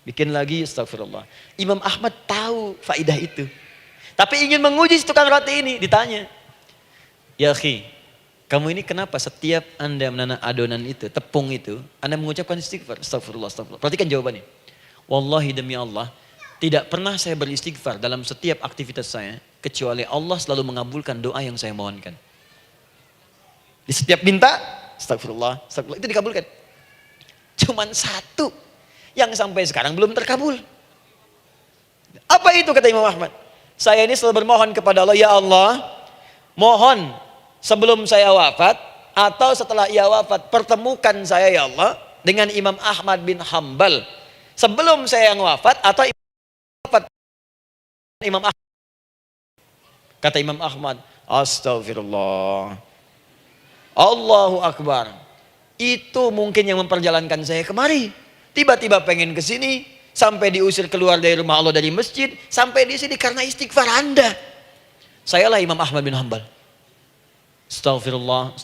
Bikin lagi, astagfirullah. Imam Ahmad tahu faidah itu. Tapi ingin menguji tukang roti ini, ditanya. Ya akhi, kamu ini kenapa setiap Anda menanam adonan itu, tepung itu, Anda mengucapkan istighfar, astagfirullah. Perhatikan jawabannya. Wallahi demi Allah, tidak pernah saya beristighfar dalam setiap aktivitas saya, kecuali Allah selalu mengabulkan doa yang saya mohonkan. Di setiap minta, astagfirullah, itu dikabulkan. Cuman satu yang sampai sekarang belum terkabul. Apa itu kata Imam Ahmad? Saya ini selalu bermohon kepada Allah, ya Allah, mohon sebelum saya wafat atau setelah ia wafat, pertemukan saya ya Allah dengan Imam Ahmad bin Hambal. Sebelum saya yang wafat atau wafat Imam Ahmad. Kata Imam Ahmad, astagfirullah. Allahu Akbar. Itu mungkin yang memperjalankan saya kemari. Tiba-tiba pengen ke sini, sampai diusir keluar dari rumah Allah dari masjid, sampai di sini karena istighfar Anda. Sayalah Imam Ahmad bin Hambal. Astagfirullah.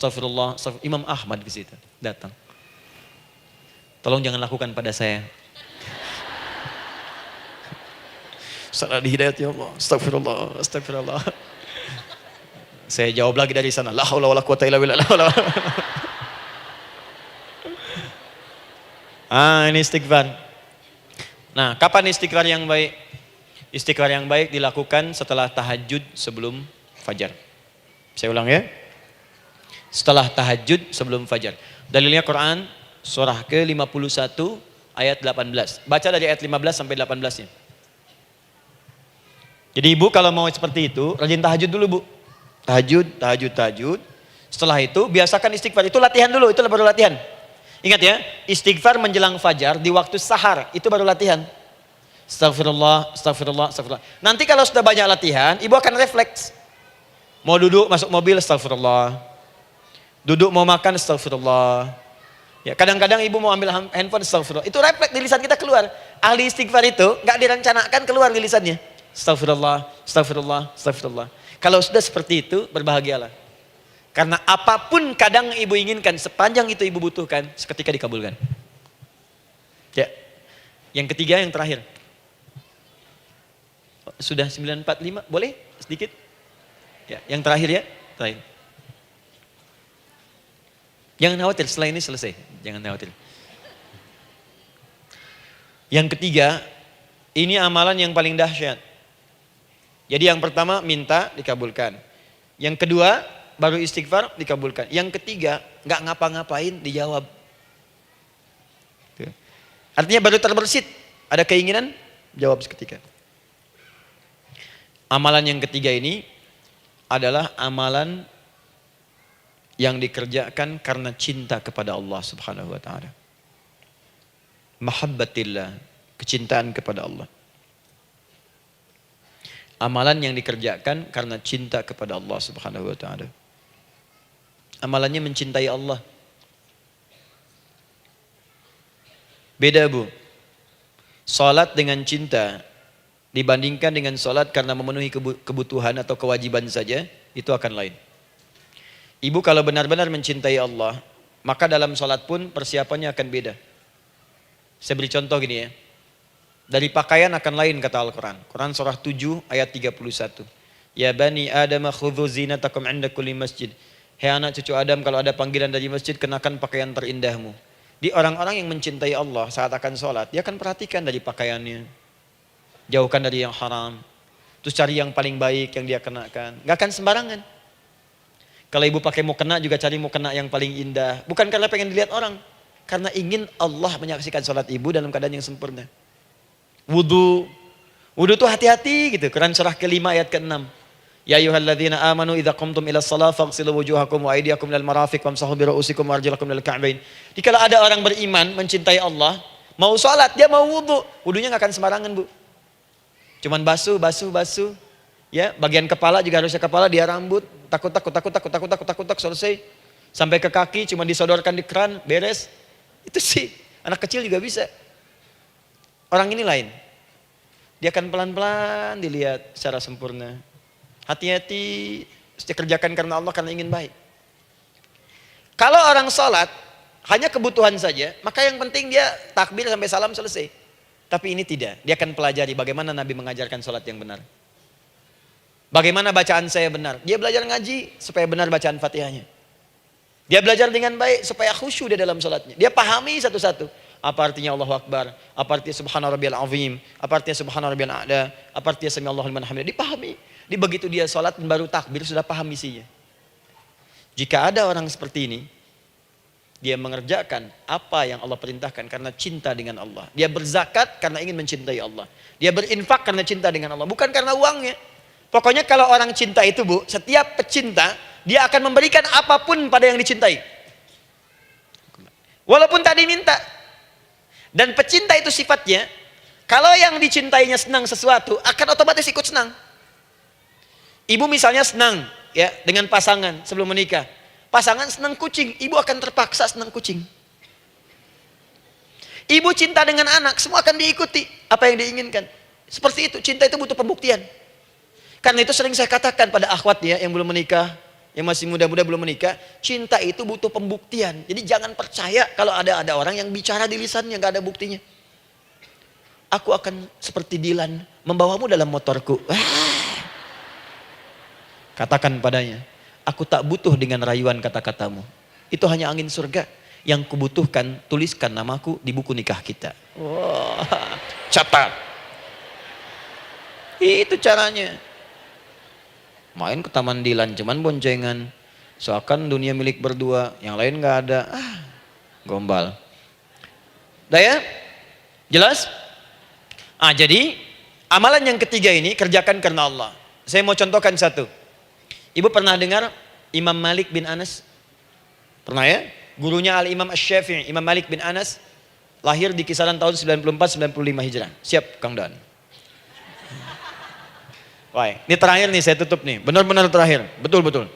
Imam Ahmad ke situ datang. Tolong jangan lakukan pada saya. Salah di hidayat ya Allah. Astagfirullah. Saya jawab lagi dari sana. La haula wala quwata illa billah. Ini istighfar. Nah, kapan istighfar yang baik? Istighfar yang baik dilakukan setelah tahajud sebelum fajar. Saya ulang ya. Setelah tahajud sebelum fajar. Dalilnya Quran surah ke-51 ayat 18. Baca dari ayat 15 sampai 18-nya. Jadi ibu kalau mau seperti itu, rajin tahajud dulu Bu. Tahajud. Setelah itu biasakan istighfar. Itu latihan dulu, itu baru latihan. Ingat ya, istighfar menjelang fajar di waktu sahar, itu baru latihan. Astagfirullah, astagfirullah, astagfirullah. Nanti kalau sudah banyak latihan, ibu akan refleks. Mau duduk masuk mobil, astagfirullah. Duduk mau makan, astagfirullah. Ya, kadang-kadang ibu mau ambil handphone, astagfirullah. Itu refleks di lisan kita keluar. Ahli istighfar itu nggak direncanakan keluar di lisannya. Astagfirullah, astagfirullah, astagfirullah. Kalau sudah seperti itu, berbahagialah. Karena apapun kadang ibu inginkan, sepanjang itu ibu butuhkan, seketika dikabulkan. Ya. Yang ketiga, yang terakhir. Sudah 9:45, boleh sedikit? Ya, yang terakhir ya, terakhir. Jangan khawatir, setelah ini selesai. Jangan khawatir. Yang ketiga, ini amalan yang paling dahsyat. Jadi yang pertama minta dikabulkan. Yang kedua baru istighfar dikabulkan. Yang ketiga nggak ngapa-ngapain dijawab. Artinya baru terbersit, ada keinginan jawab seketika. Amalan yang ketiga ini adalah amalan yang dikerjakan karena cinta kepada Allah Subhanahu wa taala. Mahabbatillah, kecintaan kepada Allah. Amalan yang dikerjakan karena cinta kepada Allah Subhanahu wa taala. Amalannya mencintai Allah. Beda, Bu. Salat dengan cinta dibandingkan dengan salat karena memenuhi kebutuhan atau kewajiban saja, itu akan lain. Ibu kalau benar-benar mencintai Allah, maka dalam salat pun persiapannya akan beda. Saya beri contoh gini ya. Dari pakaian akan lain kata Al-Quran. Quran surah 7 ayat 31. Ya bani Adam khudhu zinatakum inda kulli masjid. Hei anak cucu Adam, kalau ada panggilan dari masjid, kenakan pakaian terindahmu. Di orang-orang yang mencintai Allah saat akan sholat, dia akan perhatikan dari pakaiannya. Jauhkan dari yang haram. Terus cari yang paling baik yang dia kenakan. Gak akan sembarangan. Kalau ibu pakai mukena juga cari mukena yang paling indah. Bukan karena pengen dilihat orang. Karena ingin Allah menyaksikan sholat ibu dalam keadaan yang sempurna. Wudu. Wudu itu hati-hati gitu. Quran surah ke-5 ayat ke-6. Ya ayyuhalladzina amanu idza qumtum ila shalah faghsilu wujuhakum wa aydiyakum ilal marafiq wamsahu bi ru'usikum wa arjulakum ilal ka'bain. Jika ada orang beriman mencintai Allah, mau salat dia mau wudu, wudunya enggak akan sembarangan, Bu. Cuman basuh. Ya, bagian kepala juga harusnya kepala, dia rambut, takut selesai. Sampai ke kaki cuma disodorkan di keran, beres. Itu sih anak kecil juga bisa. Orang ini lain. Dia akan pelan-pelan dilihat secara sempurna. Hati-hati, kerjakan karena Allah, karena ingin baik. Kalau orang sholat hanya kebutuhan saja, maka yang penting dia takbir sampai salam selesai. Tapi ini tidak, dia akan pelajari bagaimana Nabi mengajarkan sholat yang benar. Bagaimana bacaan saya benar. Dia belajar ngaji supaya benar bacaan Fatihahnya. Dia belajar dengan baik supaya khusyuk di dalam sholatnya. Dia pahami satu-satu. Apa artinya Allahu Akbar? Apa artinya Subhana Rabbiyal Azim? Apa artinya Subhana Rabbiyal A'la? Apa artinya Sami Allahu liman hamidah? Dipahami. Di begitu dia sholat baru takbir sudah paham misinya. Jika ada orang seperti ini, dia mengerjakan apa yang Allah perintahkan karena cinta dengan Allah. Dia berzakat karena ingin mencintai Allah. Dia berinfak karena cinta dengan Allah, bukan karena uangnya. Pokoknya kalau orang cinta itu, Bu, setiap pecinta dia akan memberikan apapun pada yang dicintai. Walaupun tadi minta. Dan pecinta itu sifatnya, kalau yang dicintainya senang sesuatu, akan otomatis ikut senang. Ibu misalnya senang ya dengan pasangan sebelum menikah. Pasangan senang kucing, ibu akan terpaksa senang kucing. Ibu cinta dengan anak, semua akan diikuti apa yang diinginkan. Seperti itu, cinta itu butuh pembuktian. Karena itu sering saya katakan pada akhwat ya yang belum menikah, yang masih muda-muda belum menikah, cinta itu butuh pembuktian. Jadi jangan percaya kalau ada orang yang bicara di lisannya nggak ada buktinya. Aku akan seperti Dilan membawamu dalam motorku. Katakan padanya, aku tak butuh dengan rayuan kata-katamu. Itu hanya angin surga. Yang kubutuhkan, tuliskan namaku di buku nikah kita. Wah, catat. Itu caranya. Main ke Taman Dilan, cuman boncengan. Seakan dunia milik berdua, yang lain gak ada. Gombal. Udah ya? Jelas? Jadi amalan yang ketiga ini kerjakan karena Allah. Saya mau contohkan satu. Ibu pernah dengar Imam Malik bin Anas? Pernah ya? Gurunya Al-Imam Asy-Syafi'i, Imam Malik bin Anas, lahir di kisaran tahun 94-95 Hijrah. Siap, Kang Dan. Wah, ini terakhir nih, saya tutup nih. Benar-benar terakhir. Betul-betul.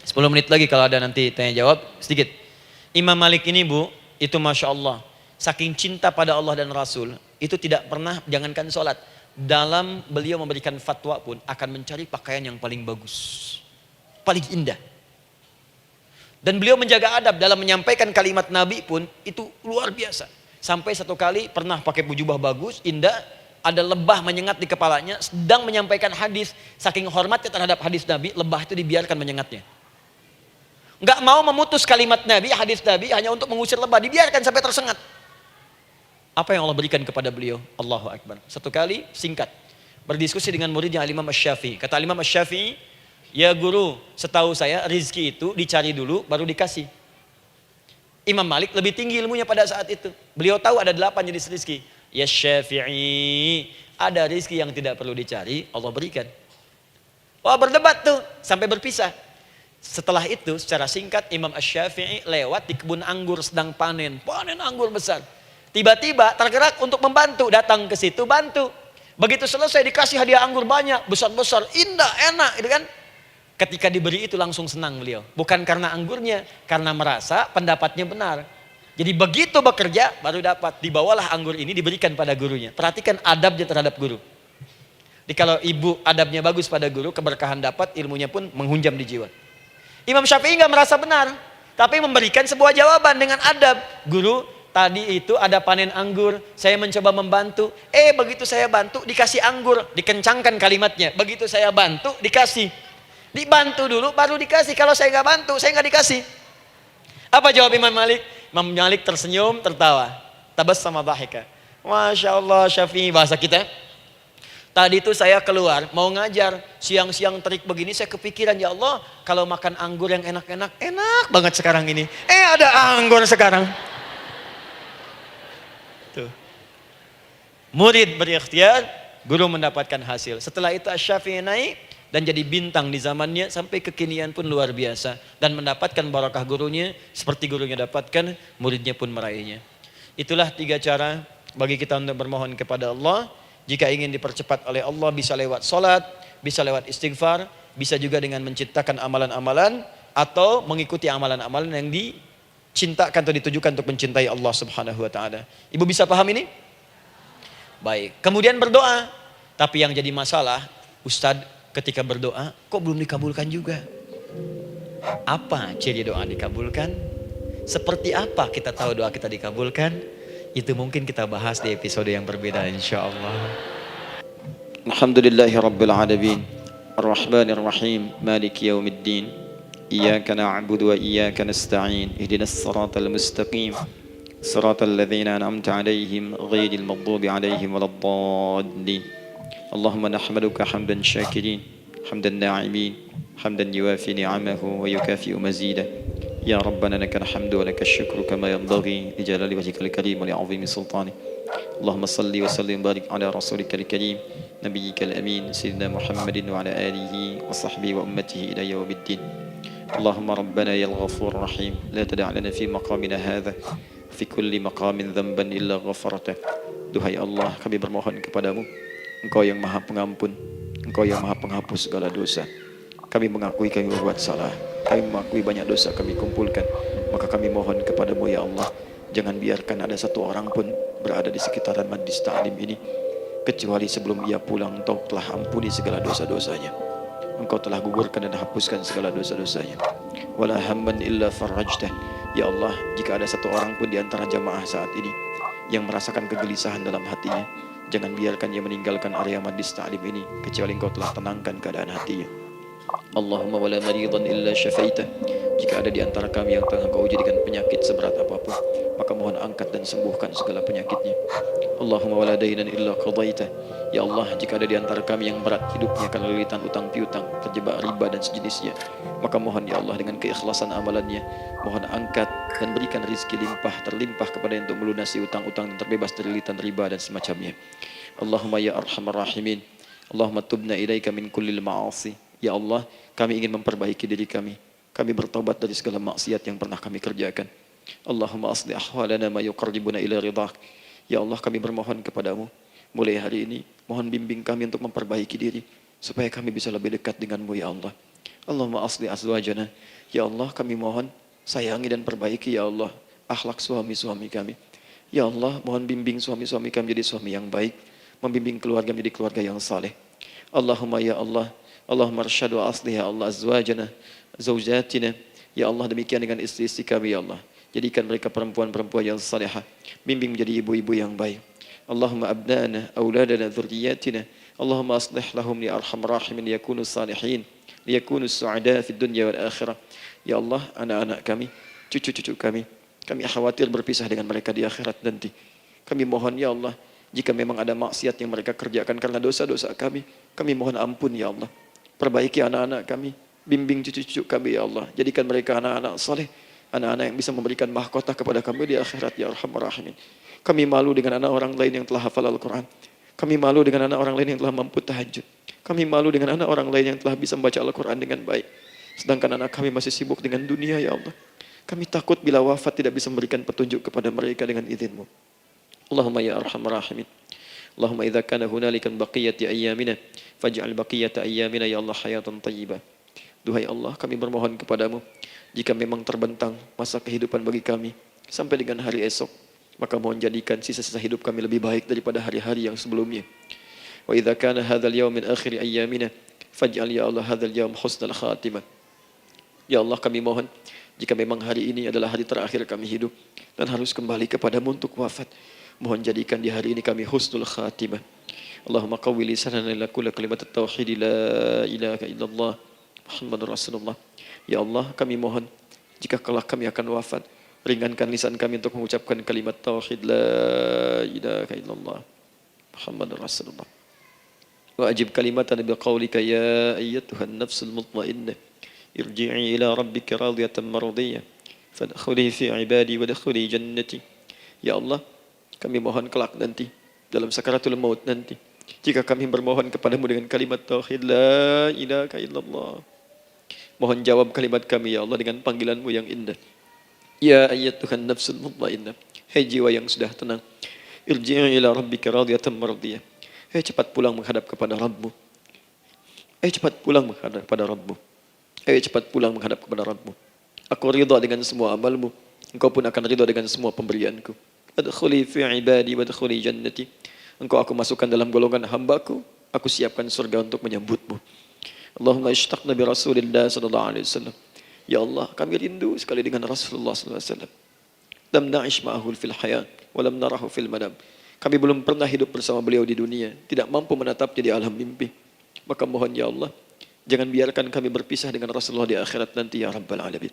10 menit lagi kalau ada nanti tanya jawab, sedikit. Imam Malik ini Bu, itu Masya Allah. Saking cinta pada Allah dan Rasul, itu tidak pernah, jangankan sholat. Dalam beliau memberikan fatwa pun, akan mencari pakaian yang paling bagus. Paling indah. Dan beliau menjaga adab dalam menyampaikan kalimat Nabi pun itu luar biasa. Sampai satu kali pernah pakai jubah bagus, indah, ada lebah menyengat di kepalanya, sedang menyampaikan hadis. Saking hormatnya terhadap hadis Nabi, lebah itu dibiarkan menyengatnya. Nggak mau memutus kalimat Nabi, hadis Nabi hanya untuk mengusir lebah, dibiarkan sampai tersengat. Apa yang Allah berikan kepada beliau? Allahu Akbar. Satu kali singkat, berdiskusi dengan muridnya Al-Imam Asy-Syafi'i. Kata Al-Imam Asy-Syafi'i, ya guru, setahu saya rizki itu dicari dulu baru dikasih. Imam Malik lebih tinggi ilmunya pada saat itu. Beliau tahu ada 8 jenis rizki. Ya Syafi'i, ada rizki yang tidak perlu dicari, Allah berikan. Wah, berdebat tuh sampai berpisah. Setelah itu secara singkat Imam Asy-Syafi'i lewat di kebun anggur sedang panen anggur besar. Tiba-tiba tergerak untuk membantu, datang ke situ bantu. Begitu selesai dikasih hadiah anggur banyak, besar-besar, indah, enak, gitu kan? Ketika diberi itu langsung senang beliau. Bukan karena anggurnya, karena merasa pendapatnya benar. Jadi begitu bekerja baru dapat. Dibawalah anggur ini diberikan pada gurunya. Perhatikan adabnya terhadap guru. Jadi kalau ibu adabnya bagus pada guru, keberkahan dapat, ilmunya pun menghunjam di jiwa. Imam Syafi'i nggak merasa benar, tapi memberikan sebuah jawaban dengan adab. Guru, tadi itu ada panen anggur, saya mencoba membantu. Begitu saya bantu dikasih anggur, dikencangkan kalimatnya. Begitu saya bantu dikasih. Dibantu dulu baru dikasih. Kalau saya nggak bantu, saya nggak dikasih. Apa jawab Imam Malik? Imam Malik tersenyum, tertawa. Tabassama dhahika. Masya Allah, Syafi'i, bahasa kita. Tadi itu saya keluar mau ngajar, siang-siang terik begini saya kepikiran, ya Allah, kalau makan anggur yang enak-enak, enak banget sekarang ini. Ada anggur sekarang. Tuh. Murid berikhtiar, guru mendapatkan hasil. Setelah itu Asy-Syafi'i naik dan jadi bintang di zamannya sampai kekinian pun luar biasa. Dan mendapatkan barakah gurunya, seperti gurunya dapatkan, muridnya pun meraihnya. Itulah 3 cara bagi kita untuk bermohon kepada Allah. Jika ingin dipercepat oleh Allah, bisa lewat sholat, bisa lewat istighfar, bisa juga dengan menciptakan amalan-amalan, atau mengikuti amalan-amalan yang dicintakan atau ditujukan untuk mencintai Allah Subhanahu wa ta'ala. Ibu bisa paham ini? Baik. Kemudian berdoa. Tapi yang jadi masalah, Ustadz, ketika berdoa, kok belum dikabulkan juga? Apa ciri doa dikabulkan? Seperti apa kita tahu doa kita dikabulkan? Itu mungkin kita bahas di episode yang berbeda insyaAllah. Alhamdulillahi Rabbil Alamin, Ar-Rahmanir Rahim, Maliki Yawmiddin, Iyaka na'budu wa iyaka nasta'in, Ihdinas siratal mustaqim, siratal ladzina an'amta 'alaihim ghairil maghdubi 'alaihim waladdallin. اللهم نحمدك حمدا شاكرين حمدا ناعمين حمدا يوافي نعمه ويكافئ مزيده يا ربنا لك الحمد ولك الشكر كما ينبغي لجلال وجهك الكريم ولعظيم سلطانك اللهم صل وسلم وبارك على رسولك الكريم نبيك الأمين سيدنا محمد وعلى آله وصحبه وأمته إلى يوم الدين اللهم ربنا يا الغفور الرحيم لا تدع لنا في مقامنا هذا في كل مقام ذنبا إلا غفرته. Duhai Allah, kami bermohon kepadamu, Engkau yang maha pengampun, Engkau yang maha penghapus segala dosa. Kami mengakui kami berbuat salah, kami mengakui banyak dosa kami kumpulkan. Maka kami mohon kepadamu ya Allah, jangan biarkan ada satu orang pun berada di sekitaran majlis ta'lim ini kecuali sebelum ia pulang Engkau telah ampuni segala dosa-dosanya, Engkau telah gugurkan dan hapuskan segala dosa-dosanya. Wala hamman illa farajtah. Ya Allah, jika ada satu orang pun di antara jamaah saat ini yang merasakan kegelisahan dalam hatinya, jangan biarkan ia meninggalkan area majlis ta'lim ini kecuali Engkau telah tenangkan keadaan hatinya. Allahumma wala maridan illa syafaitah. Jika ada di antara kami yang tengah Engkau uji dengan penyakit seberat apapun, maka mohon angkat dan sembuhkan segala penyakitnya. Allahumma wala dainan illa qadaitah. Ya Allah, jika ada di antara kami yang berat hidupnya karena lilitan utang piutang, terjebak riba dan sejenisnya, maka mohon ya Allah dengan keikhlasan amalannya, mohon angkat dan berikan rizki terlimpah kepada yang untuk melunasi utang-utang dan terbebas dari lilitan riba dan semacamnya. Allahumma ya arhamar rahimin, Allahumma tubna ilaika min kullil ma'asi, Ya Allah, kami ingin memperbaiki diri kami. Kami bertobat dari segala maksiat yang pernah kami kerjakan. Allahumma asli ahwalana ma yuqarribuna ila ridhak. Ya Allah, kami bermohon kepadamu, mulai hari ini, mohon bimbing kami untuk memperbaiki diri, supaya kami bisa lebih dekat denganmu ya Allah. Allahumma asli azwajana. Ya Allah, kami mohon sayangi dan perbaiki ya Allah akhlak suami-suami kami. Ya Allah, mohon bimbing suami-suami kami jadi suami yang baik, membimbing keluarga menjadi keluarga yang saleh. Allahumma ya Allah, Allahumma arsyad wa asli ya Allah azwajana, zaujatina. Ya Allah, demikian dengan istri-istri kami ya Allah. Jadikan mereka perempuan-perempuan yang salihah, bimbing menjadi ibu-ibu yang baik. Allahumma abnana, auladana, dzurriyyatina. Allahumma aslih lahum li arhamar rahimin yakunu salihin, liyakunu su'ada fid dunya wal akhirah. Ya Allah, anak-anak kami, cucu-cucu kami khawatir berpisah dengan mereka di akhirat nanti. Kami mohon ya Allah, jika memang ada maksiat yang mereka kerjakan karena dosa-dosa kami mohon ampun ya Allah. Perbaiki anak-anak kami, bimbing cucu-cucu kami ya Allah. Jadikan mereka anak-anak saleh, anak-anak yang bisa memberikan mahkota kepada kami di akhirat ya Arhamar Rahimin. Kami malu dengan anak orang lain yang telah hafal Al-Quran. Kami malu dengan anak orang lain yang telah mampu tahajud. Kami malu dengan anak orang lain yang telah bisa membaca Al-Quran dengan baik. Sedangkan anak kami masih sibuk dengan dunia ya Allah. Kami takut bila wafat tidak bisa memberikan petunjuk kepada mereka dengan izin-Mu. Allahumma ya Arhamar Rahimin. Allahumma idza kana hunalika baqiyati ayyamina faj'al baqiyata ayyamina ya Allah hayatan thayyibah. Duhai Allah, kami bermohon kepadamu, jika memang terbentang masa kehidupan bagi kami sampai dengan hari esok, maka mohon jadikan sisa-sisa hidup kami lebih baik daripada hari-hari yang sebelumnya. Wa idza kana hadzal yaum min akhir ayyamina faj'al ya Allah hadzal yaum husnal khatimah. Ya Allah, kami mohon, jika memang hari ini adalah hari terakhir kami hidup dan harus kembali kepadamu untuk wafat, mohon jadikan di hari ini kami husnul khatimah. Allahumma qawwi lisanana ila kulli kalimat at-tauhid la ilaha illallah Muhammadur Rasulullah. Ya Allah, kami mohon, jika kelak kami akan wafat, ringankan lisan kami untuk mengucapkan kalimat tauhid la ilaha illallah Muhammadur Rasulullah. Wa ajib kalimatan bi qaulika ya ayyatuhan nafsul mutmainnah irji'i ila rabbika radiyatan mardiyah fadkhuli fi ibadi wadkhuli jannati. Ya Allah, kami mohon kelak nanti dalam sakaratul maut nanti, jika kami bermohon kepadamu dengan kalimat tauhid la ilaha illallah, mohon jawab kalimat kami ya Allah dengan panggilanmu yang indah. Ya ayyatuhan nafsul mutmainnah, hai jiwa yang sudah tenang, irji'i ila rabbika radiyatan mardiyah, hai cepat pulang menghadap kepada Rabbmu. Hai cepat pulang menghadap kepada Rabbmu. Ayo cepat pulang menghadap kepada Rabbmu. Aku ridha dengan semua amalmu, engkau pun akan ridha dengan semua pemberianku. Adkhuli fi ibadi wadkhuli jannati. Engkau aku masukkan dalam golongan hambaku, aku siapkan surga untuk menyambutmu. Allahumma ishtaqna bi Rasulillah sallallahu alaihi wasallam. Ya Allah, kami rindu sekali dengan Rasulullah sallallahu alaihi wasallam. Lam na'ish ma'ahu fil hayat wa lam narahu fil manam. Kami belum pernah hidup bersama beliau di dunia, tidak mampu menatapnya di alam mimpi. Maka mohon ya Allah, jangan biarkan kami berpisah dengan Rasulullah di akhirat nanti ya Rabbal Alamin.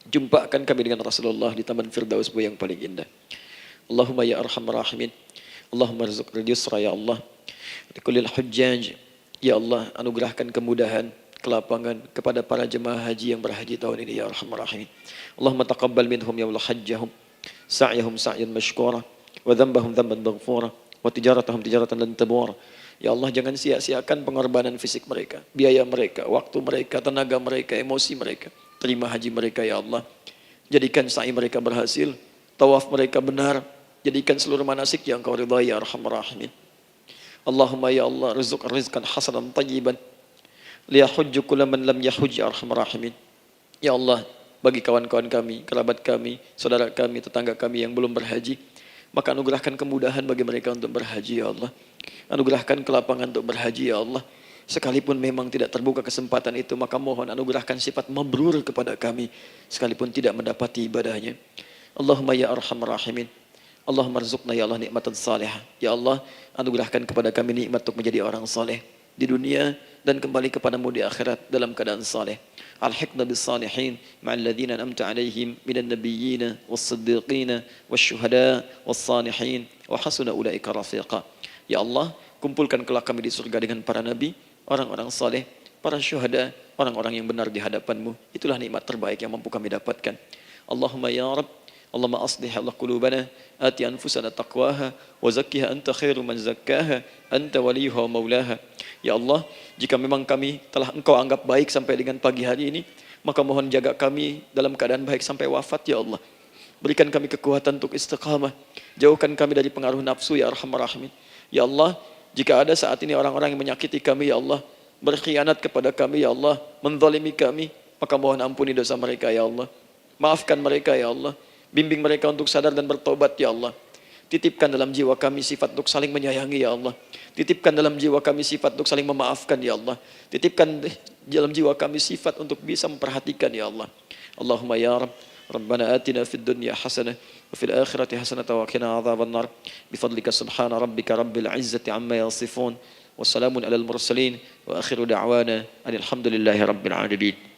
Jumpakan kami dengan Rasulullah di Taman Firdausmu yang paling indah. Allahumma ya Arhamar Rahimin. Allahumma rizqna yusra ya Allah. Likulil hujjaj. Ya Allah, anugerahkan kemudahan, kelapangan kepada para jemaah haji yang berhaji tahun ini ya Arhamar Rahimin. Allahumma taqabbal minhum ya Allah hajjahum, sa'yahum sa'yan mashkura, wa dhanbahum dhanban maghfura, wa tijaratahum tijaratan lan tabur. Ya Allah, jangan sia-siakan pengorbanan fisik mereka, biaya mereka, waktu mereka, tenaga mereka, emosi mereka. Terima haji mereka ya Allah. Jadikan sa'i mereka berhasil, tawaf mereka benar. Jadikan seluruh manasik yang Kau ridhai ya Arhamar Rahimin. Allahumma ya Allah, rizqan hasanan tayyiban liyahujju kulla man lam yahujj ya Arhamar Rahimin. Ya Allah, bagi kawan-kawan kami, kerabat kami, saudara kami, tetangga kami yang belum berhaji, maka anugerahkan kemudahan bagi mereka untuk berhaji ya Allah. Anugerahkan kelapangan untuk berhaji ya Allah. Sekalipun memang tidak terbuka kesempatan itu, maka mohon anugerahkan sifat mabrur kepada kami sekalipun tidak mendapati ibadahnya. Allahumma ya Arhamar Rahimin. Allahumma rzuqna ya Allah nikmatan salihah. Ya Allah, anugerahkan kepada kami nikmat untuk menjadi orang saleh di dunia dan kembali kepadamu di akhirat dalam keadaan saleh. Alhiqna bis salihin ma'al ladzina an'amta 'alaihim minan nabiyyin was-siddiqin wasyuhada was-salihin wa hasuna ulaika rafiqa. Ya Allah, kumpulkan kelak kami di surga dengan para nabi, orang-orang saleh, para syuhada, orang-orang yang benar di hadapan-Mu. Itulah nikmat terbaik yang mampu kami dapatkan. Allahumma ya Rabb, Allahumma aslih Allah qulubana ati anfusana taqwaha wa zakkiha anta khairu man zakkaha anta waliyuha wa maulaha. Ya Allah, jika memang kami telah Engkau anggap baik sampai dengan pagi hari ini, maka mohon jaga kami dalam keadaan baik sampai wafat ya Allah. Berikan kami kekuatan untuk istiqamah. Jauhkan kami dari pengaruh nafsu ya Arhamar Rahimin. Ya Allah, jika ada saat ini orang-orang yang menyakiti kami ya Allah, berkhianat kepada kami ya Allah, menzalimi kami, maka mohon ampuni dosa mereka ya Allah. Maafkan mereka ya Allah. Bimbing mereka untuk sadar dan bertobat ya Allah. Titipkan dalam jiwa kami sifat untuk saling menyayangi ya Allah. Titipkan dalam jiwa kami sifat untuk saling memaafkan ya Allah. Titipkan dalam jiwa kami sifat untuk bisa memperhatikan ya Allah. Allahumma ya Rabb, Rabbana atina fid dunya hasanah wa fil akhirati hasanah wa qina adzaban nar. Bifadlika subhana rabbika rabbil izzati amma yasifun. Wassalamun alal mursalin wa akhiru da'wana alhamdulillahi rabbil alamin.